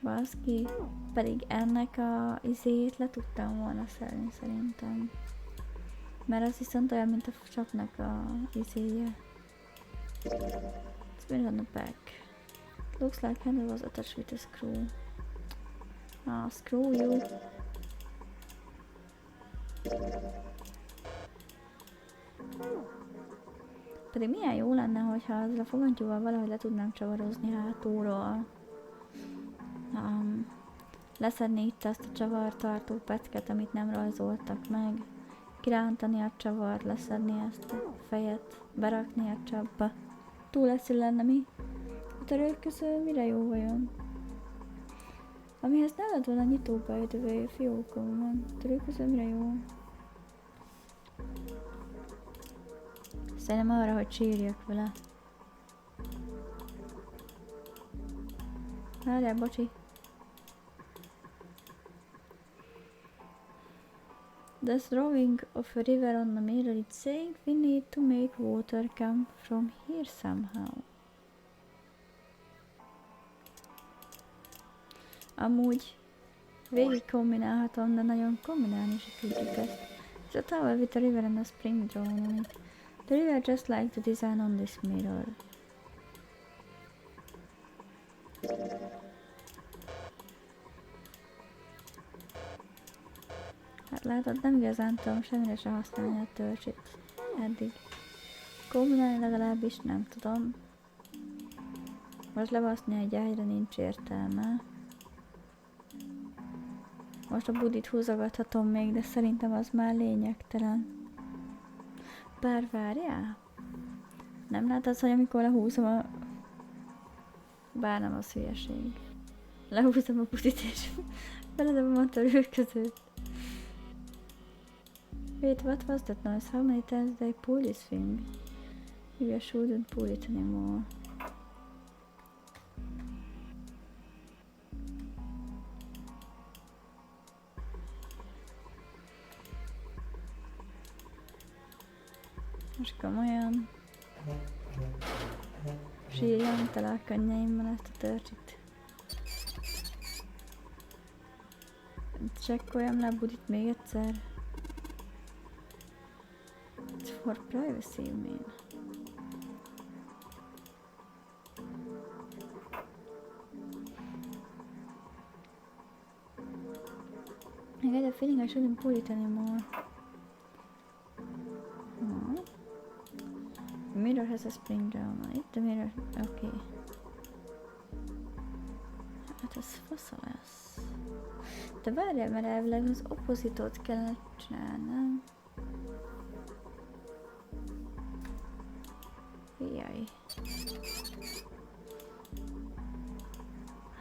Baszki. Pedig ennek a izét le tudtam volna szerni szerintem. Mert az viszont olyan, mint a csapnak a izéje. It's been on the back. It looks like handle was attached with a screw. Ah, screw you. Pedig milyen jó lenne, hogyha ezzel a fogantyúval valahogy le tudnám csavarozni hátulról. Leszedni itt azt a csavartartó pecket, amit nem rajzoltak meg. Kirántani a csavart, leszedni ezt a fejet, berakni a csapba. Túl eszű lenne mi? A törölköző mire jó vajon? Amihez ne lett volna nyitóba jöttövő fiókom van. A törölköző mire jó? Szerintem arra, hogy sírjak vele. Várjál, bocsi. The drawing of a river on the mirror, it's saying we need to make water come from here somehow. Amúgy végig kombinálhatom, de nagyon kombinálni se tudjuk ezt. It's a tower with a river and a spring drawn on it. The river just like the design on this mirror. Hát látod, nem igazán tudom semmire se használni a törzsit eddig. Kombinálni legalábbis nem tudom. Most lebaszni egy ágyra nincs értelme. Most a budit húzogathatom még, de szerintem az már lényegtelen. Bár várjál? Nem látod, hogy amikor lehúzom a... Bár nem az hülyeség. Lehúzom a budit és beledobom a törülközőt. Wait, what was that noise? How many times did I pull this thing? Maybe I shouldn't pull it anymore. Most komolyan. Sírjam tele a könnyeimmel ezt a törcsit. Csekkoljam le a budit még egyszer. It's for privacy, you mean? I get a feeling I shouldn't pull it anymore. The mirror has a spring down on it. The mirror... Okay. Hát ez fasza lesz. De várjál, mert elvileg az oppositot kellene csinálnom. Jaj.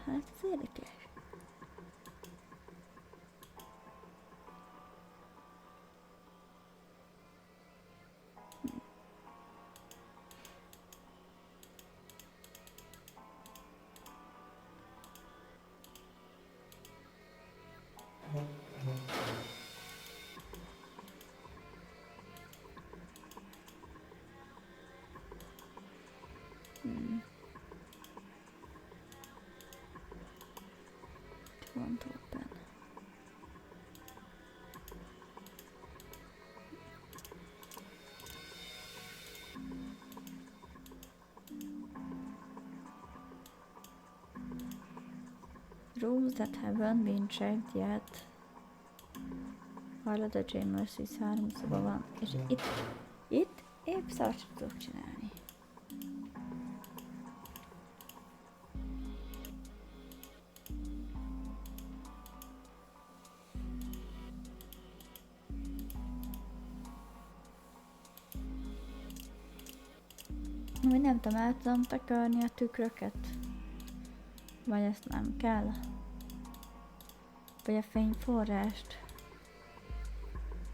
Hát ez érdekes. Want to open. Rooms that haven't been checked yet. Hallod, a James is 3 szoba van, és itt épp szart tudok csinálni. Vagy nem tudom, el tudom takarni a tükröket? Vagy ezt nem kell? Vagy a fényforrást?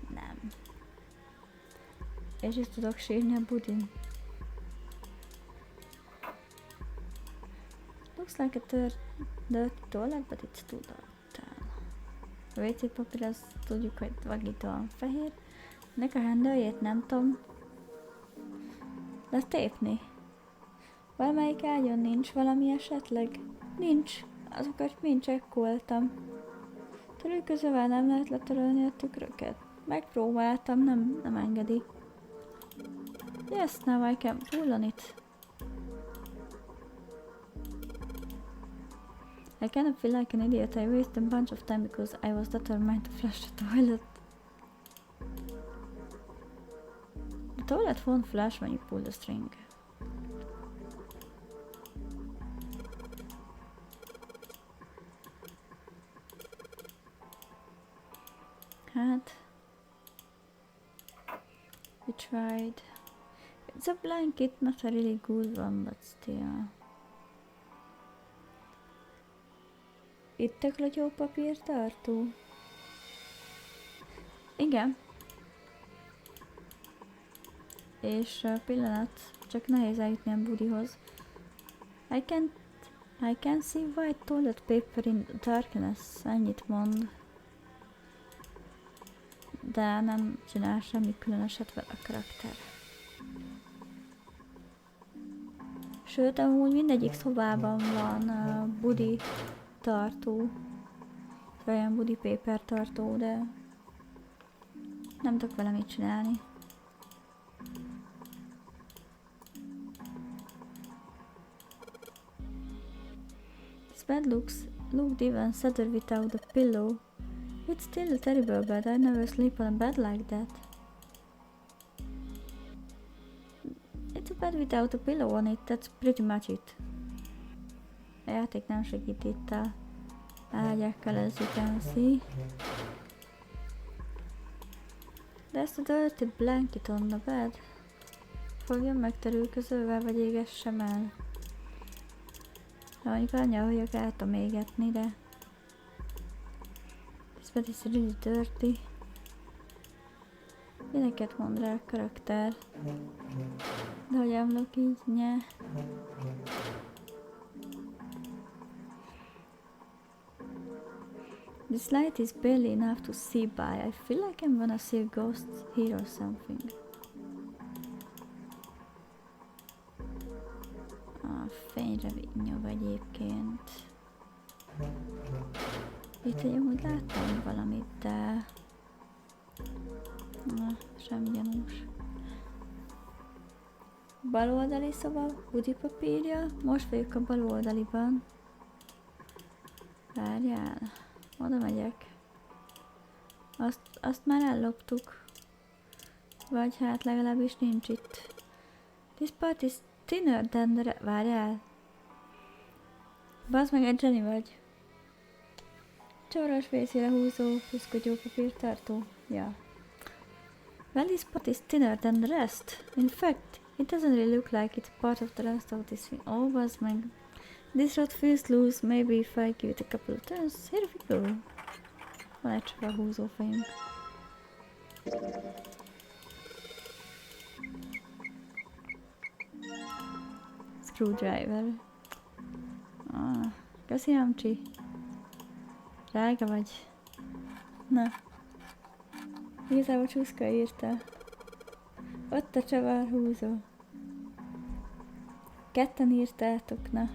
Nem. És is tudok sírni a budin. Looks like a dirty toilet, but it's too dark. A WC papír, azt tudjuk, hogy vagítóan fehér. Nek a handle-jét nem tudom. Letépni. Valamelyik ágyon nincs valami esetleg? Nincs. Azokat mind csekkoltam. Törőközővel nem lehet letörölni a tükröket. Megpróbáltam, nem engedi. Yes, now I can pull on it. I kind of feel like an idiot. I wasted a bunch of time because I was determined to flush the toilet. The toilet won't flush when you pull the string. Hát... We tried. It's a blanket, not a really good one, but still. Itt a klotyópapírtartó? Igen. És pillanat, csak nehéz eljutni a budihoz. I can see white toilet paper in darkness, ennyit mond. De nem csinál semmi különöset vele a karakter. Sőt, amúgy mindegyik szobában van budi tartó. Olyan budi paper tartó, de nem tudok vele mit csinálni. This bed looked even sadder without a pillow. It's still a terrible bed. I never sleep on a bed like that. It's a bed without a pillow on it. That's pretty much it. A játék nem segít itt a ágyákkal, as you can see. There's a dirty blanket on the bed. Fogjon meg törülközővel, vagy égessem el. De mondjuk anya vagyok álltam égetni, de... This bed is really dirty. Ilyeneket mond rá a karakter. De hogy emlok így, nye. This light is barely enough to see by. I feel like I'm gonna see a ghost here or something. A fényre nyom egyébként. Itt én úgy láttam valamit, de... semmi gyanús. Baloldali szoba, budi papírja. Most vagyok a baloldaliban. Várjál. Oda megyek. Azt már elloptuk. Vagy hát legalábbis nincs itt. This part is thinner than the... Várjál. Bazd meg, egy Jenny vagy. Csoros vészére húzó, puszkogyó papírtartó. Ja. Well, this part is thinner than the rest. In fact, it doesn't really look like it's part of the rest of this thing. Oh, bazd meg. This rod feels loose. Maybe if I give it a couple of turns. Here we go. Van egy csak a húzófejünk. Screwdriver. Köszi, Amcsi. Drága vagy. Na. Igazából Csúszka írta. Ott a csavar húzó. Ketten írtátok, na.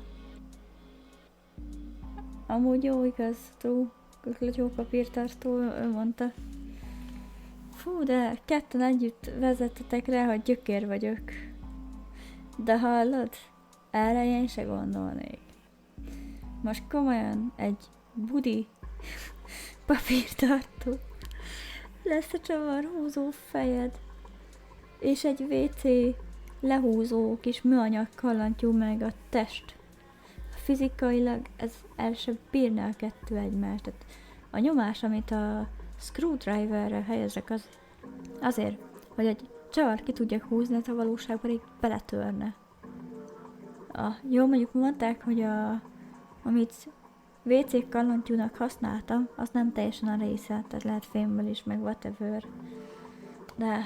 Amúgy jó, igaz, true. Jó papírtartó, ő mondta. Fú, de ketten együtt vezettetek rá, hogy gyökér vagyok. De hallod? Erre én se gondolnék. Most komolyan egy budi papírtartó. Lesz a csavarhúzó fejed. És egy WC lehúzó kis műanyag kallantyú meg a test. Fizikailag ez el sem bírná a kettő egymást. Tehát a nyomás, amit a screwdriverre helyezek, az azért, hogy egy csavar ki tudjak húzni, a valóságban így beletörne. Jó, mondjuk mondták, hogy amit WC kallantyúnak használtam, az nem teljesen a része, tehát lehet fémből is, meg whatever. De...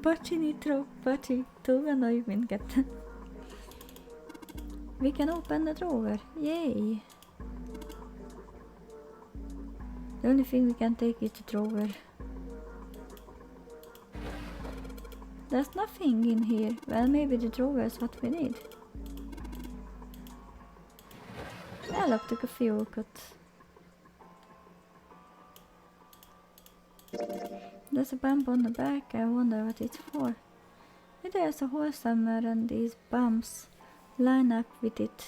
Bocsi, Nitro, bocsi, túl gondoljuk mindketten. We can open the drawer. Yay! The only thing we can take is the drawer. There's nothing in here. Well, maybe the drawer is what we need. Elloptuk a fiókot. There's a bump on the back, I wonder what it's for. There's a hole somewhere and these bumps line up with it.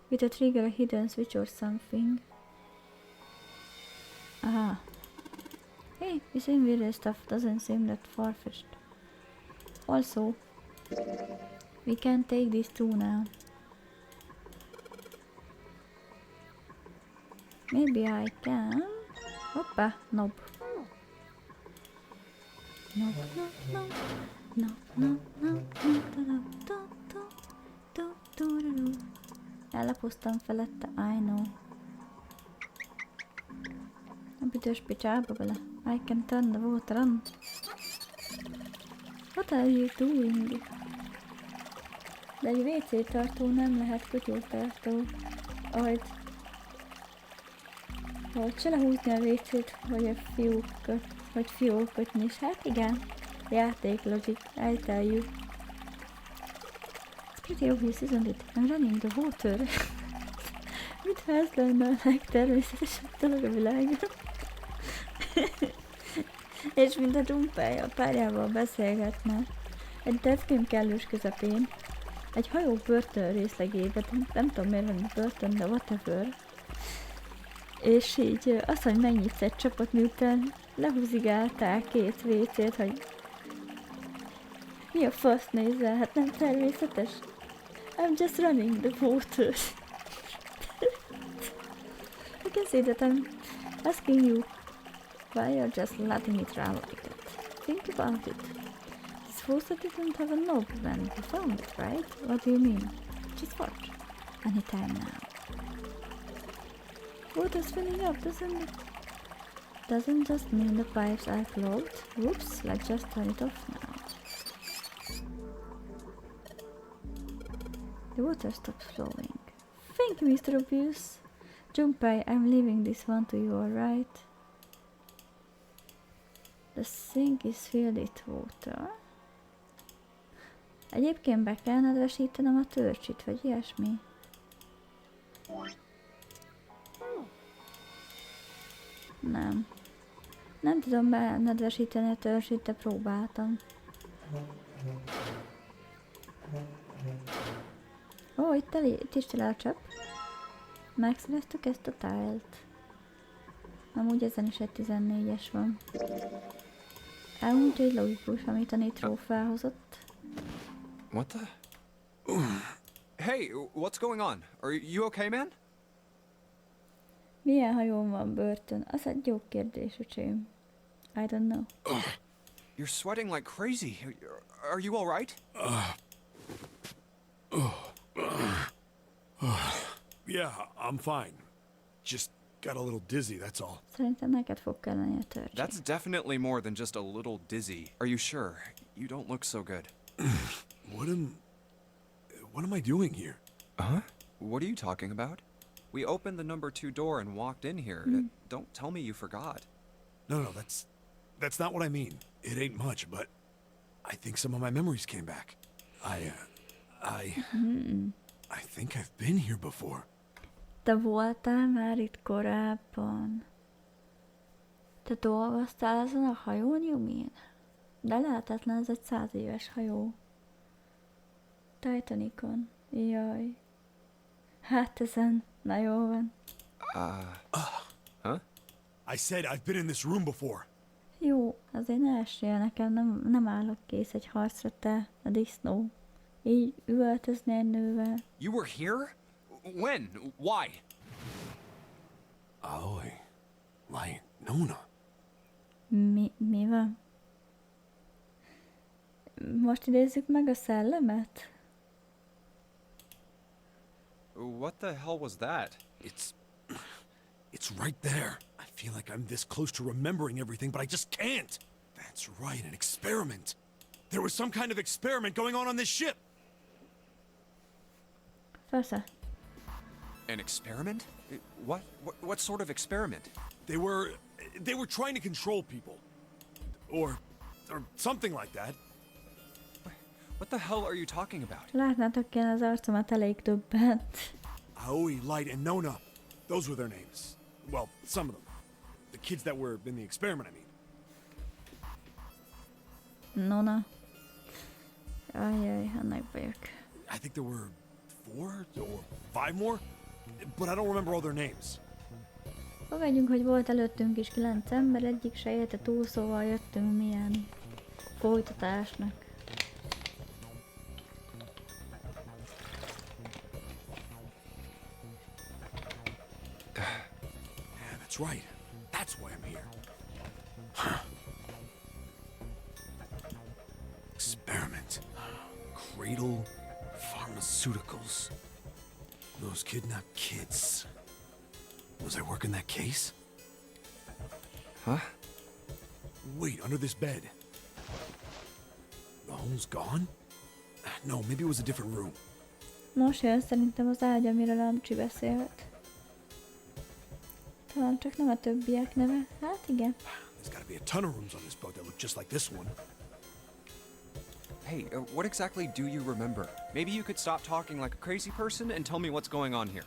With a trigger, a hidden switch or something. Aha. Hey, this invader stuff doesn't seem that far-fetched. Also, we can take these two now. Maybe I can. Hoppa, nope. Nope, nope, nope. Nope, nope, nope, nope. Ellapoztam felette, I know. A büdös picsába bele. I can turn the water on. What are you doing? De egy WC tartó nem lehet kutyótartó. Ahogy se lehúzni a WC-t, hogy fiókot nyis. Hát igen. Játék logic, I tell you. It's pretty obvious, isn't it? I'm running the water. Mit ez lenne a legtermészetesebb dolog a világon? És mint a Junpei a párjával beszélgetne, egy devgame kellős közepén, egy hajó börtön részlegében, nem tudom miért van börtön, de whatever. És így azt, hogy megnyitsz egy csapot, miután lehúzigáltál két WC-t, hogy mi a fasz nézzel, hát nem természetes. I'm just running the water. I can see that I'm asking you why you're just letting it run like that. Think about it. This faucet didn't have a knob when we found it, right? What do you mean? Just watch. Anytime now. Water's filling up, doesn't it? Doesn't just mean the pipes are clogged. Whoops, let's just turn it off now. The water stops flowing. Thank you, Mr. Obvious. Junpei, I'm leaving this one to you, alright? The sink is filled with water. Egyébként be kell nedvesítenem a törcsit, vagy ilyesmi. Nem. Nem tudom benedvesíteni a törcsit, de próbáltam. Ó, itt is tele a csap. Megszereztük ezt a tájlt. Amúgy ezen is egy 14-es van. Elmúgy egy logikus, amit a Nitro felhozott.
What the? Hey, what's going on? Are you okay, man?
Milyen hajón van börtön? Az egy jó kérdés, öcsém. I don't know.
You're sweating like crazy. Are you all right?
Yeah, I'm fine. Just got a little dizzy, that's all.
Szerintem neked fog kelleni a törcsi.
That's definitely more than just a little dizzy. Are you sure? You don't look so good.
What am I doing here?
Huh? What are you talking about? We opened the number 2 door and walked in here. Don't tell me you forgot.
No, that's not what I mean. It ain't much, but I think some of my memories came back. I think I've been here before.
Te voltál már itt korábban? Te dolgoztál ezen a hajón, Yumin? De lehetetlen, ez egy 100 éves hajó. Titanicon. Jaj. Hát ezen. Na jó van.
Huh?
I said I've been in this room before.
Jó, azért ne essél nekem, nem állok kész egy harcra, te, a disznó. Így üvöltözni egy nővel.
You were here? When? Why?
Aoi. Lai Nona.
Mi van? Most idézzük meg a szellemet?
What the hell was that?
It's right there. I feel like I'm this close to remembering everything, but I just can't. That's right, an experiment. There was some kind of experiment going on this ship.
Persze.
An experiment? What sort of experiment?
They were trying to control people. Or something like that.
What the hell are you talking about?
Látnátok kéne az arcomat, elég döbbent.
Aoi, Light, and Nona. Those were their names. Well, some of them. The kids that were in the experiment, I mean.
Nona. Ajaj, annak vagyok.
I think there were 4 or 5 more, but I don't remember all their names.
Fogadjunk, hogy volt előttünk is 9 ember, egyik se élte túl, szóval jöttünk milyen folytatásnak.
Yeah, that's right. That's why I'm here. Experiment. Cradle Pharmaceuticals. Those kidnapped kids. Was I working that case?
Huh?
Wait, under this bed. The home's gone? No, maybe it was a different room.
Most jön szerintem az ágy, amiről Amcsi beszélt. Talán csak nem a többiek neve. Hát igen.
There's gotta be a ton of rooms on this boat that look just like this one.
Hey, what exactly do you remember? Maybe you could stop talking like a crazy person and tell me what's going on here.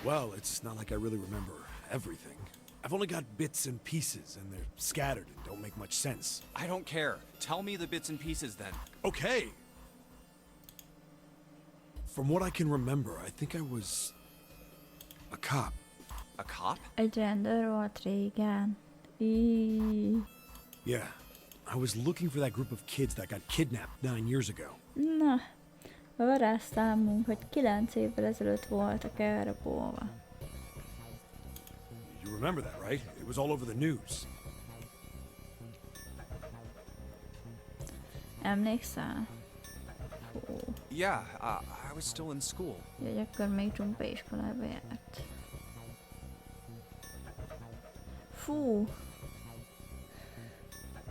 Well, it's not like I really remember everything. I've only got bits and pieces, and they're scattered and don't make much sense.
I don't care. Tell me the bits and pieces then.
Okay! From what I can remember, I think I was a cop.
A cop?
Egy rendőr volt régen.
Yeah, I was looking for that group of kids that got kidnapped 9 years ago.
Na, a varázsszámunk, hogy 9 évvel ezelőtt voltak elrabolva.
You remember that, right? It was all over the news.
Emlékszel? Fú,
Yeah, I was still in school.
hogy akkor még Zsumpa iskolába járt. Fú!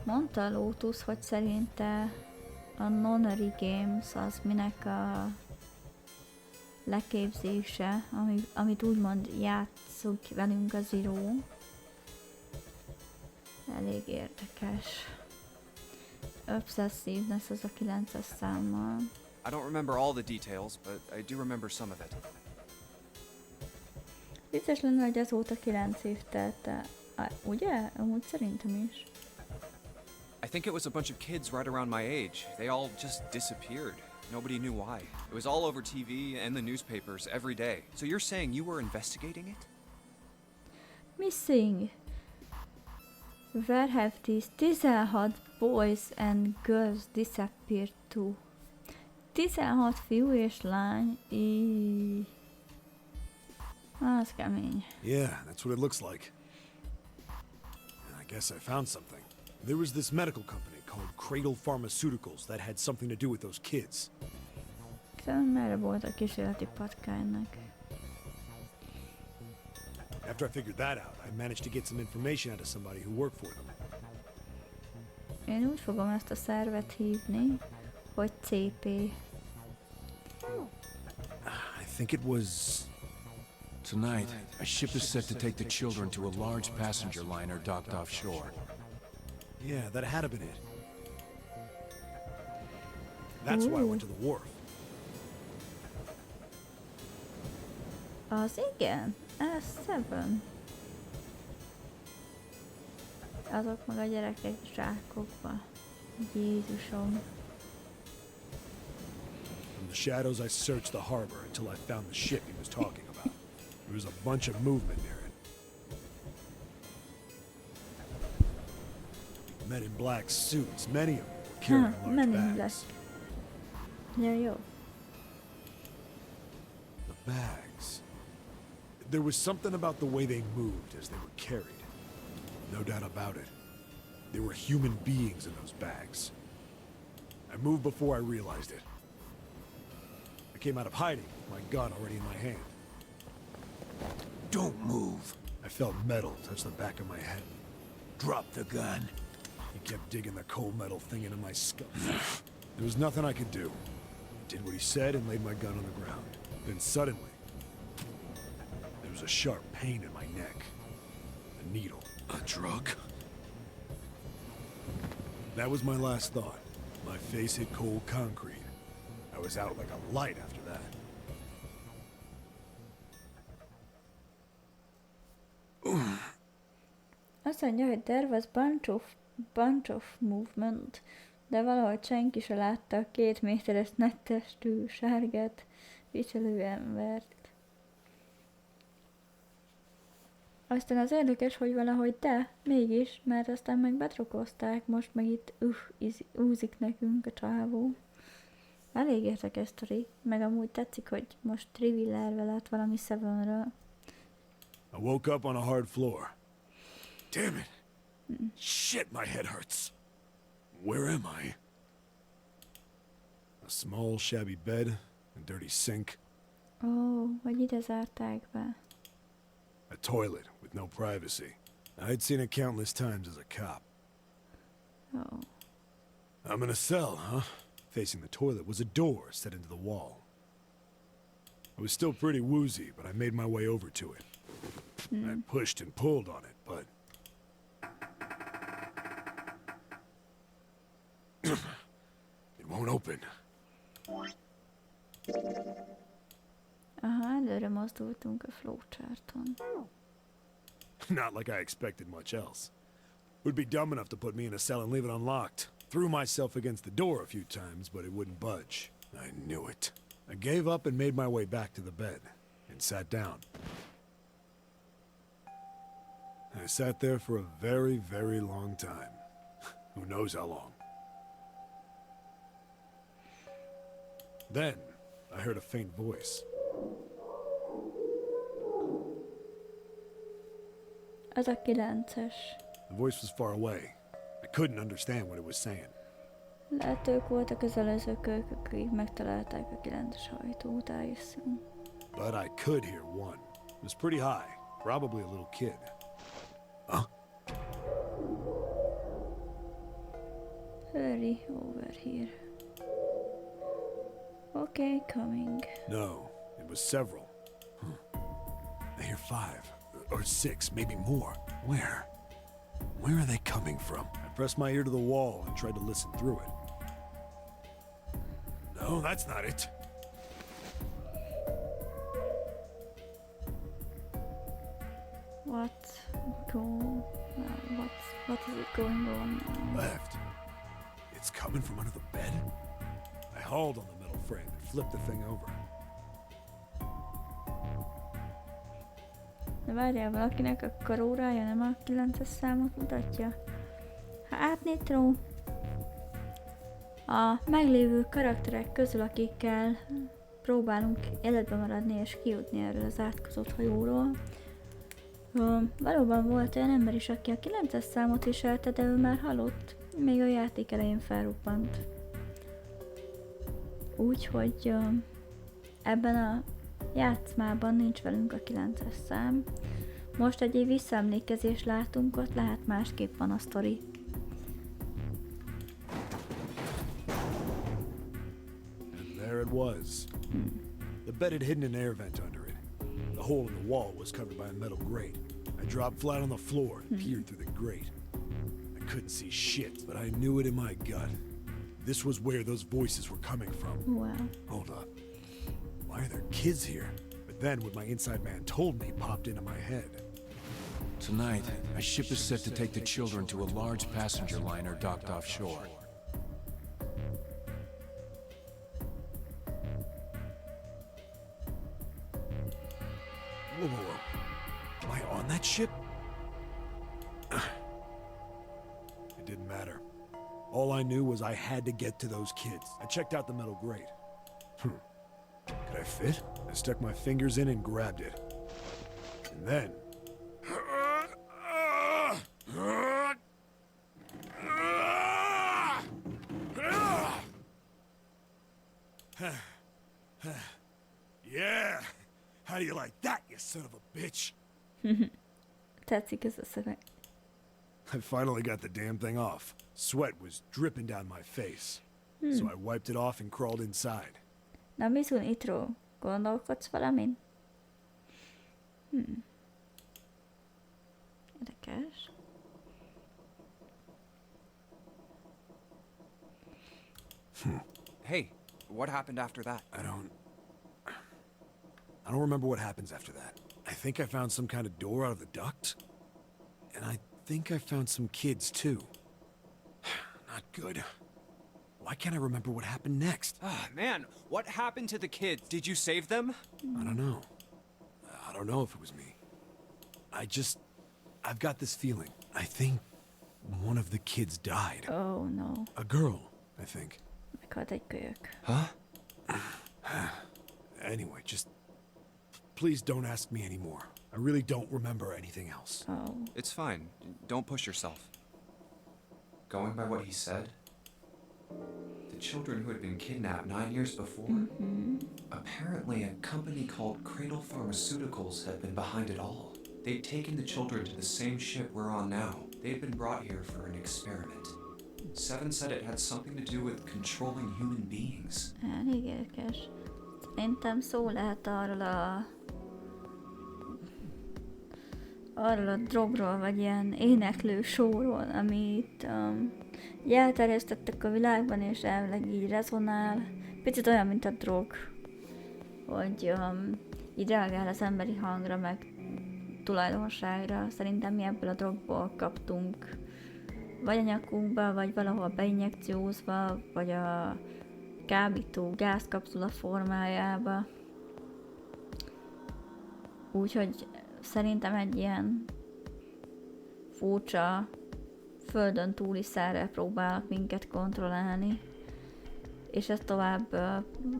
Mondta a Lotus, hogy szerinte a Nonary Games az minek a leképzése, amit úgymond játszunk velünk az író. Elég érdekes. Obsessiveness az a 9-es számmal.
I don't remember all the details, but I do remember some of it.
Vicces lenne, hogy azóta 9 év telt el. Ugye? Amúgy szerintem is.
I think it was a bunch of kids right around my age. They all just disappeared. Nobody knew why. It was all over TV and the newspapers every day. So you're saying you were investigating it?
Missing. Where have these 16 boys and girls disappeared to? 16 fiú és lány. Az kemény.
Yeah, that's what it looks like. I guess I found something. There was this medical company called Cradle Pharmaceuticals that had something to do with those kids.
Szerintem merre volt a kísérleti patkánynak.
After I figured that out, I managed to get some information out of somebody who worked for them.
Én úgy fogom ezt a szervet hívni, hogy CP.
I think it was...
Tonight, a ship is set to take the children to a large passenger liner docked offshore.
Yeah, that had to been it. That's why I went to the wharf.
Az igen, ez Seven. Azok meg a gyerekek zsákokba. Jézusom.
From the shadows, I searched the harbor until I found the ship he was talking about. There was a bunch of movement near it. Men in black suits, many of them were carrying large
Men in black.
bags.
Ja, jó.
The bags. There was something about the way they moved as they were carried. No doubt about it. There were human beings in those bags. I moved before I realized it. I came out of hiding with my gun already in my hand.
Don't move.
I felt metal touch the back of my head.
Drop the gun.
He kept digging the cold metal thing into my skull. There was nothing I could do. Did what he said and laid my gun on the ground. Then suddenly, there was a sharp pain in my neck. A needle.
A drug?
That was my last thought. My face hit cold concrete. I was out like a light after that.
Azt mondja, hogy there was bunch of movement, de valahogy senki se látta a 2 méteres nettestű, sárgát viselő embert. Aztán az érdekes, hogy valahogy mégis, mert aztán meg betrokozták, most meg itt úzik nekünk a csávó. Elég érdekes sztori, meg amúgy tetszik, hogy most reveal-elve lett valami Sevenről.
I woke up on a hard floor. Damn it! Shit, my head hurts. Where am I? A small, shabby bed, a dirty sink.
Hogy ide zárták be.
A toilet with no privacy. I'd seen it countless times as a cop. I'm in a cell, huh? Facing the toilet was a door set into the wall. I was still pretty woozy, but I made my way over to it. I pushed and pulled on it, but... it won't open.
Aha, előre mozdultunk a flowcharton.
Not like I expected much else. Would be dumb enough to put me in a cell and leave it unlocked. Threw myself against the door a few times, but it wouldn't budge. I knew it. I gave up and made my way back to the bed, and sat down. I sat there for a very, very long time. Who knows how long. Then, I heard a faint voice.
Az a 9-es.
The voice was far away. I couldn't understand what it was saying.
Lehet ők voltak az előzők, akik megtalálták a 9-es ajtót, I assume.
But I could hear one. It was pretty high. Probably a little kid. Huh?
Hurry over here. Okay, coming.
No, it was several. I hear 5, or 6, maybe more. Where? Where are they coming from? I pressed my ear to the wall and tried to listen through it. No, that's not it.
What is it going on now?
Left. It's coming from under the bed? I hauled on the metal frame and flipped the thing over.
De várjál, valakinek a karórája nem a 9-es számot mutatja? Hát Nitro. A meglévő karakterek közül, akikkel próbálunk életben maradni és kijutni erről az átkozott hajóról. Valóban volt olyan ember is, aki a 9-es számot viselte, de ő már halott, még a játék elején felruppant. Úgyhogy ebben a játszmában nincs velünk a 9-es szám. Most egy visszaemlékezést látunk, ott lehet másképp van a sztori.
And there it was. The bed had hidden an air vent under it. The hole in the wall was covered by a metal grate. I dropped flat on the floor and peered through the grate. I couldn't see shit, but I knew it in my gut. This was where those voices were coming from.
Wow.
Hold up. Why are there kids here? But then what my inside man told me popped into my head.
Tonight, a ship is set to take the children to a large passenger liner docked offshore.
Whoa. Am I on that ship? It didn't matter. All I knew was I had to get to those kids. I checked out the metal grate. Could I fit? I stuck my fingers in and grabbed it. And then... Yeah! How do you like that, you son of a bitch?
Tetszik ez a szöveg.
I finally got the damn thing off. Sweat was dripping down my face. So I wiped it off and crawled inside.
Na mi szól Nitro? Gondolkodsz valamin? Érdekes.
Hey, what happened after that?
I don't remember what happens after that. I think I found some kind of door out of the duct. And I think I found some kids too. Not good. Why can't I remember what happened next?
Ah, man, what happened to the kids? Did you save them?
I don't know. I don't know if it was me. I've got this feeling. I think one of the kids died.
Oh no.
A girl, I think.
Meghalt egy kölyök.
Huh?
Anyway, just please don't ask me anymore. I really don't remember anything else.
Oh.
It's fine. Don't push yourself.
Going by what he said, the children who had been kidnapped 9 years before, apparently a company called Cradle Pharmaceuticals had been behind it all. They'd taken the children to the same ship we're on now. They'd been brought here for an experiment. Seven said it had something to do with controlling human beings.
Elég érdekes. Szerintem szó lehet arról a drogról, vagy ilyen éneklő sóról, amit így elterjesztettek a világban, és elvileg így rezonál. Picit olyan, mint a drog, hogy így reagál az emberi hangra, meg tulajdonságra. Szerintem mi ebből a drogból kaptunk vagy a nyakunkba, vagy valahol beinjekciózva, vagy a kábító gázkapszula formájába. Úgyhogy szerintem egy ilyen furcsa földön túli szerrel próbálnak minket kontrollálni, és ezt tovább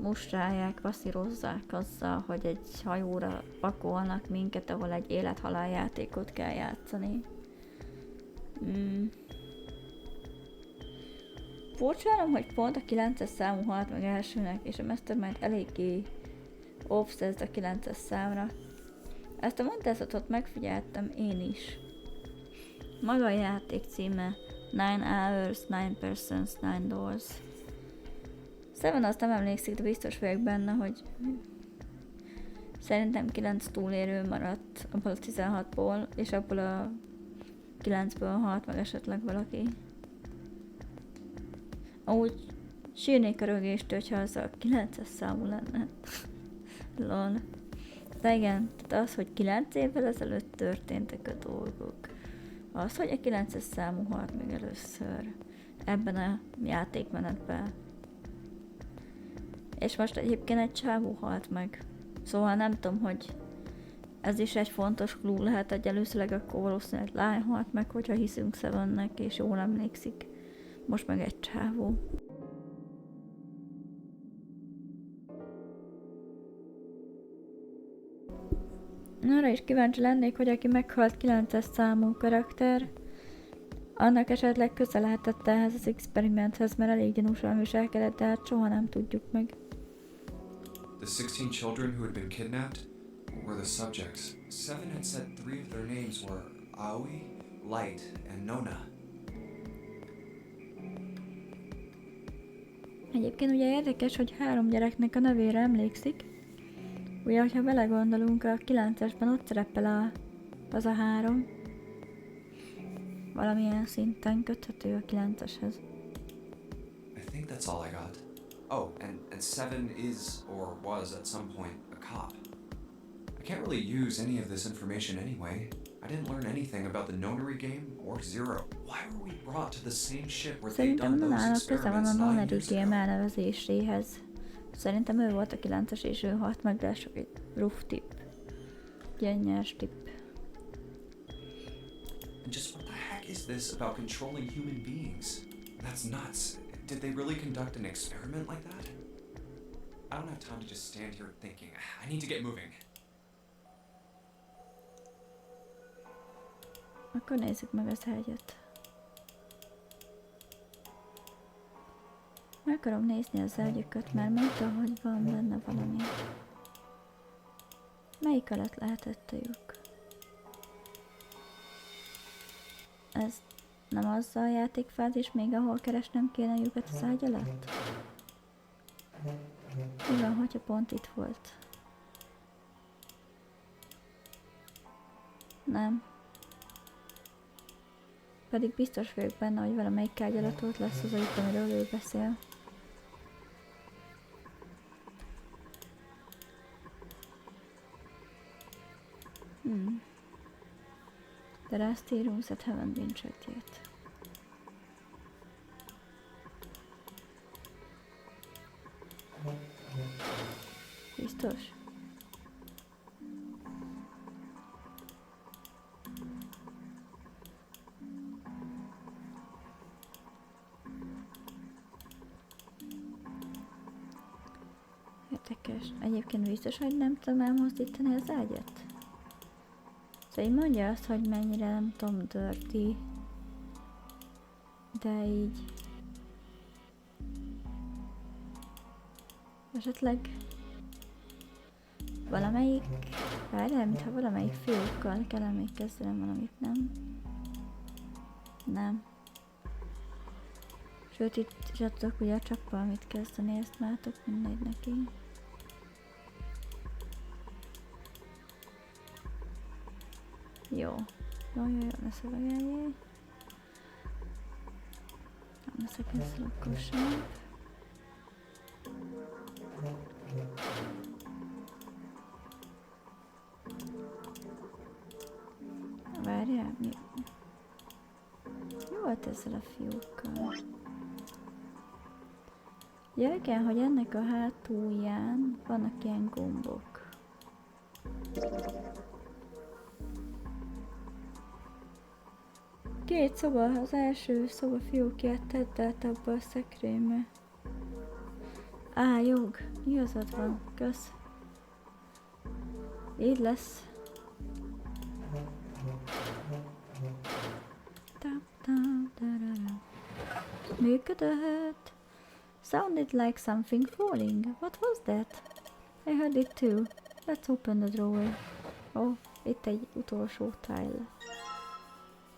mustrálják, passzírozzák azzal, hogy egy hajóra pakolnak minket, ahol egy élet-halál játékot kell játszani. Furcsálom, hogy pont a 9-es számú halt meg elsőnek, és a Mastermind eléggé obszezd a 9-es számra. Ezt a mondázatot megfigyeltem én is. Maga a játék címe 9 Hours, 9 Persons, 9 Doors. Seven azt nem emlékszik, de biztos vagyok benne, hogy szerintem 9 túlélő maradt abból a 16-ból, és abból a 9-ből halt meg esetleg valaki. Amúgy sírnék a rögést, hogyha az a 9-es számú lenne. Lol. De igen, tehát az, hogy 9 évvel ezelőtt történtek a dolgok. Az, hogy a 9-es számú halt meg először ebben a játékmenetben. És most egyébként egy csávó halt meg. Szóval nem tudom, hogy ez is egy fontos clue lehet, hogy előszörleg akkor valószínűleg lány halt meg, hogyha hiszünk Sevennek, és jól emlékszik. Most meg egy csávó. Arra is kíváncsi lennék, hogy aki meghalt 9-es számú karakter, annak esetleg köze lehetett ehhez az experimenthez, mert elég gyanúsan viselkedett, de hát soha nem tudjuk meg.
The 16 children who had been kidnapped were the subjects. Seven had said 3 of their names were Aoi, Light, and Nona.
Egyébként ugye érdekes, hogy 3 gyereknek a nevére emlékszik. Ugye, hogyha belegondolunk, a 9-esben ott szerepel az a 3. Valamilyen szinten köthető a 9-eshez.
I think that's all I got. Oh, and Seven is, or was at some point, a cop. I can't really use any of this information anyway. I didn't learn anything about the Nonary game or Zero. Why were we brought to the same ship where they'd done
Szerintem
those
nálam köze van a
experiments 9
Nonary
years
game
ago?
elnevezéséhez. Szerintem ő volt a 9-es és ő halt meg, de csak egy rough tip. Gyönyörűs tipp.
And just what the heck is this about controlling human beings? That's nuts. Did they really conduct an experiment like that? I don't have time to just stand here thinking. I need to get moving.
Akkor nézzük meg az hegyet. Meg akarom nézni az elgyököt, mert mondta, hogy van benne valami. Melyik alatt lehetett a lyuk? Ez nem az a játékfázis még, ahol keresnem kéne a lyukat az ágy alatt? Mi van, hogyha pont itt volt? Nem. Pedig biztos vagyok benne, hogy valamelyik ágy alatt ott lesz az a lyuk, amiről ő beszél. The rusty rooms that haven't been checked yet. Biztos? Érdekes. Egyébként biztos, hogy nem tudom elmozdítani az ágyat? Szóval így mondja azt, hogy mennyire nem tudom dirty. De így... Esetleg... Valamelyik... Várjál, mintha valamelyik fiókkal kell emlékezzenem valamit, nem? Nem. Sőt, itt sem tudok ugye csak valamit kezdeni, ezt látok mindegy neki. Jó. Jó, ne szövegeljél. Nem leszek ezzel akkor sem. Várjál, mi volt ezzel a fiúkkal? Ja igen, hogy ennek a hátulján vannak ilyen gombok. Két szoba, az első szoba fiókját tedd át abba a szekrénybe. Á, jog, igazad van, kösz. Így lesz. Működött. Sounded like something falling. What was that? I heard it too. Let's open the drawer. Oh, itt egy utolsó tile.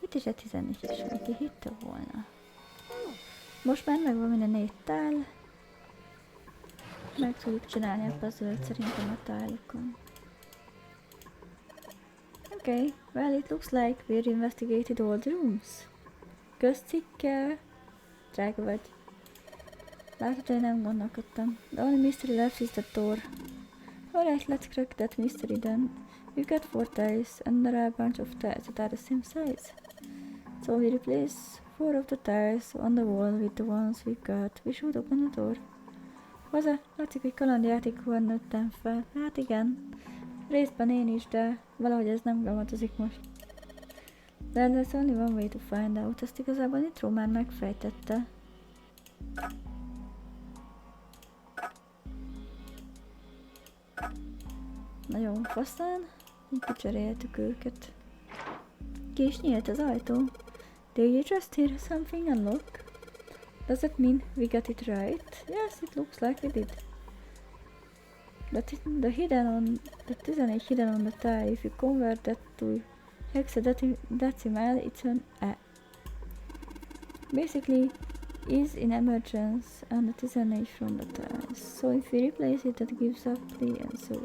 Itt is egy 14-es, aki hitte volna. Most már megvan minden 4 tile. Meg tudjuk csinálni a puzzle-t szerintem a tile-okon. Okay, well it looks like we've investigated all the rooms. Közcikke. Drága vagy. Látod, hogy nem gondolkodtam. The only mystery left is the door. Alright, let's crack that mystery then. We've got 4 tiles, and there are a bunch of tiles that are the same size. So we replace 4 of the tiles on the wall with the ones we've got. We should open the door. Hozzá, látszik, hogy kalandjátékban nőttem fel. Hát igen. Részben én is, de valahogy ez nem gamatozik most. De there's only one way to find out. Ezt igazából Nitro már megfejtette. Nagyon faszán. Így kicseréltük őket. Ki is nyílt az ajtó. Did you just hear something unlock? Does that mean we got it right? Yes, it looks like we did. The 11 hidden on the tile, if you convert that to hexadecimal, it's an A. Basically, is in emergence and the 11 from the tiles. So if we replace it, that gives up the answer.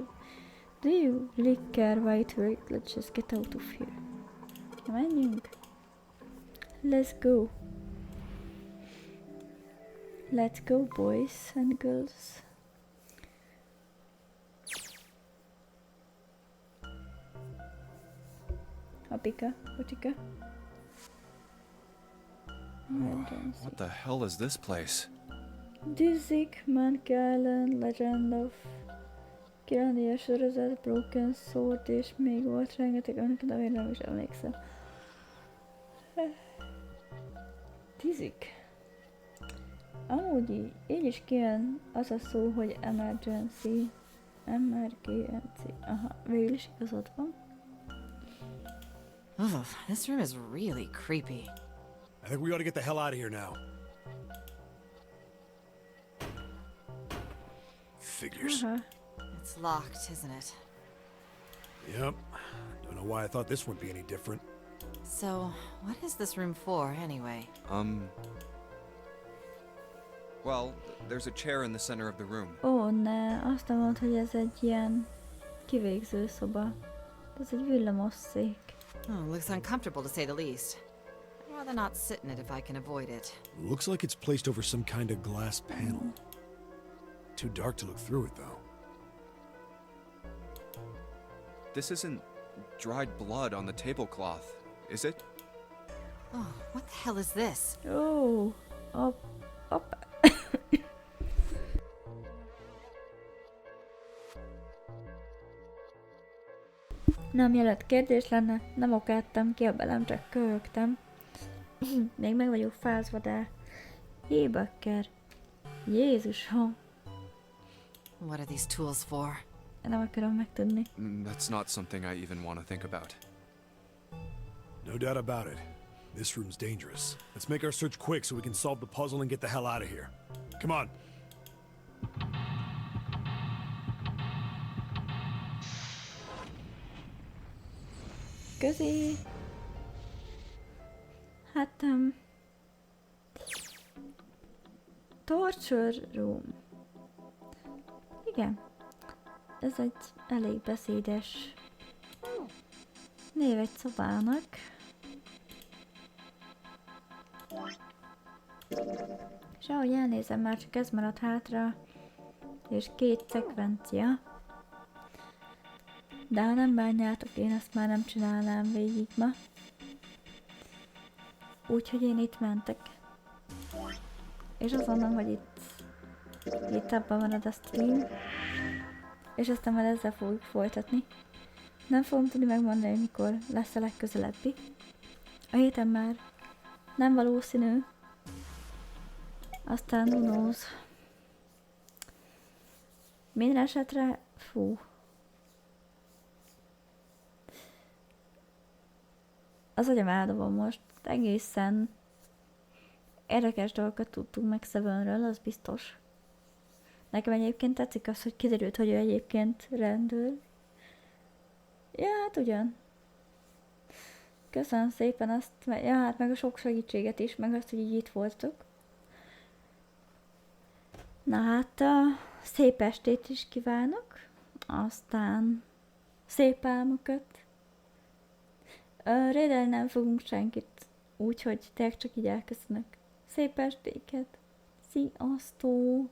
Do you really care why it worked? Let's just get out of here. Menjünk. Let's go. Let's go, boys and girls. Apika, Bocsika.
What the hell is this place?
Dizzy, Monkey Island, Legend of Kirandia sorozat, Broken Sword, és még volt rengeteg, amiket amire nem is emlékszem. Tízik. Amúgy így is kijön az a szó, hogy emergency. MRGNC. Aha, végül is igazad van.
Ugh, this room is really creepy.
I think we ought to get the hell out of here now. Figures.
It's locked, isn't it?
Yep. Don't know why I thought this wouldn't be any different.
So, what is this room for, anyway?
Well, there's a chair in the center of the room.
Ó, ne, azt nem mondd, hogy ez egy ilyen kivégző szoba. Ez egy villamosszék.
Oh, looks uncomfortable to say the least. I'd rather not sit in it if I can avoid it.
Looks like it's placed over some kind of glass panel. Too dark to look through it, though.
This isn't dried blood on the tablecloth. is it?
Oh, what the hell is this?
Ó, hopp. Nem jelent kérdés lenne, nem okáttam ki a belem, csak köhögtem. Még meg vagyok fázva, de... Jébakker. Jézusom.
What are these tools for?
Nem akarom megtudni.
That's not something I even want to think about.
No doubt about it. This room's dangerous. Let's make our search quick so we can solve the puzzle and get the hell out of here. Come on.
Közi. Hát, Torture room. Igen. Ez egy elég beszédes név egy szobának. És ahogy elnézem, már csak ez maradt hátra, és 2 szekvencia. De ha nem bánjátok, én ezt már nem csinálnám végig ma. Úgyhogy én itt mentek. És azt mondom, hogy itt abban marad a stream. És aztán már ezzel fogjuk folytatni. Nem fogom tudni megmondani, hogy mikor lesz a legközelebbi. A héten már nem valószínű. Aztán who knows. Minden esetre, fú. Az agyam eldobom most. Egészen érdekes dolgokat tudtunk meg Sevenről, az biztos. Nekem egyébként tetszik az, hogy kiderült, hogy ő egyébként rendőr. Ja, hát ugyan. Köszönöm szépen azt, ja, hát meg a sok segítséget is, meg azt, hogy így itt voltok. Na hát, szép estét is kívánok. Aztán szép álmokat. Rédelni nem fogunk senkit, úgyhogy tényleg csak így elköszönök. Szép estéket. Sziasztok!